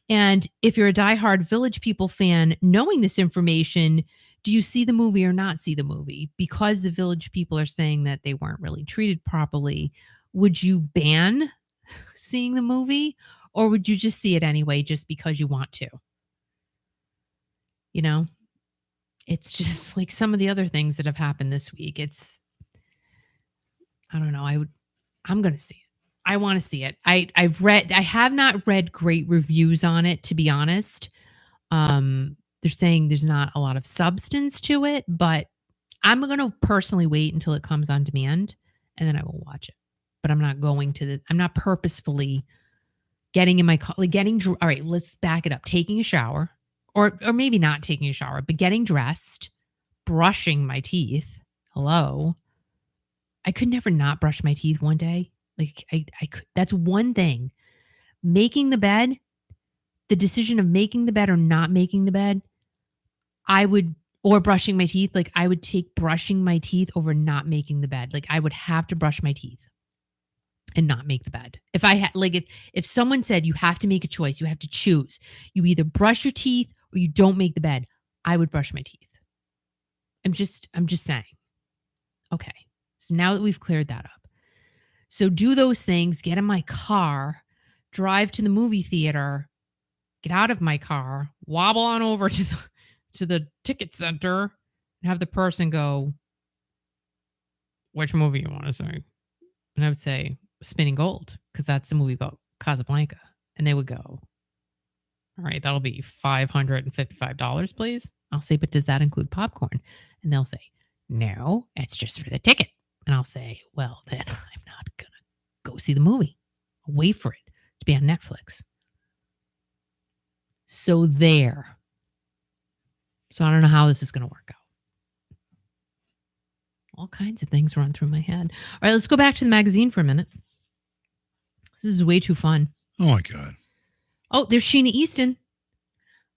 And if you're a diehard Village People fan, knowing this information, do you see the movie or not see the movie? Because the Village People are saying that they weren't really treated properly, would you ban seeing the movie? Or would you just see it anyway just because you want to? It's just like some of the other things that have happened this week. I don't know. I'm going to see it. I want to see it. I have not read great reviews on it, to be honest. They're saying there's not a lot of substance to it, but I'm going to personally wait until it comes on demand and then I will watch it. But I'm not going to I'm not purposefully getting in my car, like all right, let's back it up. Taking a shower or maybe not taking a shower, but getting dressed, brushing my teeth. Hello. I could never not brush my teeth one day. Like I could, that's one thing. Making the bed, the decision of making the bed or not making the bed, or brushing my teeth, like I would take brushing my teeth over not making the bed. Like I would have to brush my teeth and not make the bed. If I had, like, if someone said you have to make a choice, you have to choose, you either brush your teeth or you don't make the bed, I would brush my teeth. I'm just saying. Okay. So now that we've cleared that up. So do those things, get in my car, drive to the movie theater, get out of my car, wobble on over to the ticket center and have the person go, which movie you want to see? And I would say Spinning Gold, because that's the movie about Casablanca. And they would go, all right, that'll be $555, please. I'll say, but does that include popcorn? And they'll say, no, it's just for the ticket. And I'll say, well, then I'm not going to go see the movie. I'll wait for it to be on Netflix. So there. So I don't know how this is going to work out. All kinds of things run through my head. All right, let's go back to the magazine for a minute. This is way too fun. Oh, my God. Oh, there's Sheena Easton.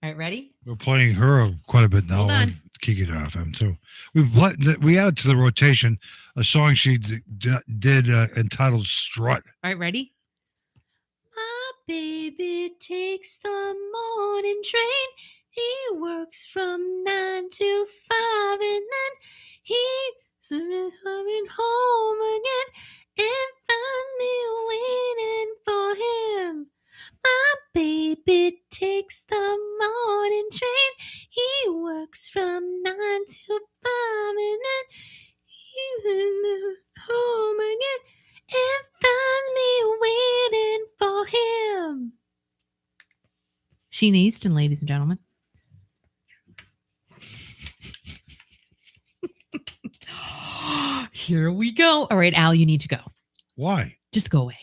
All right, ready? We're playing her quite a bit now. Hold on. Kiki FM, too. We added to the rotation a song she did entitled Strut. All right, ready? My baby takes the morning train. He works from 9 to 5 and then he's coming home again and finds me waiting for him. My baby takes the morning train. He works from 9 to 5 and then he's home again and finds me waiting for him. Sheena Easton, ladies and gentlemen. Here we go. All right, Al, you need to go. Why? Just go away.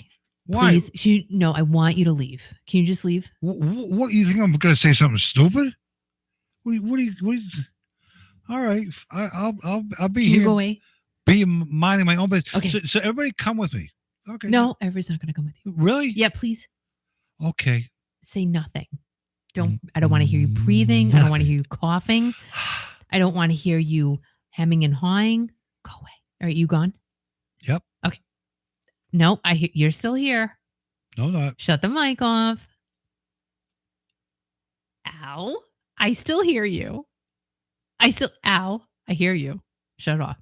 Why? Please. No, I want you to leave. Can you just leave? What you think I'm going to say something stupid? What do you all right. I'll be Can here. You go away? Be minding my own business. Okay. So everybody come with me. Okay. No, everybody's not going to come with you. Really? Yeah, please. Okay. Say nothing. I don't want to hear you breathing. I don't want to hear you coughing. I don't want to hear you hemming and hawing. Go away. All right, you gone? Yep. Okay. No, you're still here. No, not. Shut the mic off. Al, I still hear you. Al, I hear you. Shut it off.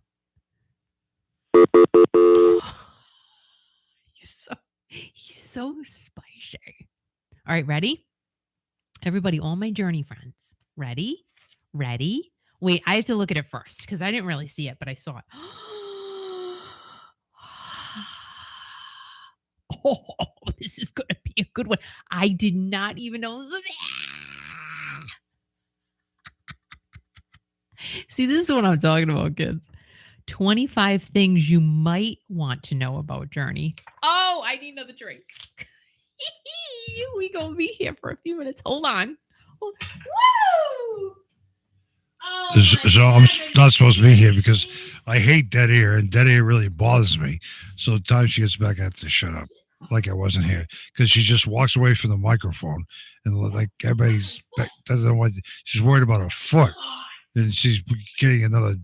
He's so spicy. All right, ready? Everybody, all my journey friends. Ready? Ready? Wait, I have to look at it first because I didn't really see it, but I saw it. Oh, this is going to be a good one. I did not even know this was See, this is what I'm talking about, kids. 25 things you might want to know about Journey. Oh, I need another drink. We gonna be here for a few minutes. Hold on. Woo! Oh, so I'm not supposed to be here because I hate dead air, and dead air really bothers me. So the time she gets back, I have to shut up, like I wasn't here, because she just walks away from the microphone, and like everybody's doesn't know what she's worried about her foot, and she's getting another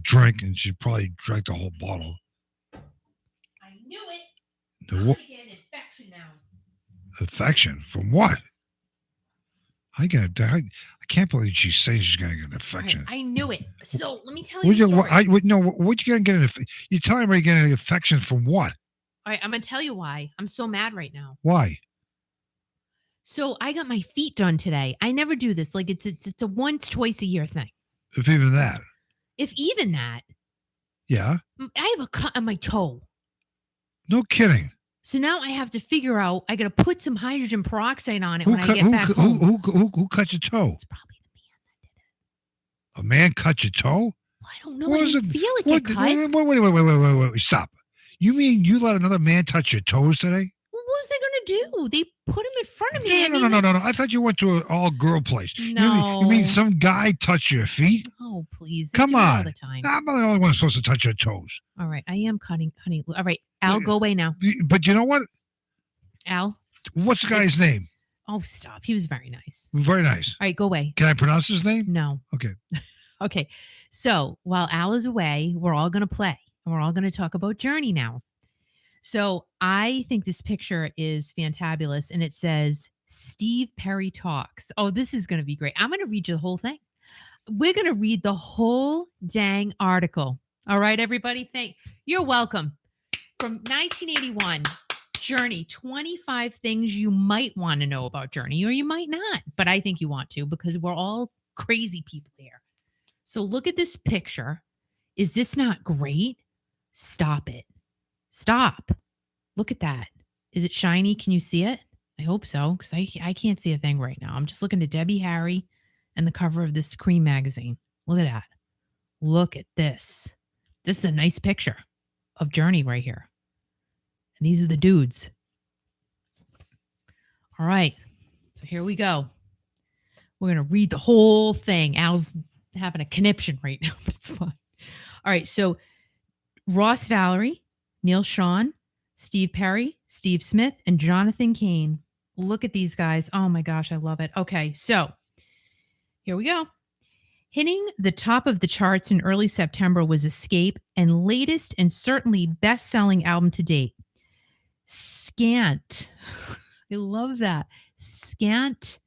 drink, and she probably drank the whole bottle. I knew it. I'm gonna get an infection now. Infection from what? I can't believe she's saying she's gonna get an infection. Right, I knew it. So let me tell you. What you gonna get you're telling me you're getting an infection from what? All right, I'm gonna tell you why. I'm so mad right now. Why? So I got my feet done today. I never do this. Like it's a once, twice a year thing. If even that. If even that. Yeah. I have a cut on my toe. No kidding. So now I have to figure out, I got to put some hydrogen peroxide on it when I get back home. Who cut your toe? It's probably the man that did it. A man cut your toe? Well, I don't know. I didn't feel it get cut. Wait. Stop. You mean you let another man touch your toes today? Well, what was they going to do? They put him in front of me. No. I thought you went to an all-girl place. No. You mean some guy touched your feet? Oh, please. Come on. All the time. I'm the only one supposed to touch your toes. All right. I am cutting, honey. All right. Al, go away now. But you know what? Al? What's the guy's name? Oh, stop. He was very nice. Very nice. All right. Go away. Can I pronounce his name? No. Okay. Okay. So while Al is away, we're all going to play. And we're all going to talk about Journey now. So I think this picture is fantabulous. And it says, Steve Perry talks. Oh, this is going to be great. I'm going to read you the whole thing. We're going to read the whole dang article. All right, everybody. You're welcome. From 1981, Journey, 25 things you might want to know about Journey, or you might not. But I think you want to, because we're all crazy people here. So look at this picture. Is this not great? Stop it. Stop. Look at that. Is it shiny? Can you see it? I hope so, because I can't see a thing right now. I'm just looking at Debbie Harry and the cover of this Cream magazine. Look at that. Look at this. This is a nice picture of Journey right here. And these are the dudes. All right. So here we go. We're going to read the whole thing. Al's having a conniption right now, but it's fine. All right. So Ross Valerie, Neil Sean, Steve Perry, Steve Smith, and Jonathan Cain. Look at these guys. Oh my gosh, I love it. Okay, so here we go. Hitting the top of the charts in early September was Escape, and latest and certainly best-selling album to date, Scant. I love that. Scant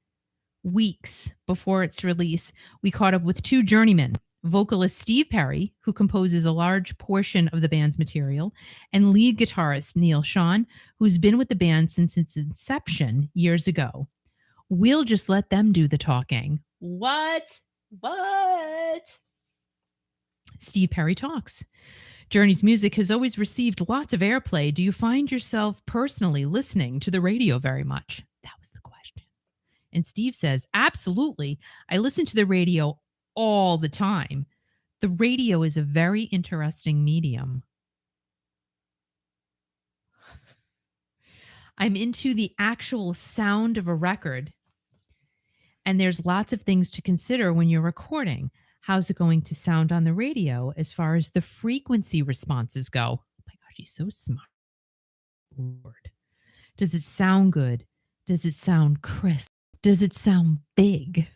weeks before its release, we caught up with two journeymen, vocalist Steve Perry, who composes a large portion of the band's material, and lead guitarist Neil Sean, who's been with the band since its inception years ago. We'll just let them do the talking. What? Steve Perry talks. Journey's music has always received lots of airplay. Do you find yourself personally listening to the radio very much? That was the question. And Steve says, absolutely. I listen to the radio all the time. The radio is a very interesting medium. I'm into the actual sound of a record. And there's lots of things to consider when you're recording. How's it going to sound on the radio as far as the frequency responses go? Oh my gosh, he's so smart. Lord. Does it sound good? Does it sound crisp? Does it sound big?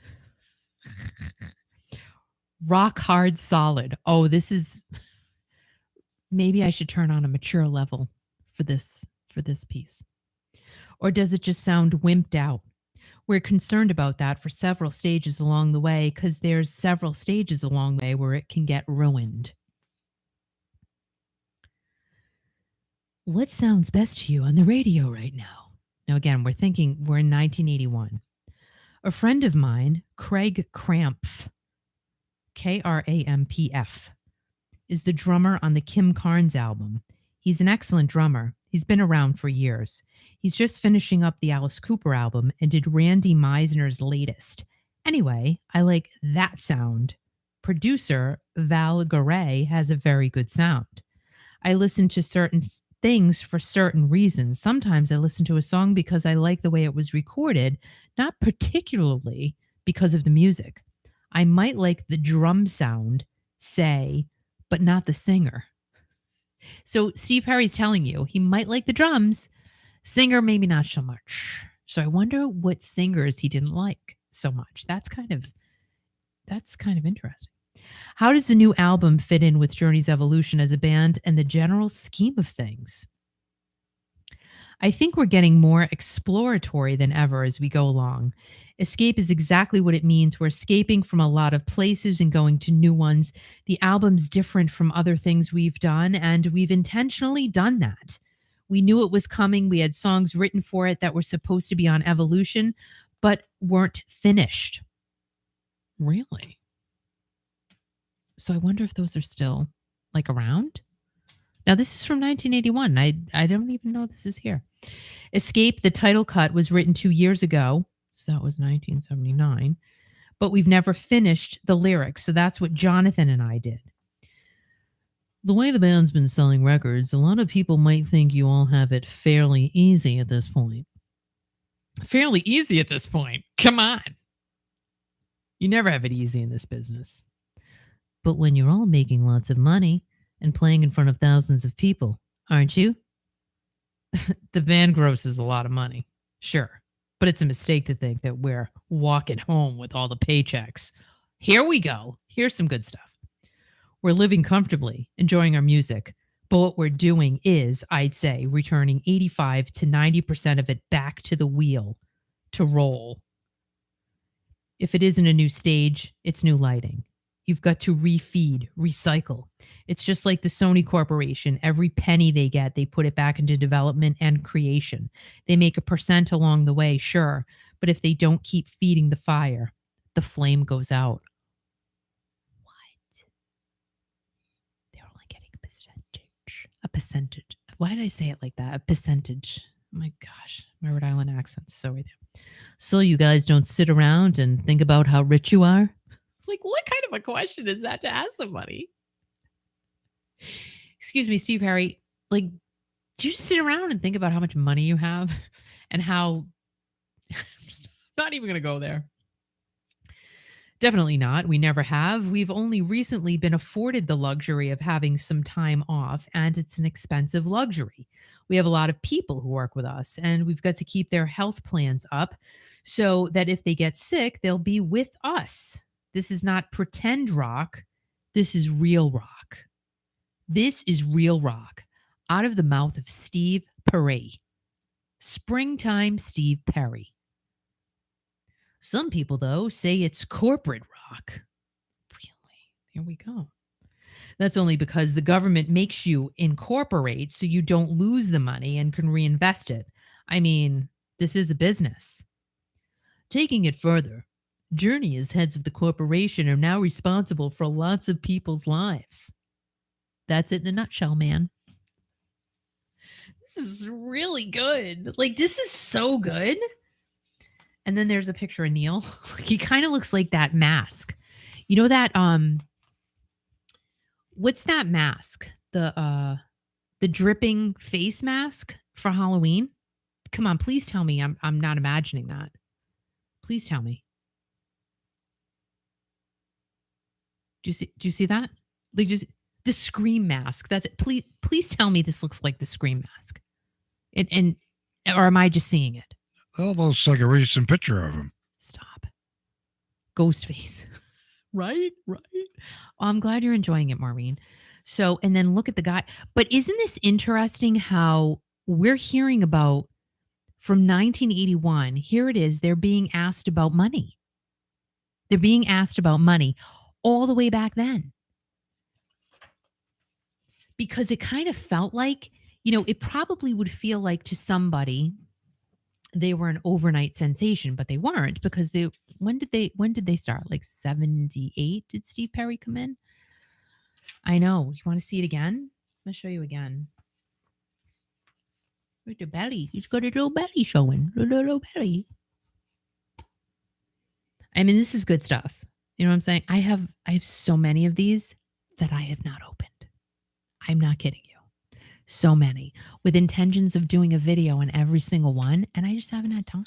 Rock hard solid. Oh, this is, maybe I should turn on a mature level for this piece. Or does it just sound wimped out? We're concerned about that for several stages along the way, because there's several stages along the way where it can get ruined. What sounds best to you on the radio right now? Now, again, we're in 1981. A friend of mine, Craig Krampf, Krampf, is the drummer on the Kim Carnes album. He's an excellent drummer. He's been around for years. He's just finishing up the Alice Cooper album and did Randy Meisner's latest. Anyway, I like that sound. Producer Val Garay has a very good sound. I listen to certain things for certain reasons. Sometimes I listen to a song because I like the way it was recorded, not particularly because of the music. I might like the drum sound, say, but not the singer. So Steve Perry's telling you he might like the drums, singer maybe not so much. So I wonder what singers he didn't like so much. That's kind of interesting. How does the new album fit in with Journey's evolution as a band and the general scheme of things? I think we're getting more exploratory than ever as we go along. Escape is exactly what it means. We're escaping from a lot of places and going to new ones. The album's different from other things we've done, and we've intentionally done that. We knew it was coming. We had songs written for it that were supposed to be on Evolution, but weren't finished. Really? So I wonder if those are still around. Now, this is from 1981. I don't even know this is here. Escape, the title cut, was written 2 years ago. So that was 1979. But we've never finished the lyrics. So that's what Jonathan and I did. The way the band's been selling records, a lot of people might think you all have it fairly easy at this point. Fairly easy at this point? Come on. You never have it easy in this business. But when you're all making lots of money and playing in front of thousands of people, aren't you? The band grosses a lot of money. Sure. But it's a mistake to think that we're walking home with all the paychecks. Here we go. Here's some good stuff. We're living comfortably, enjoying our music. But what we're doing is, I'd say, returning 85 to 90% of it back to the wheel to roll. If it isn't a new stage, it's new lighting. You've got to refeed, recycle. It's just like the Sony Corporation. Every penny they get, they put it back into development and creation. They make a percent along the way, sure. But if they don't keep feeding the fire, the flame goes out. What? They're only getting a percentage. A percentage. Why did I say it like that? A percentage. Oh my gosh. My Rhode Island accent's so right there. So you guys don't sit around and think about how rich you are? Like, what kind of a question is that to ask somebody? Excuse me, Steve Harry. Like, do you just sit around and think about how much money you have and how... I'm not even going to go there. Definitely not. We never have. We've only recently been afforded the luxury of having some time off, and it's an expensive luxury. We have a lot of people who work with us, and we've got to keep their health plans up so that if they get sick, they'll be with us. This is not pretend rock. This is real rock. This is real rock. Out of the mouth of Steve Perry. Springtime Steve Perry. Some people, though, say it's corporate rock. Really? Here we go. That's only because the government makes you incorporate so you don't lose the money and can reinvest it. I mean, this is a business. Taking it further, Journey, as heads of the corporation, are now responsible for lots of people's lives. That's it in a nutshell, man. This is really good. Like, this is so good. And then there's a picture of Neil. He kind of looks like that mask. You know that what's that mask? The dripping face mask for Halloween? Come on, please tell me I'm not imagining that. Please tell me. Do you see that? Like, just the Scream mask. That's it. Please tell me this looks like the Scream mask. And or am I just seeing it? That looks like a recent picture of him. Stop. Ghostface. Right? Oh, I'm glad you're enjoying it, Maureen. So, and then look at the guy. But isn't this interesting how we're hearing about from 1981, here it is, they're being asked about money. They're being asked about money all the way back then. Because it kind of felt like, it probably would feel like to somebody they were an overnight sensation, but they weren't because when did they start? Like 78 did Steve Perry come in? I know. You want to see it again? I'm going to show you again. Look at the belly. He's got a little belly showing. A little belly. I mean, this is good stuff. You know what I'm saying? I have so many of these that I have not opened. I'm not kidding you. So many, with intentions of doing a video on every single one, and I just haven't had time.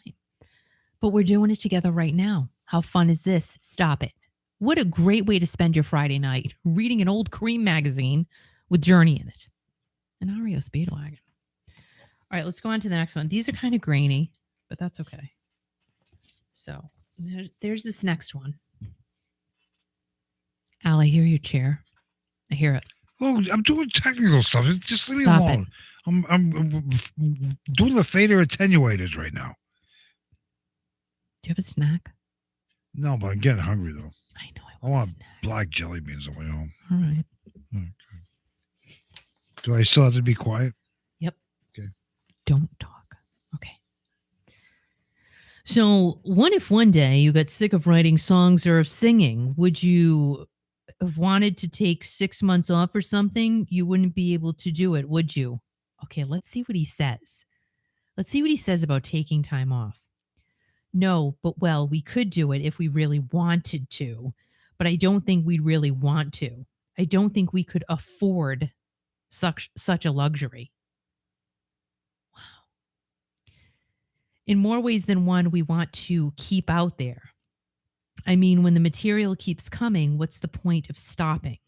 But we're doing it together right now. How fun is this? Stop it. What a great way to spend your Friday night, reading an old Cream magazine with Journey in it. An REO Speedwagon. All right, let's go on to the next one. These are kind of grainy, but that's okay. So there's this next one. Al, I hear your chair. I hear it. Oh, I'm doing technical stuff. Just leave me Stop alone. I'm doing the fader attenuators right now. Do you have a snack? No, but I'm getting hungry though. I know. I want black jelly beans on my own. All right. Okay. Do I still have to be quiet? Yep. Okay. Don't talk. Okay. So, what if one day you got sick of writing songs or of singing? Would you have wanted to take 6 months off or something, you wouldn't be able to do it, would you? Okay, let's see what he says. Let's see what he says about taking time off. No, but well, we could do it if we really wanted to, but I don't think we'd really want to. I don't think we could afford such a luxury. In more ways than one, we want to keep out there. I mean, when the material keeps coming, what's the point of stopping?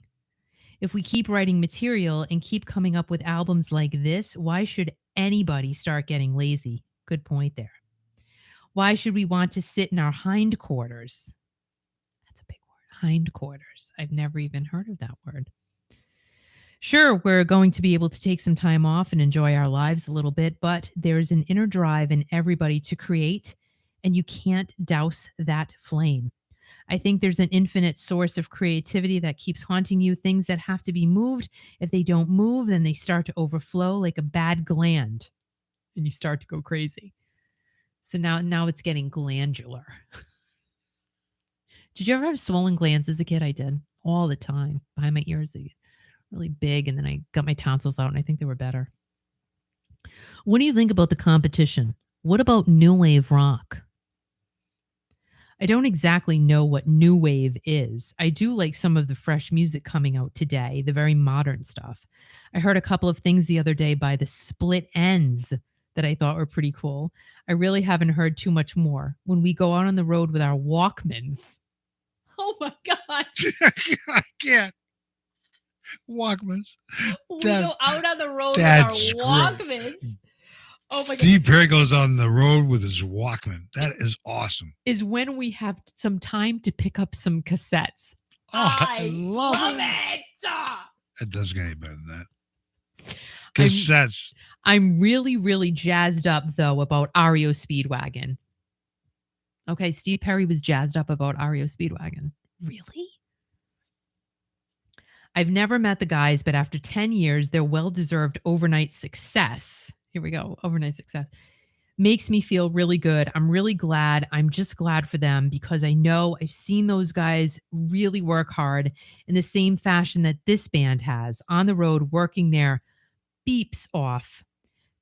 If we keep writing material and keep coming up with albums like this, why should anybody start getting lazy? Good point there. Why should we want to sit in our hindquarters? That's a big word. Hindquarters. I've never even heard of that word. Sure, we're going to be able to take some time off and enjoy our lives a little bit, but there's an inner drive in everybody to create, and you can't douse that flame. I think there's an infinite source of creativity that keeps haunting you, things that have to be moved. If they don't move, then they start to overflow like a bad gland, and you start to go crazy. So now it's getting glandular. Did you ever have swollen glands as a kid? I did all the time. Behind my ears, they get really big, and then I got my tonsils out, and I think they were better. What do you think about the competition? What about new wave rock? I don't exactly know what new wave is. I do like some of the fresh music coming out today, the very modern stuff. I heard a couple of things the other day by the Split Ends that I thought were pretty cool. I really haven't heard too much more. When we go out on the road with our Walkmans. Oh my gosh. I can't. Walkmans. We go out on the road with our that's Walkmans. Oh my God. Steve Perry goes on the road with his Walkman. That is awesome. Is when we have some time to pick up some cassettes. Oh, I love it. It doesn't get any better than that. Cassettes. I'm really, really jazzed up, though, about REO Speedwagon. Okay, Steve Perry was jazzed up about REO Speedwagon. Really? I've never met the guys, but after 10 years, their well-deserved overnight success, here we go, overnight success, makes me feel really good. I'm really glad. I'm just glad for them because I know I've seen those guys really work hard in the same fashion that this band has, on the road, working their beeps off.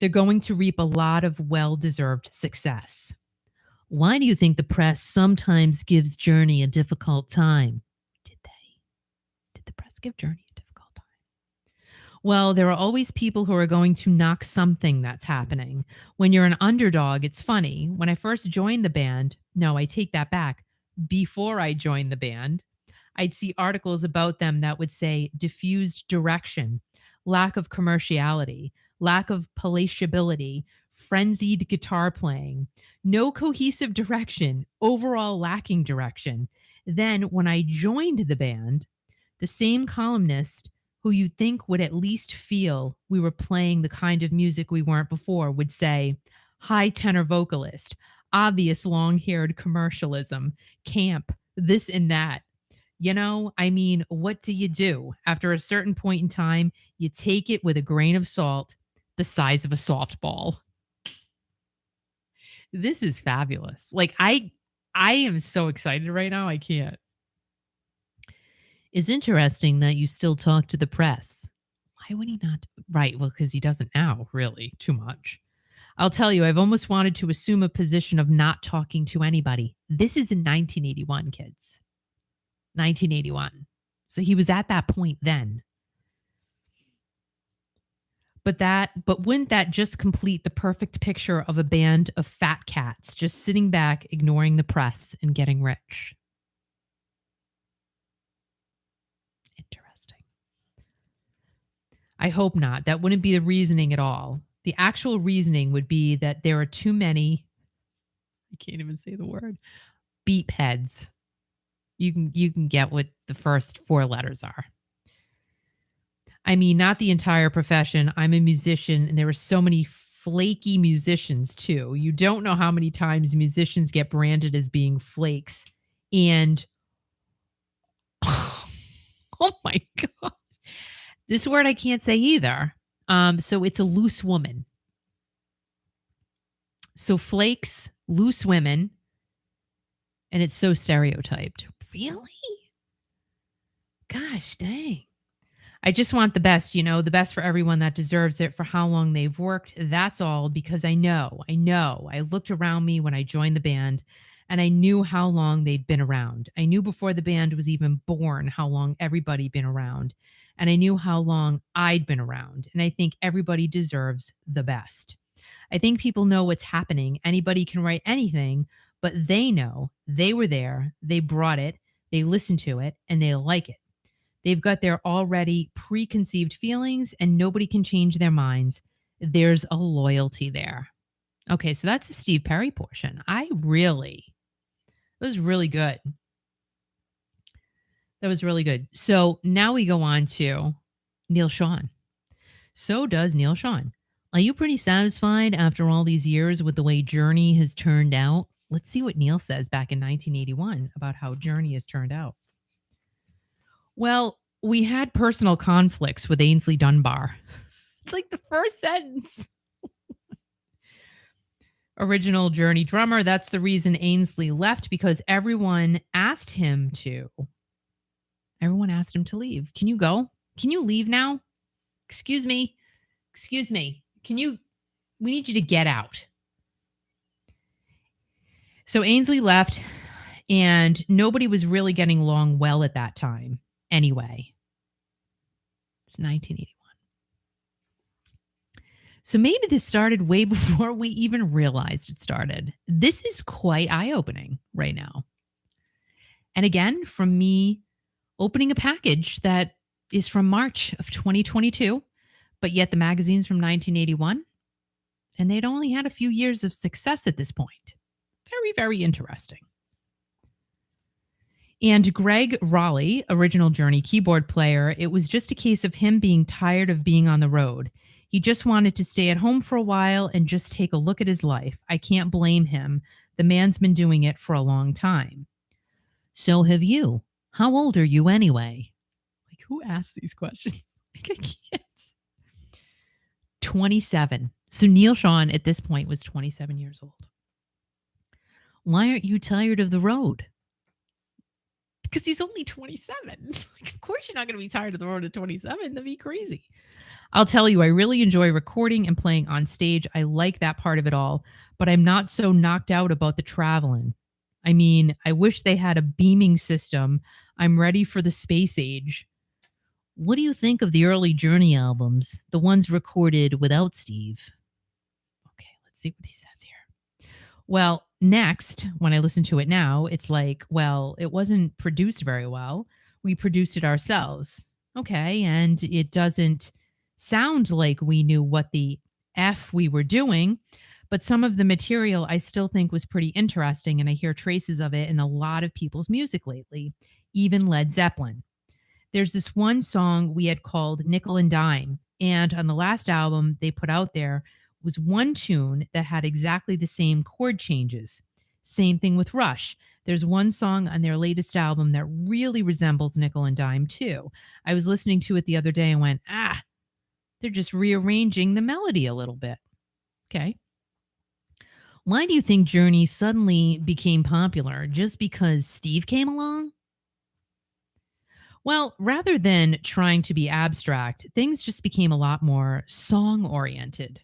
They're going to reap a lot of well-deserved success. Why do you think the press sometimes gives Journey a difficult time? Did they? Did the press give Journey a difficult time? Well, there are always people who are going to knock something that's happening. When you're an underdog, it's funny. When I first joined the band, no, I take that back. Before I joined the band, I'd see articles about them that would say diffused direction, lack of commerciality, lack of palatability, frenzied guitar playing, no cohesive direction, overall lacking direction. Then when I joined the band, the same columnist who you'd think would at least feel we were playing the kind of music we weren't before would say, high tenor vocalist, obvious long-haired commercialism, camp, this and that. You know, I mean, what do you do? After a certain point in time, you take it with a grain of salt, the size of a softball. This is fabulous. Like, I am so excited right now. I can't. It's interesting that you still talk to the press. Why would he not? Right. Well, because he doesn't now, really, too much. I'll tell you, I've almost wanted to assume a position of not talking to anybody. This is in 1981, kids. 1981. So he was at that point then. But wouldn't that just complete the perfect picture of a band of fat cats just sitting back, ignoring the press and getting rich? Interesting. I hope not. That wouldn't be the reasoning at all. The actual reasoning would be that there are too many, I can't even say the word, beep heads. You can get what the first four letters are. I mean, not the entire profession. I'm a musician, and there are so many flaky musicians, too. You don't know how many times musicians get branded as being flakes. And, oh my God. This word I can't say either. So it's a loose woman. So flakes, loose women, and it's so stereotyped. Really? Gosh dang. I just want the best, the best for everyone that deserves it for how long they've worked. That's all because I know. I looked around me when I joined the band and I knew how long they'd been around. I knew before the band was even born how long everybody been around. And I knew how long I'd been around. And I think everybody deserves the best. I think people know what's happening. Anybody can write anything, but they know they were there, they brought it, they listened to it, and they like it. They've got their already preconceived feelings and nobody can change their minds. There's a loyalty there. Okay, so that's the Steve Perry portion. It was really good. That was really good. So now we go on to Neil Schon. So does Neil Schon. Are you pretty satisfied after all these years with the way Journey has turned out? Let's see what Neil says back in 1981 about how Journey has turned out. Well, we had personal conflicts with Ainsley Dunbar. It's like the first sentence. Original Journey drummer. That's the reason Ainsley left, because everyone asked him to. Everyone asked him to leave. Can you go? Can you leave now? Excuse me. We need you to get out. So Ainsley left, and nobody was really getting along well at that time. Anyway, it's 1981. So maybe this started way before we even realized it started. This is quite eye-opening right now. And again, from me opening a package that is from March of 2022, but yet the magazine's from 1981, and they'd only had a few years of success at this point. Very, very interesting. And Greg Raleigh, original Journey keyboard player, it was just a case of him being tired of being on the road. He just wanted to stay at home for a while and just take a look at his life. I can't blame him. The man's been doing it for a long time. So have you. How old are you anyway? Like, who asks these questions? Like, I can't. 27. So Neil Schon at this point was 27 years old. Why aren't you tired of the road? Because he's only 27. Like, of course you're not going to be tired of the road at 27. That'd be crazy. I'll tell you, I really enjoy recording and playing on stage. I like that part of it all, but I'm not so knocked out about the traveling. I mean, I wish they had a beaming system. I'm ready for the space age. What do you think of the early Journey albums, the ones recorded without Steve? Okay, let's see what he says here. Well, next, when I listen to it now, it's like, well, it wasn't produced very well. We produced it ourselves. Okay, and it doesn't sound like we knew what the F we were doing, but some of the material I still think was pretty interesting, and I hear traces of it in a lot of people's music lately, even Led Zeppelin. There's this one song we had called Nickel and Dime, and on the last album they put out there was one tune that had exactly the same chord changes. Same thing with Rush. There's one song on their latest album that really resembles Nickel and Dime too. I was listening to it the other day and went, they're just rearranging the melody a little bit. Okay. Why do you think Journey suddenly became popular? Just because Steve came along? Well, rather than trying to be abstract, things just became a lot more song-oriented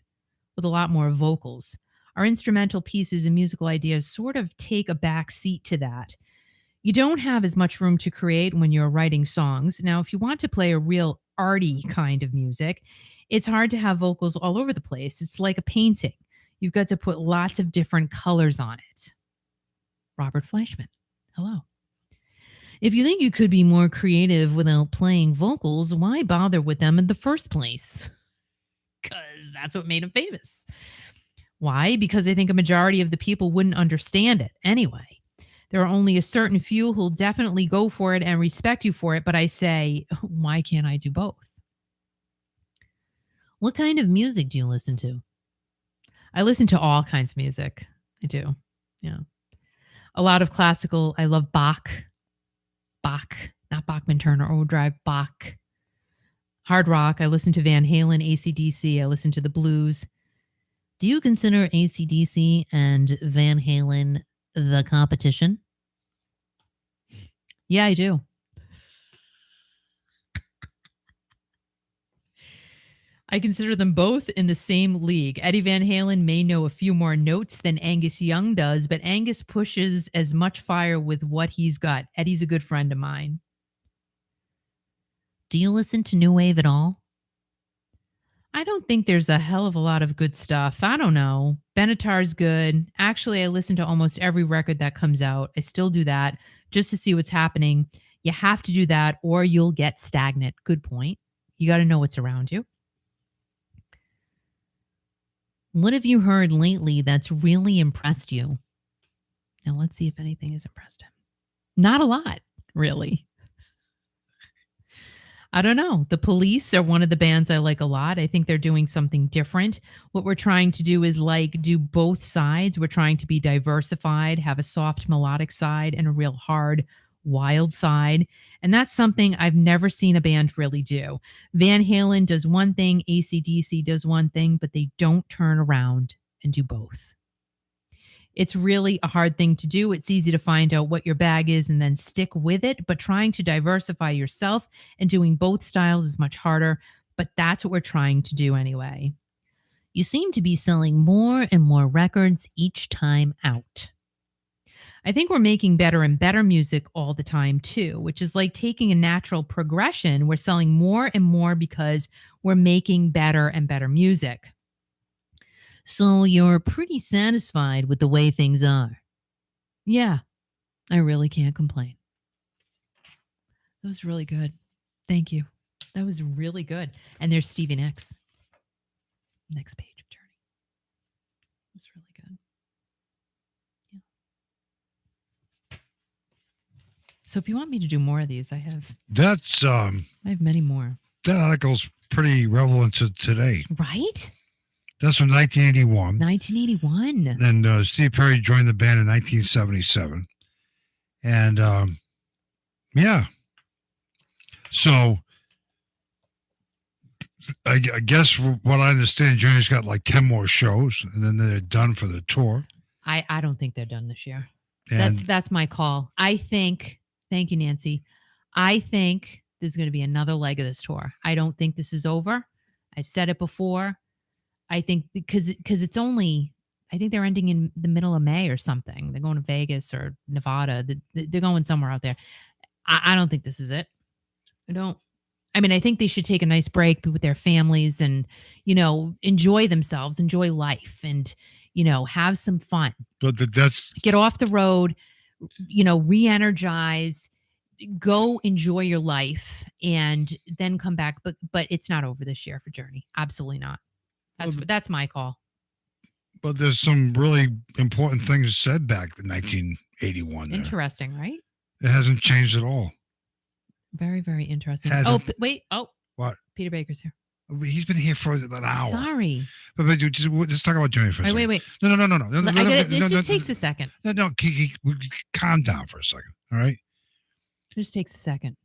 with a lot more vocals. Our instrumental pieces and musical ideas sort of take a back seat to that. You don't have as much room to create when you're writing songs. Now, if you want to play a real arty kind of music, it's hard to have vocals all over the place. It's like a painting. You've got to put lots of different colors on it. Robert Fleischman. Hello. If you think you could be more creative without playing vocals, why bother with them in the first place? Because that's what made him famous. Why? Because I think a majority of the people wouldn't understand it anyway. There are only a certain few who'll definitely go for it and respect you for it, but I say, why can't I do both? What kind of music do you listen to? I listen to all kinds of music. I do. Yeah. A lot of classical. I love Bach. Not Bachman Turner Overdrive, Bach. Hard rock. I listen to Van Halen, AC/DC. I listen to the blues. Do you consider AC/DC and Van Halen the competition? Yeah, I do. I consider them both in the same league. Eddie Van Halen may know a few more notes than Angus Young does, but Angus pushes as much fire with what he's got. Eddie's a good friend of mine. Do you listen to New Wave at all? I don't think there's a hell of a lot of good stuff. I don't know. Benatar's good. Actually, I listen to almost every record that comes out. I still do that just to see what's happening. You have to do that or you'll get stagnant. Good point. You got to know what's around you. What have you heard lately that's really impressed you? Now, let's see if anything has impressed him. Not a lot, really. I don't know. The Police are one of the bands I like a lot. I think they're doing something different. What we're trying to do is do both sides. We're trying to be diversified, have a soft melodic side and a real hard, wild side. And that's something I've never seen a band really do. Van Halen does one thing, AC/DC does one thing, but they don't turn around and do both. It's really a hard thing to do. It's easy to find out what your bag is and then stick with it, but trying to diversify yourself and doing both styles is much harder, but that's what we're trying to do anyway. You seem to be selling more and more records each time out. I think we're making better and better music all the time too, which is like taking a natural progression. We're selling more and more because we're making better and better music. So you're pretty satisfied with the way things are. Yeah, I really can't complain. That was really good. Thank you. That was really good. And there's Stevie Nicks. Next page of Journey. It was really good. Yeah. So if you want me to do more of these, I have many more. That article's pretty relevant to today. Right? That's from 1981. 1981. And Steve Perry joined the band in 1977. And yeah. So I guess what I understand, Journey's got like 10 more shows and then they're done for the tour. I don't think they're done this year. And That's my call. I think, thank you, Nancy. I think there's going to be another leg of this tour. I don't think this is over. I've said it before. I think because it's only, I think they're ending in the middle of May or something. They're going to Vegas or Nevada. They're going somewhere out there. I don't think this is it. I think they should take a nice break, be with their families and, enjoy themselves, enjoy life and, have some fun. But that's get off the road, re-energize, go enjoy your life and then come back. But it's not over this year for Journey. Absolutely not. That's my call. But there's some really important things said back in 1981. There. Interesting, right? It hasn't changed at all. Very, very interesting. Wait. Oh, what? Peter Baker's here. He's been here for an hour. Sorry. But just talk about Journey for a second. Wait. No. It just takes a second. No, Kiki, calm down for a second. All right? It just takes a second.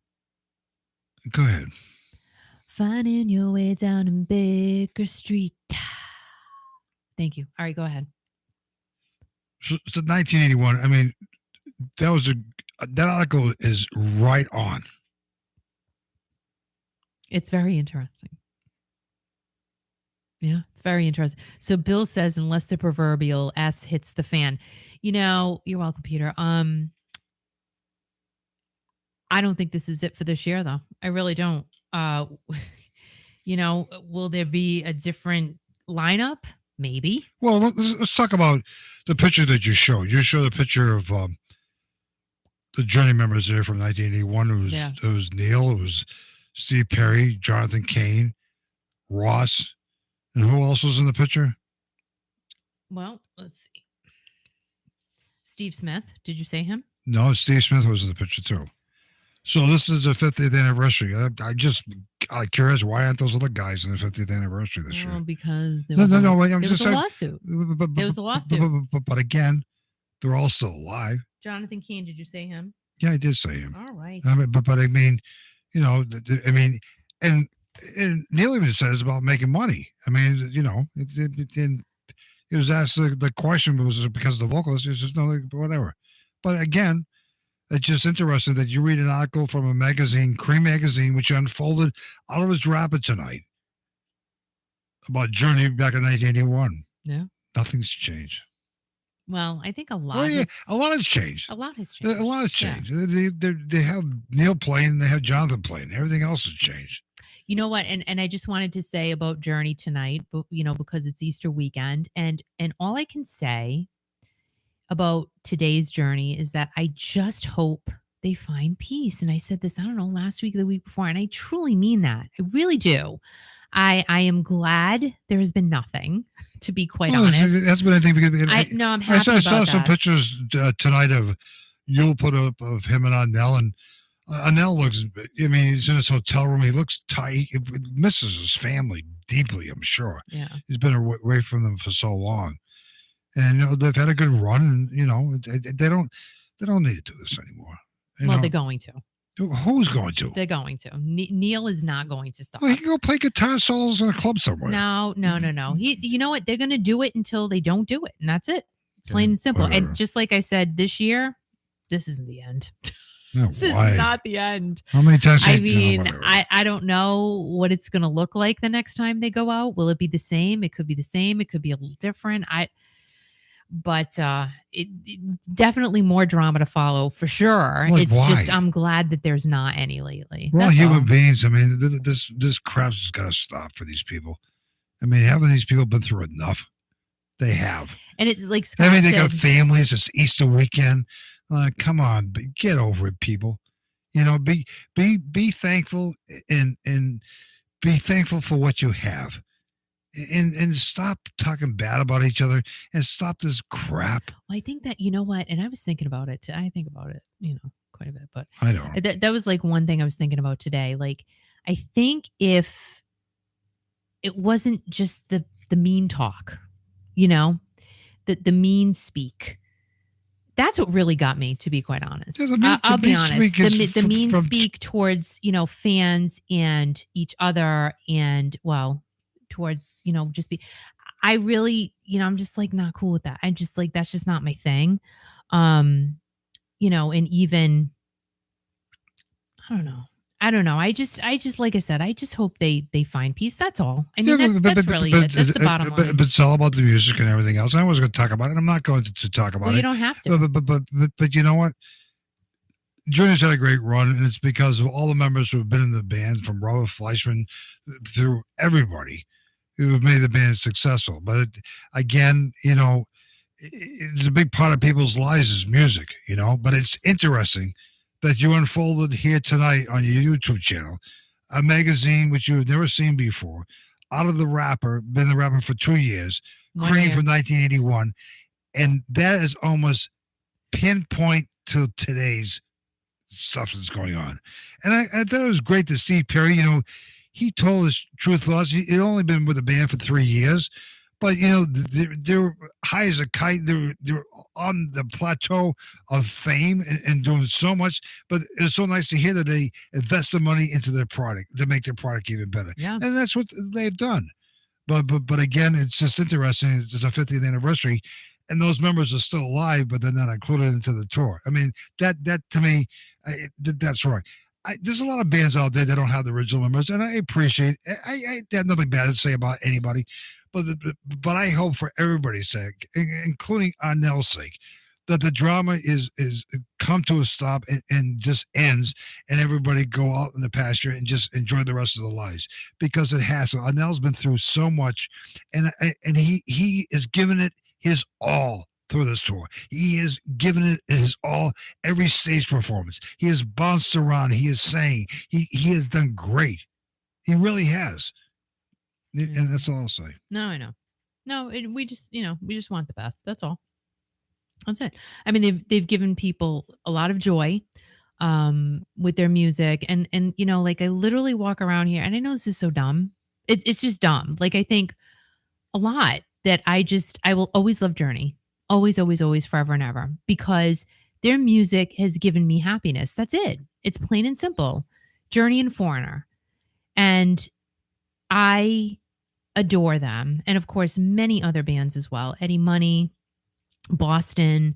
Go ahead. Finding your way down in Baker Street. Thank you. All right, go ahead. So 1981. That article is right on. It's very interesting. Yeah, it's very interesting. So Bill says, unless the proverbial S hits the fan. You're welcome, Peter. I don't think this is it for this year, though. I really don't. Will there be a different lineup? Maybe. Well, let's talk about the picture that you showed. You showed a picture of the Journey members there from 1981. It was Neil. It was Steve Perry, Jonathan Cain, Ross, and who else was in the picture? Well, let's see. Steve Smith. Did you say him? No, Steve Smith was in the picture too. So this is the 50th anniversary. I just curious, why aren't those other guys in the 50th anniversary this year? Because there was a lawsuit. There was a lawsuit. But again, they're all still alive. Jonathan Cain, did you say him? Yeah, I did say him. All right. And Neil even says about making money. It was asked the question was it because of the vocalist. It's just no, whatever. But again, it's just interesting that you read an article from a magazine, Cream magazine, which unfolded out of its wrapper tonight. about Journey back in 1981. Yeah. Nothing's changed. Well, I think a lot. Oh yeah, a lot has changed. A lot has changed. A lot has changed. They have Neil playing, they have Jonathan playing. Everything else has changed. You know what? And I just wanted to say about Journey tonight, but because it's Easter weekend, and all I can say about today's Journey is that I just hope they find peace. And I said this, I don't know, last week or the week before, and I truly mean that. I really do. I am glad there has been nothing, to be quite honest. That's been, I think, because I'm happy I saw about some that. pictures tonight of you'll put up of him and Arnell, and Arnell looks, I mean, he's in his hotel room. He looks tight. He misses his family deeply, I'm sure. Yeah. He's been away from them for so long. And they've had a good run, and they don't need to do this anymore. Well, they're going to. Who's going to? They're going to. Neil is not going to stop. Well, he can go play guitar solos in a club somewhere. No. You know what? They're going to do it until they don't do it, and that's it. It's plain and simple. Whatever. And just like I said, this year, this isn't the end. No, this is not the end. How many times? I mean, I don't know what it's going to look like the next time they go out. Will it be the same? It could be the same. It could be a little different. But it definitely more drama to follow for sure. Like, it's why? just I'm glad that there's not any lately. We're all That's human all. beings. I mean, this crap has got to stop for these people. I mean, haven't these people been through enough? They have. And it's like Scott I mean, they said, got families. It's Easter weekend. Come on, get over it, people. Be thankful and be thankful for what you have. And stop talking bad about each other and stop this crap. Well, I think that, you know what? And I was thinking about it. I think about it, quite a bit. But I don't. That was like one thing I was thinking about today. Like, I think if it wasn't just the mean talk, the mean speak, that's what really got me, to be quite honest. Yeah, I'll be honest. The mean from speak towards, fans and each other and, well, towards, just be, I really, I'm just like not cool with that. I'm just like, that's just not my thing. And even, I don't know. I just, like I said, I just hope they find peace. That's all. I mean, that's really it. That's the bottom line. But it's all about the music and everything else. I was going to talk about it. I'm not going to talk about it. Well, you don't have to. But you know what? Journey's had a great run, and it's because of all the members who have been in the band, from Robert Fleischman through everybody who have made the band successful. But again, it's a big part of people's lives is music, but it's interesting that you unfolded here tonight on your YouTube channel, a magazine which you've never seen before, out of the rapper, been the rapper for 2 years, Cream from 1981, and that is almost pinpoint to today's stuff that's going on. And I thought it was great to see Perry, he told his true thoughts. He'd only been with the band for 3 years, but they're high as a kite. They're on the plateau of fame and doing so much. But it's so nice to hear that they invest the money into their product to make their product even better. Yeah, and that's what they've done. But again, it's just interesting. It's a 50th anniversary, and those members are still alive, but they're not included into the tour. I mean, that to me, that's right. There's a lot of bands out there that don't have the original members, and I appreciate it. I have nothing bad to say about anybody, but I hope for everybody's sake, including Arnell's sake, that the drama is come to a stop and just ends, and everybody go out in the pasture and just enjoy the rest of their lives, because it has. So Arnell's been through so much, and he is giving it his all through this tour. He has given it his all, every stage performance. He has bounced around. He is saying he has done great. He really has. And that's all I'll say. No, I know. No, we just want the best. That's all. That's it. I mean, they've given people a lot of joy with their music, and like I literally walk around here, and I know this is so dumb. It's just dumb. Like, I think a lot that I will always love Journey. Always, always, always, forever and ever, because their music has given me happiness. That's it. It's plain and simple. Journey and Foreigner. And I adore them. And of course, many other bands as well. Eddie Money, Boston,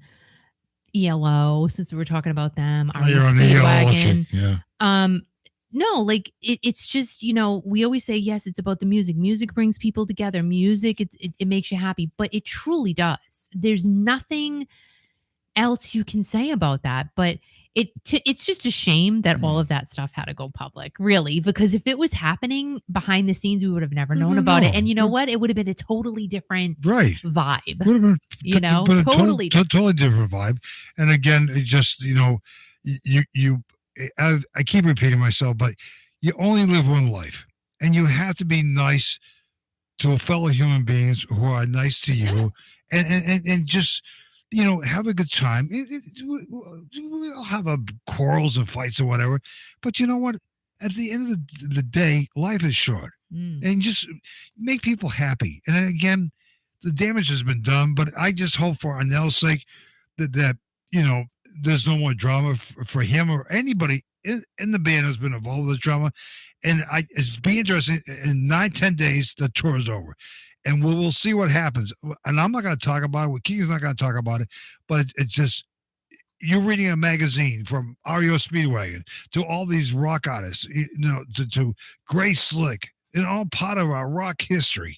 ELO, since we were talking about them. You're on the ELO, okay. Yeah. No, like it's just, we always say, yes, it's about the music. Music brings people together. Music, it makes you happy, but it truly does. There's nothing else you can say about that. But it's just a shame that all of that stuff had to go public, really, because if it was happening behind the scenes, we would have never known about it. And you know what? It would have been a totally different vibe. Would have been totally totally different vibe. And again, it just I keep repeating myself, but you only live one life, and you have to be nice to fellow human beings who are nice to you, and just have a good time. We'll have quarrels and fights or whatever, but you know what? At the end of the day, life is short, and just make people happy. And then again, the damage has been done, but I just hope for Arnell's sake that there's no more drama for him or anybody in the band who's been involved with this drama. And it's be interesting. In 9-10 days, the tour is over, and we'll see what happens. And I'm not going to talk about it. Kiki's not going to talk about it. But it's just, you're reading a magazine from REO Speedwagon to all these rock artists, to Gray Slick, and all part of our rock history.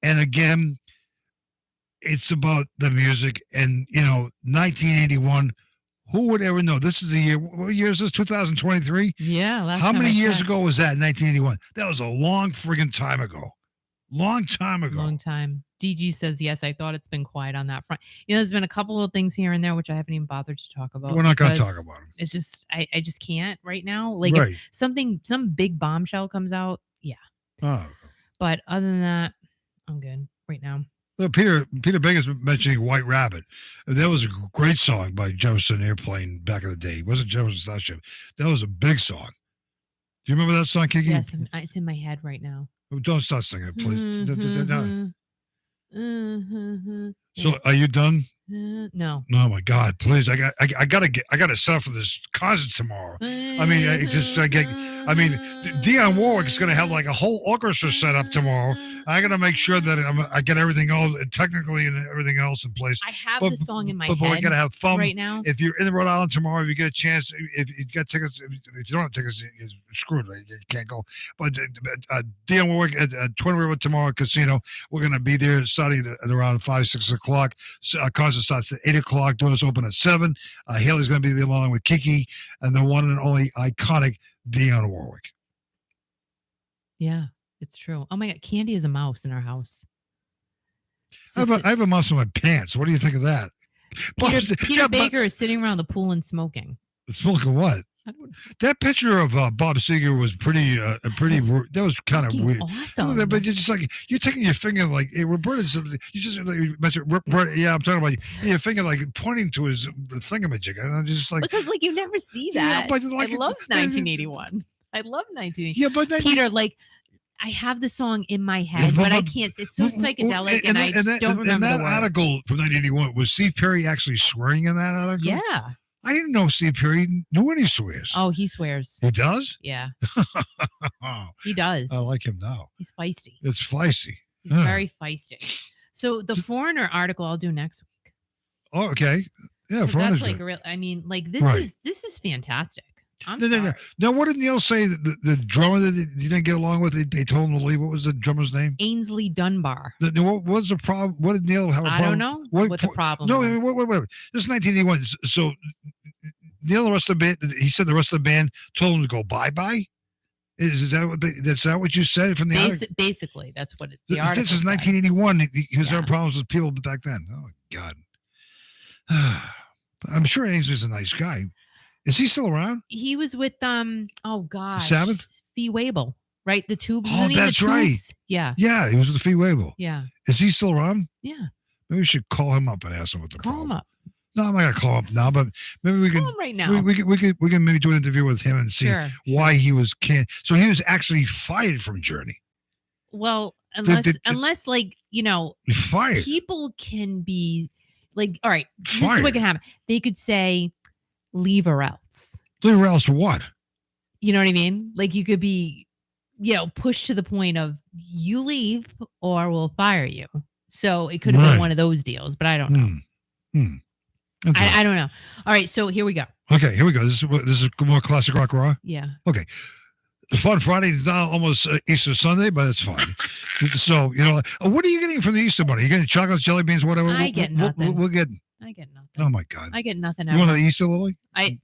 And again, it's about the music. And 1981. Who would ever know? This is the year. What year is this? 2023? Yeah. How many years ago was that in 1981? That was a long friggin' time ago. Long time ago. Long time. DG says, yes, I thought it's been quiet on that front. There's been a couple of things here and there, which I haven't even bothered to talk about. We're not going to talk about them. It's just, I just can't right now. Like if some big bombshell comes out, yeah. Oh. But other than that, I'm good right now. Peter Baker's mentioning White Rabbit. That was a great song by Jefferson Airplane back in the day. It wasn't Jefferson Starship. That was a big song. Do you remember that song, Kiki? Yes, it's in my head right now. Don't start singing it, please. Mm-hmm. So, are you done? No. Oh my God! Please, I gotta set for this concert tomorrow. I mean, Dionne Warwick is gonna have like a whole orchestra set up tomorrow. I gotta make sure that I get everything all technically and everything else in place. I have the song in my head. But we gotta have fun right now. If you're in Rhode Island tomorrow, if you get a chance, if you got tickets, if you don't have tickets, you're screwed. You can't go. But Dionne Warwick at Twin River tomorrow Casino. We're gonna be there starting at around 5-6 o'clock. Concert starts at 8 o'clock. Doors open at 7. Haley's going to be there along with Kiki and the one and only iconic Dionne Warwick. Yeah, it's true. Oh my God, Candy is a mouse in our house. So I have a mouse in my pants. What do you think of that? Peter Baker is sitting around the pool and smoking. Smoking what? That picture of Bob Seger was pretty. That was kind of weird. Awesome. But you're just like you're taking your finger like Roberta said. You just like you mentioned. Yeah, I'm talking about you. Your finger like pointing to his thingamajig. And I'm just like because like you never see that. Yeah, but like, I love 1981. I love 1981. Yeah, but Peter, like I have the song in my head, but I can't. It's so psychedelic, and I don't remember and that the word. article from 1981 was Steve Perry actually swearing in that article? Yeah. I didn't know Steve Perry knew any swears. Oh, he swears. He does? Yeah. He does. I like him now. He's feisty. It's feisty. He's very feisty. So the Foreigner article I'll do next week. Oh, okay. Yeah, Foreigner's that's like good. real. I mean, like this is fantastic. No. Now, what did Neil say? The drummer that you didn't get along with, they told him to leave. What was the drummer's name? Ainsley Dunbar. What was the problem? What did Neil have a problem? I don't know what the problem was. No, wait. This is 1981. So Neil, the rest of the band, he said the rest of the band told him to go bye-bye? Is that what you said from the article? Basically, that's what the article This is said. 1981. He was having problems with people back then. Oh, God. I'm sure Ainsley's a nice guy. Is he still around? He was with oh gosh, Sabbath? Fee Waybill, right? The Tubes. Oh, that's right. Yeah. Yeah, he was with Fee Waybill. Yeah. Is he still around? Yeah. Maybe we should call him up and ask him what the problem. Call him up. No, I'm not gonna call him up now, but maybe we can call him right now. We can maybe do an interview with him and see why he was So he was actually fired from Journey. Well, unless like fired. People can be like, all right, fired. This is what can happen. They could say, leave or else. Leave or else what? You know what I mean? Like you could be, pushed to the point of you leave or we'll fire you. So it could have been one of those deals, but I don't know. I don't know. All right, so here we go. Okay, here we go. This is more classic rock raw. Yeah. Okay. The Fun Friday is now almost Easter Sunday, but it's fine. So, what are you getting from the Easter Bunny? You getting chocolates, jelly beans, whatever? I get nothing. We'll get. I get nothing. Oh my God! I get nothing. You want an Easter lily? I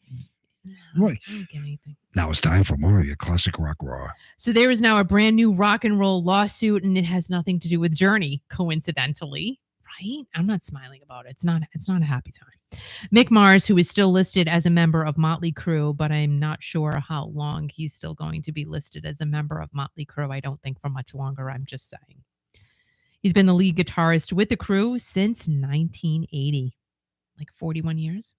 What? don't get anything. Now it's time for more of your classic rock raw. So there is now a brand new rock and roll lawsuit, and it has nothing to do with Journey, coincidentally. Right? I'm not smiling about it. It's not a happy time. Mick Mars, who is still listed as a member of Motley Crue, but I'm not sure how long he's still going to be listed as a member of Motley Crue. I don't think for much longer. I'm just saying. He's been the lead guitarist with the Crue since 1980, like 41 years.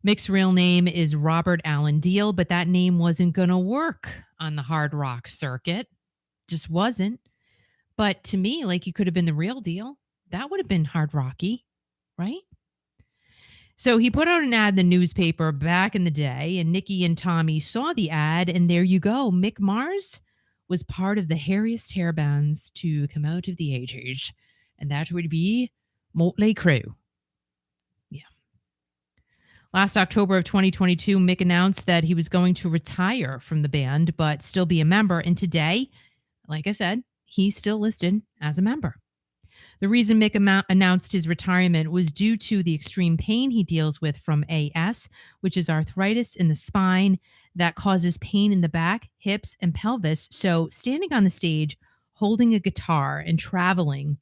Mick's real name is Robert Allen Deal, but that name wasn't going to work on the hard rock circuit. Just wasn't. But to me, like, you could have been the real deal. That would have been hard rocky, right? So he put out an ad in the newspaper back in the day, and Nikki and Tommy saw the ad, and there you go. Mick Mars was part of the hairiest hair bands to come out of the 80s, and that would be Motley Crue. Yeah. Last October of 2022, Mick announced that he was going to retire from the band, but still be a member. And today, like I said, he's still listed as a member. The reason Mick announced his retirement was due to the extreme pain he deals with from AS, which is arthritis in the spine that causes pain in the back, hips, and pelvis. So standing on the stage, holding a guitar and traveling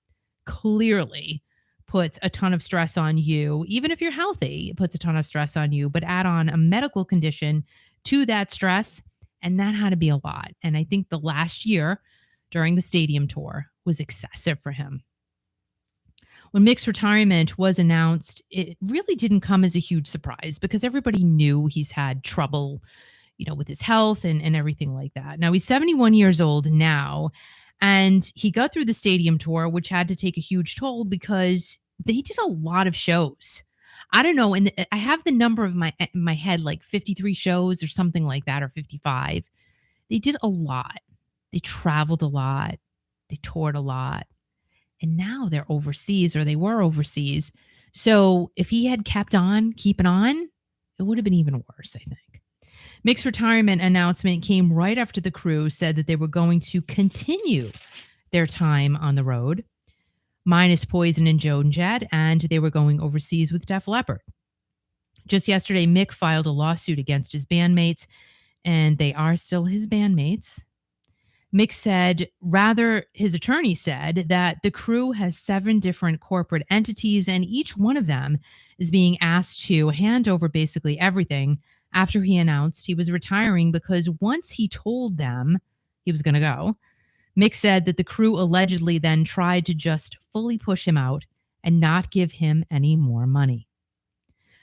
clearly puts a ton of stress on you. Even if you're healthy, it puts a ton of stress on you. But add on a medical condition to that stress, and that had to be a lot. And I think the last year during the stadium tour was excessive for him. When Mick's retirement was announced, it really didn't come as a huge surprise because everybody knew he's had trouble, with his health and everything like that. Now, he's 71 years old now, and he got through the stadium tour, which had to take a huge toll because they did a lot of shows. I don't know, and I have the number of my head, like 53 shows or something like that, or 55. They did a lot. They traveled a lot. They toured a lot. And now they're overseas, or they were overseas. So if he had kept on keeping on, it would have been even worse, I think. Mick's retirement announcement came right after the Crue said that they were going to continue their time on the road, minus Poison and Joan Jett, and they were going overseas with Def Leppard. Just yesterday, Mick filed a lawsuit against his bandmates, and they are still his bandmates. Mick said, his attorney said that the Crue has 7 different corporate entities, and each one of them is being asked to hand over basically everything after he announced he was retiring, because once he told them he was going to go, Mick said that the Crue allegedly then tried to just fully push him out and not give him any more money.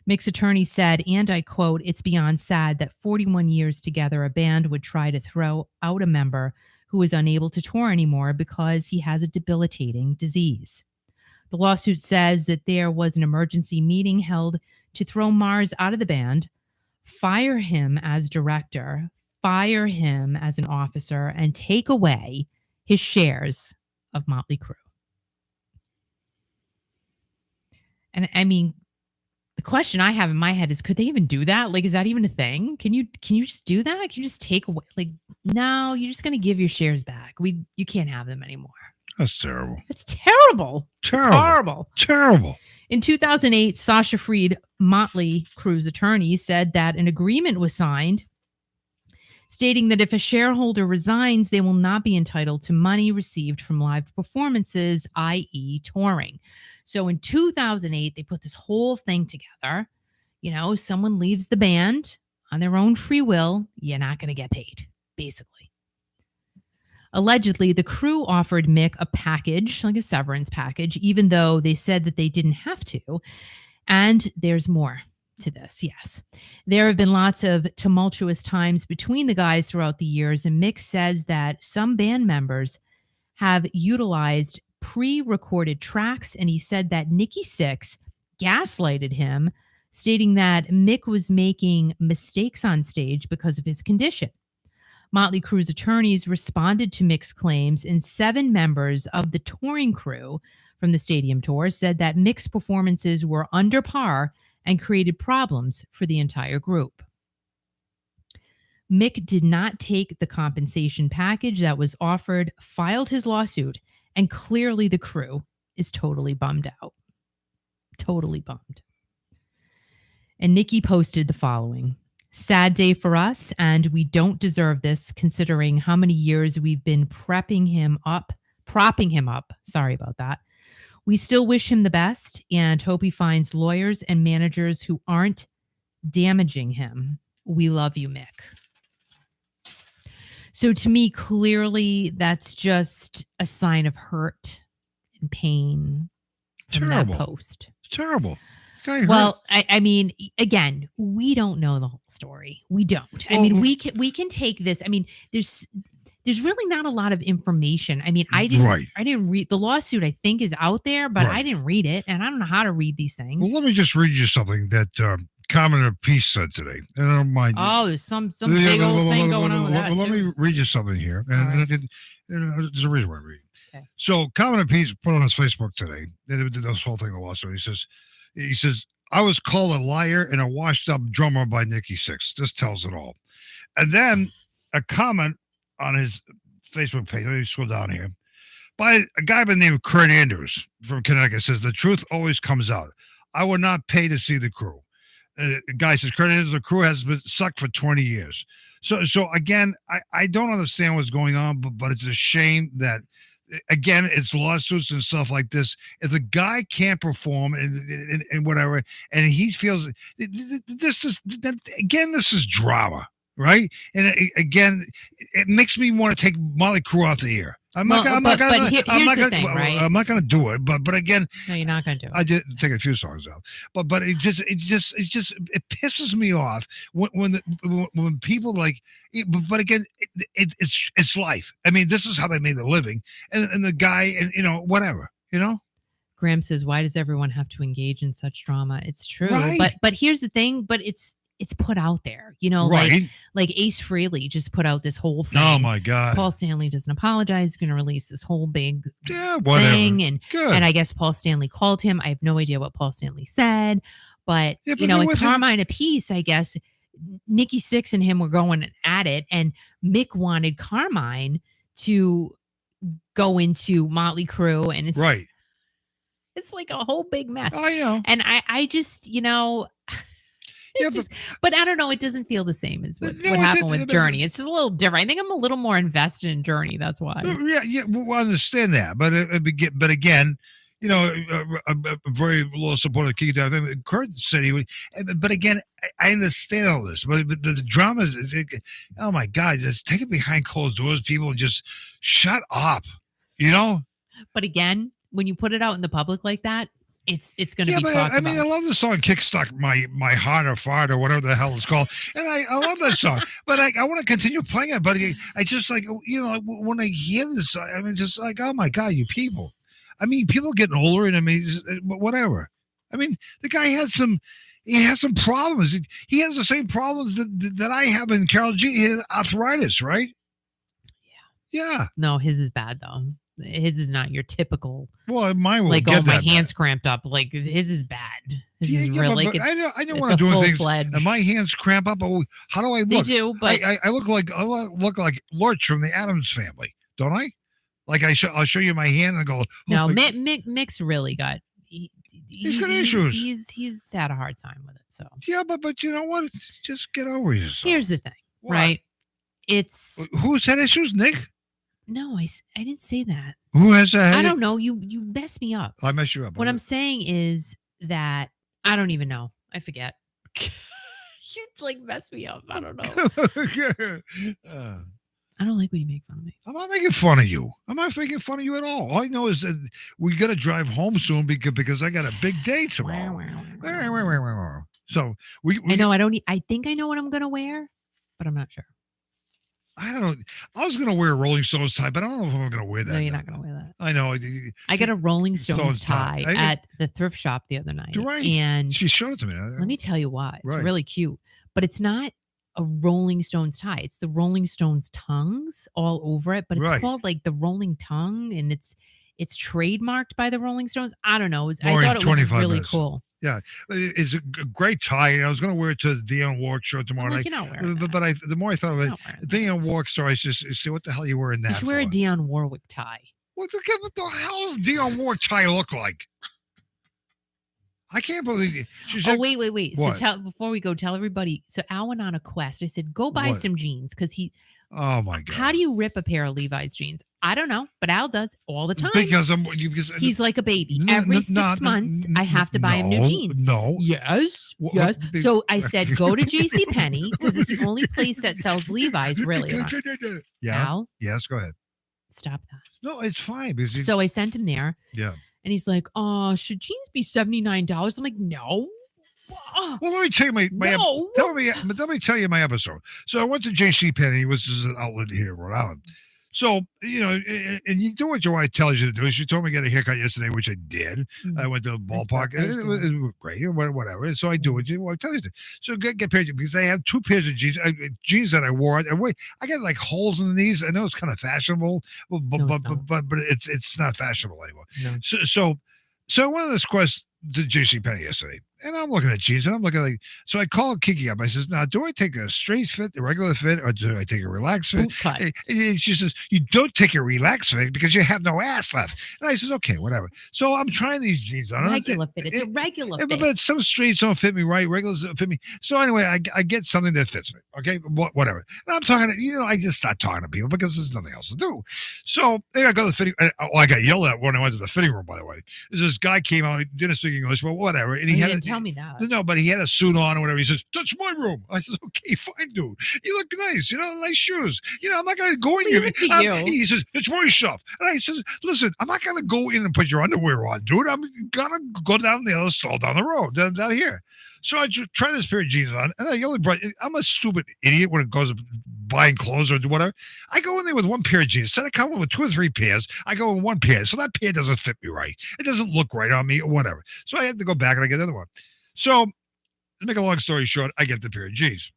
Mick's attorney said, and I quote, "It's beyond sad that 41 years together, a band would try to throw out a member who is unable to tour anymore because he has a debilitating disease." The lawsuit says that there was an emergency meeting held to throw Mars out of the band, fire him as director, fire him as an officer, and take away his shares of Motley Crue. And I mean, the question I have in my head is, could they even do that? Like, is that even a thing? Can you just do that? Can you just take away? Like, no, you're just going to give your shares back. You can't have them anymore. That's terrible. It's terrible. Terrible. It's horrible. Terrible. In 2008, Sasha Fried, Motley Crue's attorney, said that an agreement was signed stating that if a shareholder resigns, they will not be entitled to money received from live performances, i.e. touring. So in 2008, they put this whole thing together. Someone leaves the band on their own free will, you're not going to get paid, basically. Allegedly, the Crue offered Mick a package, like a severance package, even though they said that they didn't have to. And there's more to this, yes. There have been lots of tumultuous times between the guys throughout the years, and Mick says that some band members have utilized pre-recorded tracks, and he said that Nikki Sixx gaslighted him, stating that Mick was making mistakes on stage because of his condition. Motley Crue's attorneys responded to Mick's claims, and 7 members of the touring crew from the stadium tour said that Mick's performances were under par and created problems for the entire group. Mick did not take the compensation package that was offered, filed his lawsuit, and clearly the crew is totally bummed out. Totally bummed. And Nikki posted the following. Sad day for us, and we don't deserve this considering how many years we've been propping him up. Sorry about that. We still wish him the best and hope he finds lawyers and managers who aren't damaging him. We love you, Mick. So to me, clearly, that's just a sign of hurt and pain from that post. Terrible. Well, I mean, again, we don't know the whole story. We don't. I mean, we can take this. I mean, there's really not a lot of information. I mean, I didn't read the lawsuit. I think is out there, but I didn't read it, and I don't know how to read these things. Well, let me just read you something that Commoner Peace said today. And I don't mind. Oh, there's some big old thing going on with that. Let me read you something here, and there's a reason why I'm reading. Okay. So Commoner Peace put on his Facebook today. They did this whole thing, the lawsuit. He says, I was called a liar and a washed-up drummer by Nikki Sixx. This tells it all. And then a comment on his Facebook page, let me scroll down here, by a guy by the name of Kurt Andrews from Connecticut, says, the truth always comes out. I would not pay to see the crew. The guy says, Kurt Andrews, the crew has been sucked for 20 years. So again, I don't understand what's going on, but it's a shame that, again, it's lawsuits and stuff like this. If the guy can't perform and whatever, and he feels this is drama, right? And again, it makes me want to take Motley Crue off the air. I'm not going to do it, but again, no, you're not going to do it. I did take a few songs out, but it pisses me off when people like. But again, it's life. I mean, this is how they made their living, and the guy, and whatever, Graham says, "Why does everyone have to engage in such drama?" It's true, right. but here's the thing. But it's put out there, right. like Ace Frehley just put out this whole thing. Oh my God. Paul Stanley doesn't apologize. He's going to release this whole big thing. And I guess Paul Stanley called him. I have no idea what Paul Stanley said, but in Carmine Apiece, I guess Nikki Sixx and him were going at it, and Mick wanted Carmine to go into Motley Crue, and it's right. It's like a whole big mess. I know. And I just, but I don't know. It doesn't feel the same as what happened with Journey. It's just a little different. I think I'm a little more invested in Journey. That's why. Yeah. Well, I understand that, but again, a very low supporter of Kiki. Kurt said he would, but again, I understand all this, but the drama is, oh my God, just take it behind closed doors. People just shut up, But again, when you put it out in the public like that, it's going to be talked about. I mean, I love the song "Kickstart My Heart or Fart" or whatever the hell it's called, and I love that song. But I want to continue playing it. But I just like when I hear this, I mean, just like, oh my God, you people. I mean, people getting older, and I mean, whatever. I mean, the guy has some problems. He has the same problems that I have in Karol G. He has arthritis, right? Yeah. No, his is bad though. His is not your typical. Well, mine will like, get my hands cramped up. Like his is bad. His is really. But I know when I'm doing things, and my hands cramp up. How do I look? They do, but I look like Lurch from the Addams Family, don't I? Like I'll show you my hand and go. No, Mick's really got. He's got issues. He's had a hard time with it. So yeah, but you know what? Just get over yourself. Here's the thing, right? It's who's had issues, Nick? No, I didn't say that. Who has that? I don't know. You messed me up. I messed you up. What I'm saying is that I don't even know. I forget. You like messed me up. I don't know. I don't like when you make fun of me. I'm not making fun of you. I'm not making fun of you at all. All I know is that we got to drive home soon because I got a big day tomorrow. So I know. I think I know what I'm gonna wear, but I'm not sure. I don't know. I was going to wear a Rolling Stones tie, but I don't know if I'm going to wear that. No, you're not going to wear that. I know. I got a Rolling Stones tie at the thrift shop the other night. Right. And she showed it to me. Let me tell you why. It's really cute. But it's not a Rolling Stones tie. It's the Rolling Stones tongues all over it. But it's called like the Rolling Tongue. And it's It's trademarked by the Rolling Stones. I don't know. I More thought in it was 25 really minutes. cool. Yeah, it's a great tie. I was going to wear it to the Dionne Warwick show tomorrow night. You're not wearing that. But the more I thought of It's it, not wearing the that. Dionne Warwick story, I just say, what the hell are you wearing that You should wear a for? Dionne Warwick tie. What the hell does Dionne Warwick tie look like? I can't believe it. She said, wait. What? So before we go, tell everybody. So Al went on a quest. I said, go buy What? some jeans because he. Oh my God! How do you rip a pair of Levi's jeans? I don't know, but Al does all the time. Because He's like a baby. No, Every no, 6 months, I have to buy him new jeans. No. Yes. Yes. So I said, go to JCPenney because it's the only place that sells Levi's really. Yeah. Al, Yes. Go ahead. stop that. No, it's fine. Because So I sent him there. Yeah. And he's like, oh, should jeans be $79? I'm like, no. Well, let me tell you my No. let me tell you my episode. So I went to JCPenney, which is an outlet here in Rhode Island. So, and you do what your wife tells you to do. She told me to get a haircut yesterday, which I did. I went to the ballpark. It was great, whatever. And so I do what I tell you to. So get pairs because I have 2 pairs of jeans that I wore. I got like holes in the knees. I know it's kind of fashionable, but it's not fashionable anymore. No. So I went on this quest to JCPenney yesterday. And I'm looking at jeans, and I'm looking like, so I call Kiki up. I says, now, do I take a straight fit, a regular fit, or do I take a relaxed fit? Boot cut. And she says, you don't take a relaxed fit because you have no ass left. And I says, okay, whatever. So I'm trying these jeans on. Regular fit. It's a regular fit. But some straights don't fit me right. Regulars don't fit me. So anyway, I get something that fits me. Okay, whatever. And I'm talking to, I just start talking to people because there's nothing else to do. So I go to the fitting. I got yelled at when I went to the fitting room, by the way. This guy came out, he didn't speak English, but whatever. And he didn't tell me that. No, but he had a suit on or whatever. He says, that's my room. I says, okay, fine, dude. You look nice. Nice shoes. I'm not going to go in here. He says, it's my stuff. And I says, listen, I'm not going to go in and put your underwear on, dude. I'm going to go down the other stall down the road, down here. So I try this pair of jeans on, and I'm a stupid idiot when it goes to buying clothes or whatever. I go in there with 1 pair of jeans. Instead of coming with 2 or 3 pairs, I go with 1 pair. So that pair doesn't fit me right. It doesn't look right on me or whatever. So I have to go back and I get another one. So to make a long story short, I get the pair of jeans.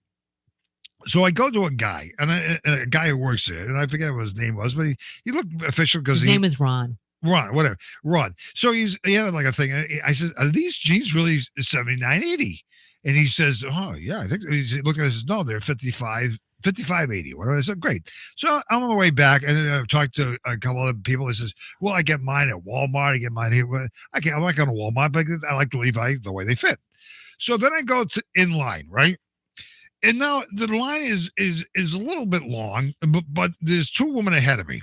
So I go to a guy, and a guy who works there, and I forget what his name was, but he looked official because his name is Ron. Whatever. Ron. So he had like a thing. I said, are these jeans really $79.80? And he says, oh, yeah, I think he's looking at it. Says, no, they're $55.80. Whatever. I said, great. So I'm on my way back, and I talked to a couple other people. He says, well, I get mine at Walmart. I get mine here. I'm not going to Walmart, but I like the Levi the way they fit. So then I go to in line, right? And now the line is a little bit long, but there's 2 women ahead of me.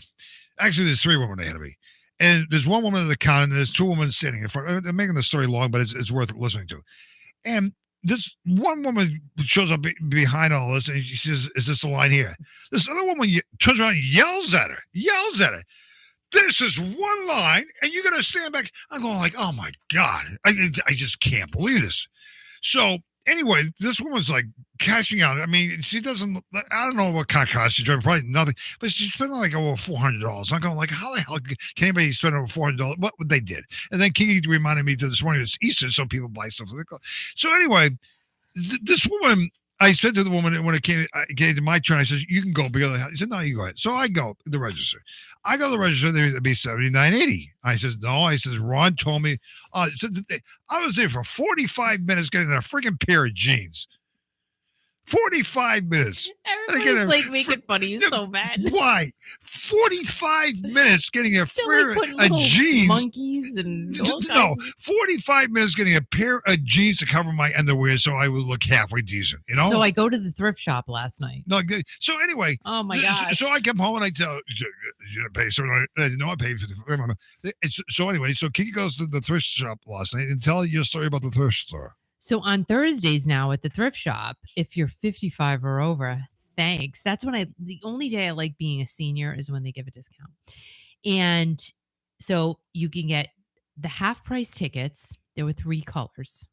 Actually, there's 3 women ahead of me. And there's 1 woman at the counter, and there's 2 women standing in front. They're making the story long, but it's worth listening to. And this one woman shows up behind all this, and she says, is this the line here? This other woman turns around and yells at her. This is 1 line, and you're going to stand back. I'm going like, oh, my God. I just can't believe this. So anyway, this woman's like cashing out. I mean, she doesn't, I don't know what kind of car she's driving, probably nothing, but she's spending like over $400. I'm going like, how the hell can anybody spend over $400? What they did. And then Kiki reminded me that this morning it's Easter, so people buy stuff for their clothes. So anyway, this woman, I said to the woman when it came to my turn, I said, you can go. She said, no, you go ahead. So I go to the register. There'd be $79.80. I says, no. I says, Ron told me. I was there for 45 minutes getting a freaking pair of jeans. 45 minutes. Everybody's like making fun of you so bad. Why? 45 minutes getting a pair like of jeans. Monkeys and no, 45 minutes getting a pair of jeans to cover my underwear so I would look halfway decent, So I go to the thrift shop last night. No, so anyway. Oh my God. So I come home and I tell you didn't pay. So I didn't know I paid for the. So anyway, so Kiki goes to the thrift shop last night and tell your story about the thrift store. So on Thursdays now at the thrift shop, if you're 55 or over, thanks. That's when the only day I like being a senior is when they give a discount. And so you can get the half price tickets. There were 3 colors.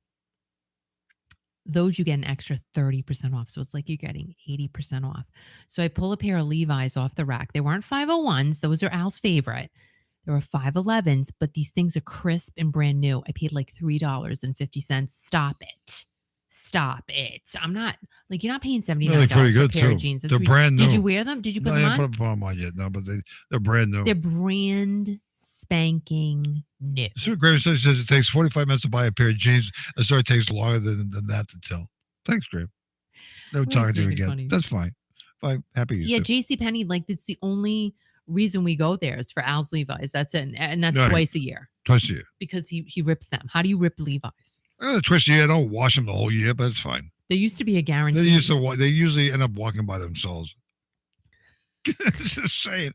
Those you get an extra 30% off. So it's like you're getting 80% off. So I pull a pair of Levi's off the rack. They weren't 501s. Those are Al's favorite. There were 511s, but these things are crisp and brand new. I paid like $3.50. Stop it. Stop it. I'm not like you're not paying $79 They're pretty for a good pair too. of jeans. That's They're brand new. Did you wear them? Did you put No, I them haven't on? put them on yet. No, but they're brand new. They're brand spanking new. So Graham says it takes 45 minutes to buy a pair of jeans. And so it takes longer than that to tell. Thanks, Graham. Never We're talking just to you making again. fun of you. That's fine. Fine. Happy Yeah, Easter. JCPenney, like it's the only reason we go there is for Al's Levi's. That's it. And that's Right. twice a year Twice a year. because he rips them. How do you rip Levi's? Twice a year. I don't wash them the whole year, but it's fine. There used to be a guarantee. They usually end up walking by themselves. Just saying.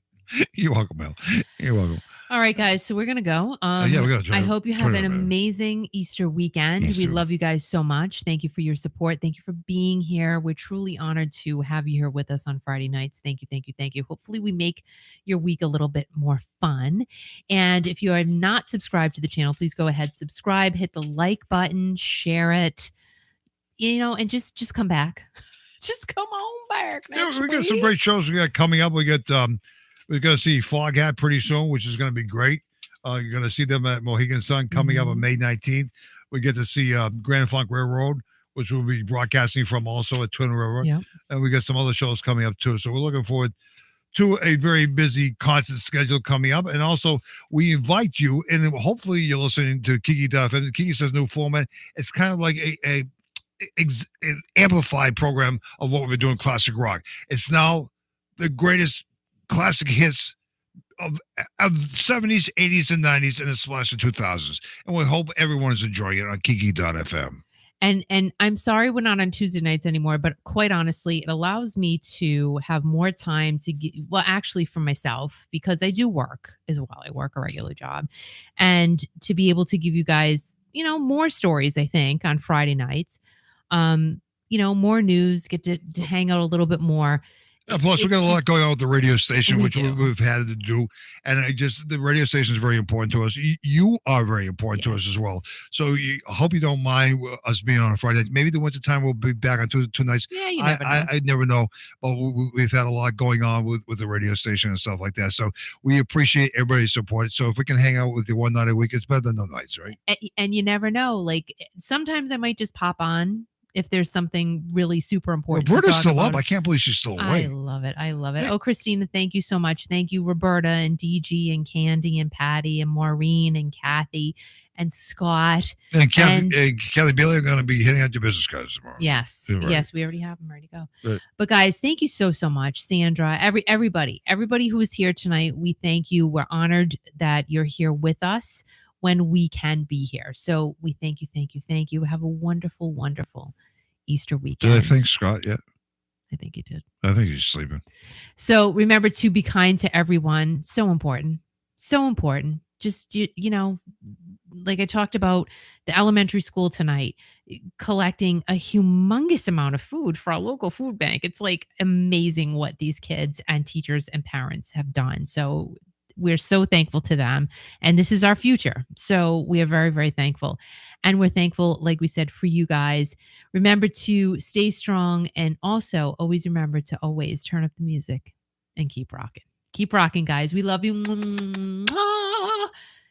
You're welcome, Mel. You're welcome. All right, guys. So we're gonna go. Yeah, we got to I hope you have an amazing. amazing Easter weekend. We Easter. love you guys so much. Thank you for your support. Thank you for being here. We're truly honored to have you here with us on Friday nights. Thank you, thank you, thank you. Hopefully, we make your week a little bit more fun. And if you are not subscribed to the channel, please go ahead, subscribe, hit the like button, share it. And just come back. Just come on back. Yeah, we got some great shows we got coming up. We're going to see Foghat pretty soon, which is going to be great. You're going to see them at Mohegan Sun coming up on May 19th. We get to see Grand Funk Railroad, which we'll be broadcasting from also at Twin River. Yep. And we got some other shows coming up too. So we're looking forward to a very busy concert schedule coming up. And also, we invite you, and hopefully you're listening to Kiki.fm. Kiki says new format. It's kind of like an amplified program of what we've been doing classic rock. It's now the greatest classic hits of 70s, 80s, and 90s, and a splash of 2000s. And we hope everyone is enjoying it on Kiki.fm. And I'm sorry we're not on Tuesday nights anymore, but quite honestly, it allows me to have more time to actually for myself, because I do work as well. I work a regular job, and to be able to give you guys, more stories, I think, on Friday nights. More news, get to hang out a little bit more. Yeah, plus, we got a lot going on with the radio station, which do. we've had to do. And the radio station is very important to us. You are very important to us as well. So I hope you don't mind us being on a Friday. Maybe the winter time we'll be back on two nights. Yeah, you never know. I never know. But we've had a lot going on with the radio station and stuff like that. So we appreciate everybody's support. So if we can hang out with you one night a week, it's better than no nights, right? And you never know. Like sometimes I might just pop on if there's something really super important. Roberta's still up. I can't believe she's still awake. I love it. Oh, Christina, thank you so much. Thank you, Roberta and DG and Candy and Patty and Maureen and Kathy and Scott. And Kelly Bailey are going to be hitting out your business cards tomorrow. Yes. Right. Yes, we already have them ready to go. Right. But guys, thank you so much. Sandra, everybody who is here tonight, we thank you. We're honored that you're here with us when we can be here. So we thank you. Have a wonderful, wonderful Easter weekend. Did I thank Scott yet? I think you did. I think he's sleeping. So remember to be kind to everyone. So important. So important. Just, like I talked about the elementary school tonight, collecting a humongous amount of food for our local food bank. It's like amazing what these kids and teachers and parents have done. So we're so thankful to them. And this is our future. So we are very, very thankful. And we're thankful, like we said, for you guys. Remember to stay strong. And also always remember to always turn up the music and keep rocking. Keep rocking, guys. We love you.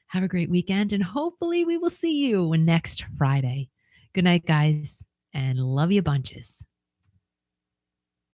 Have a great weekend. And hopefully we will see you next Friday. Good night, guys. And love you bunches.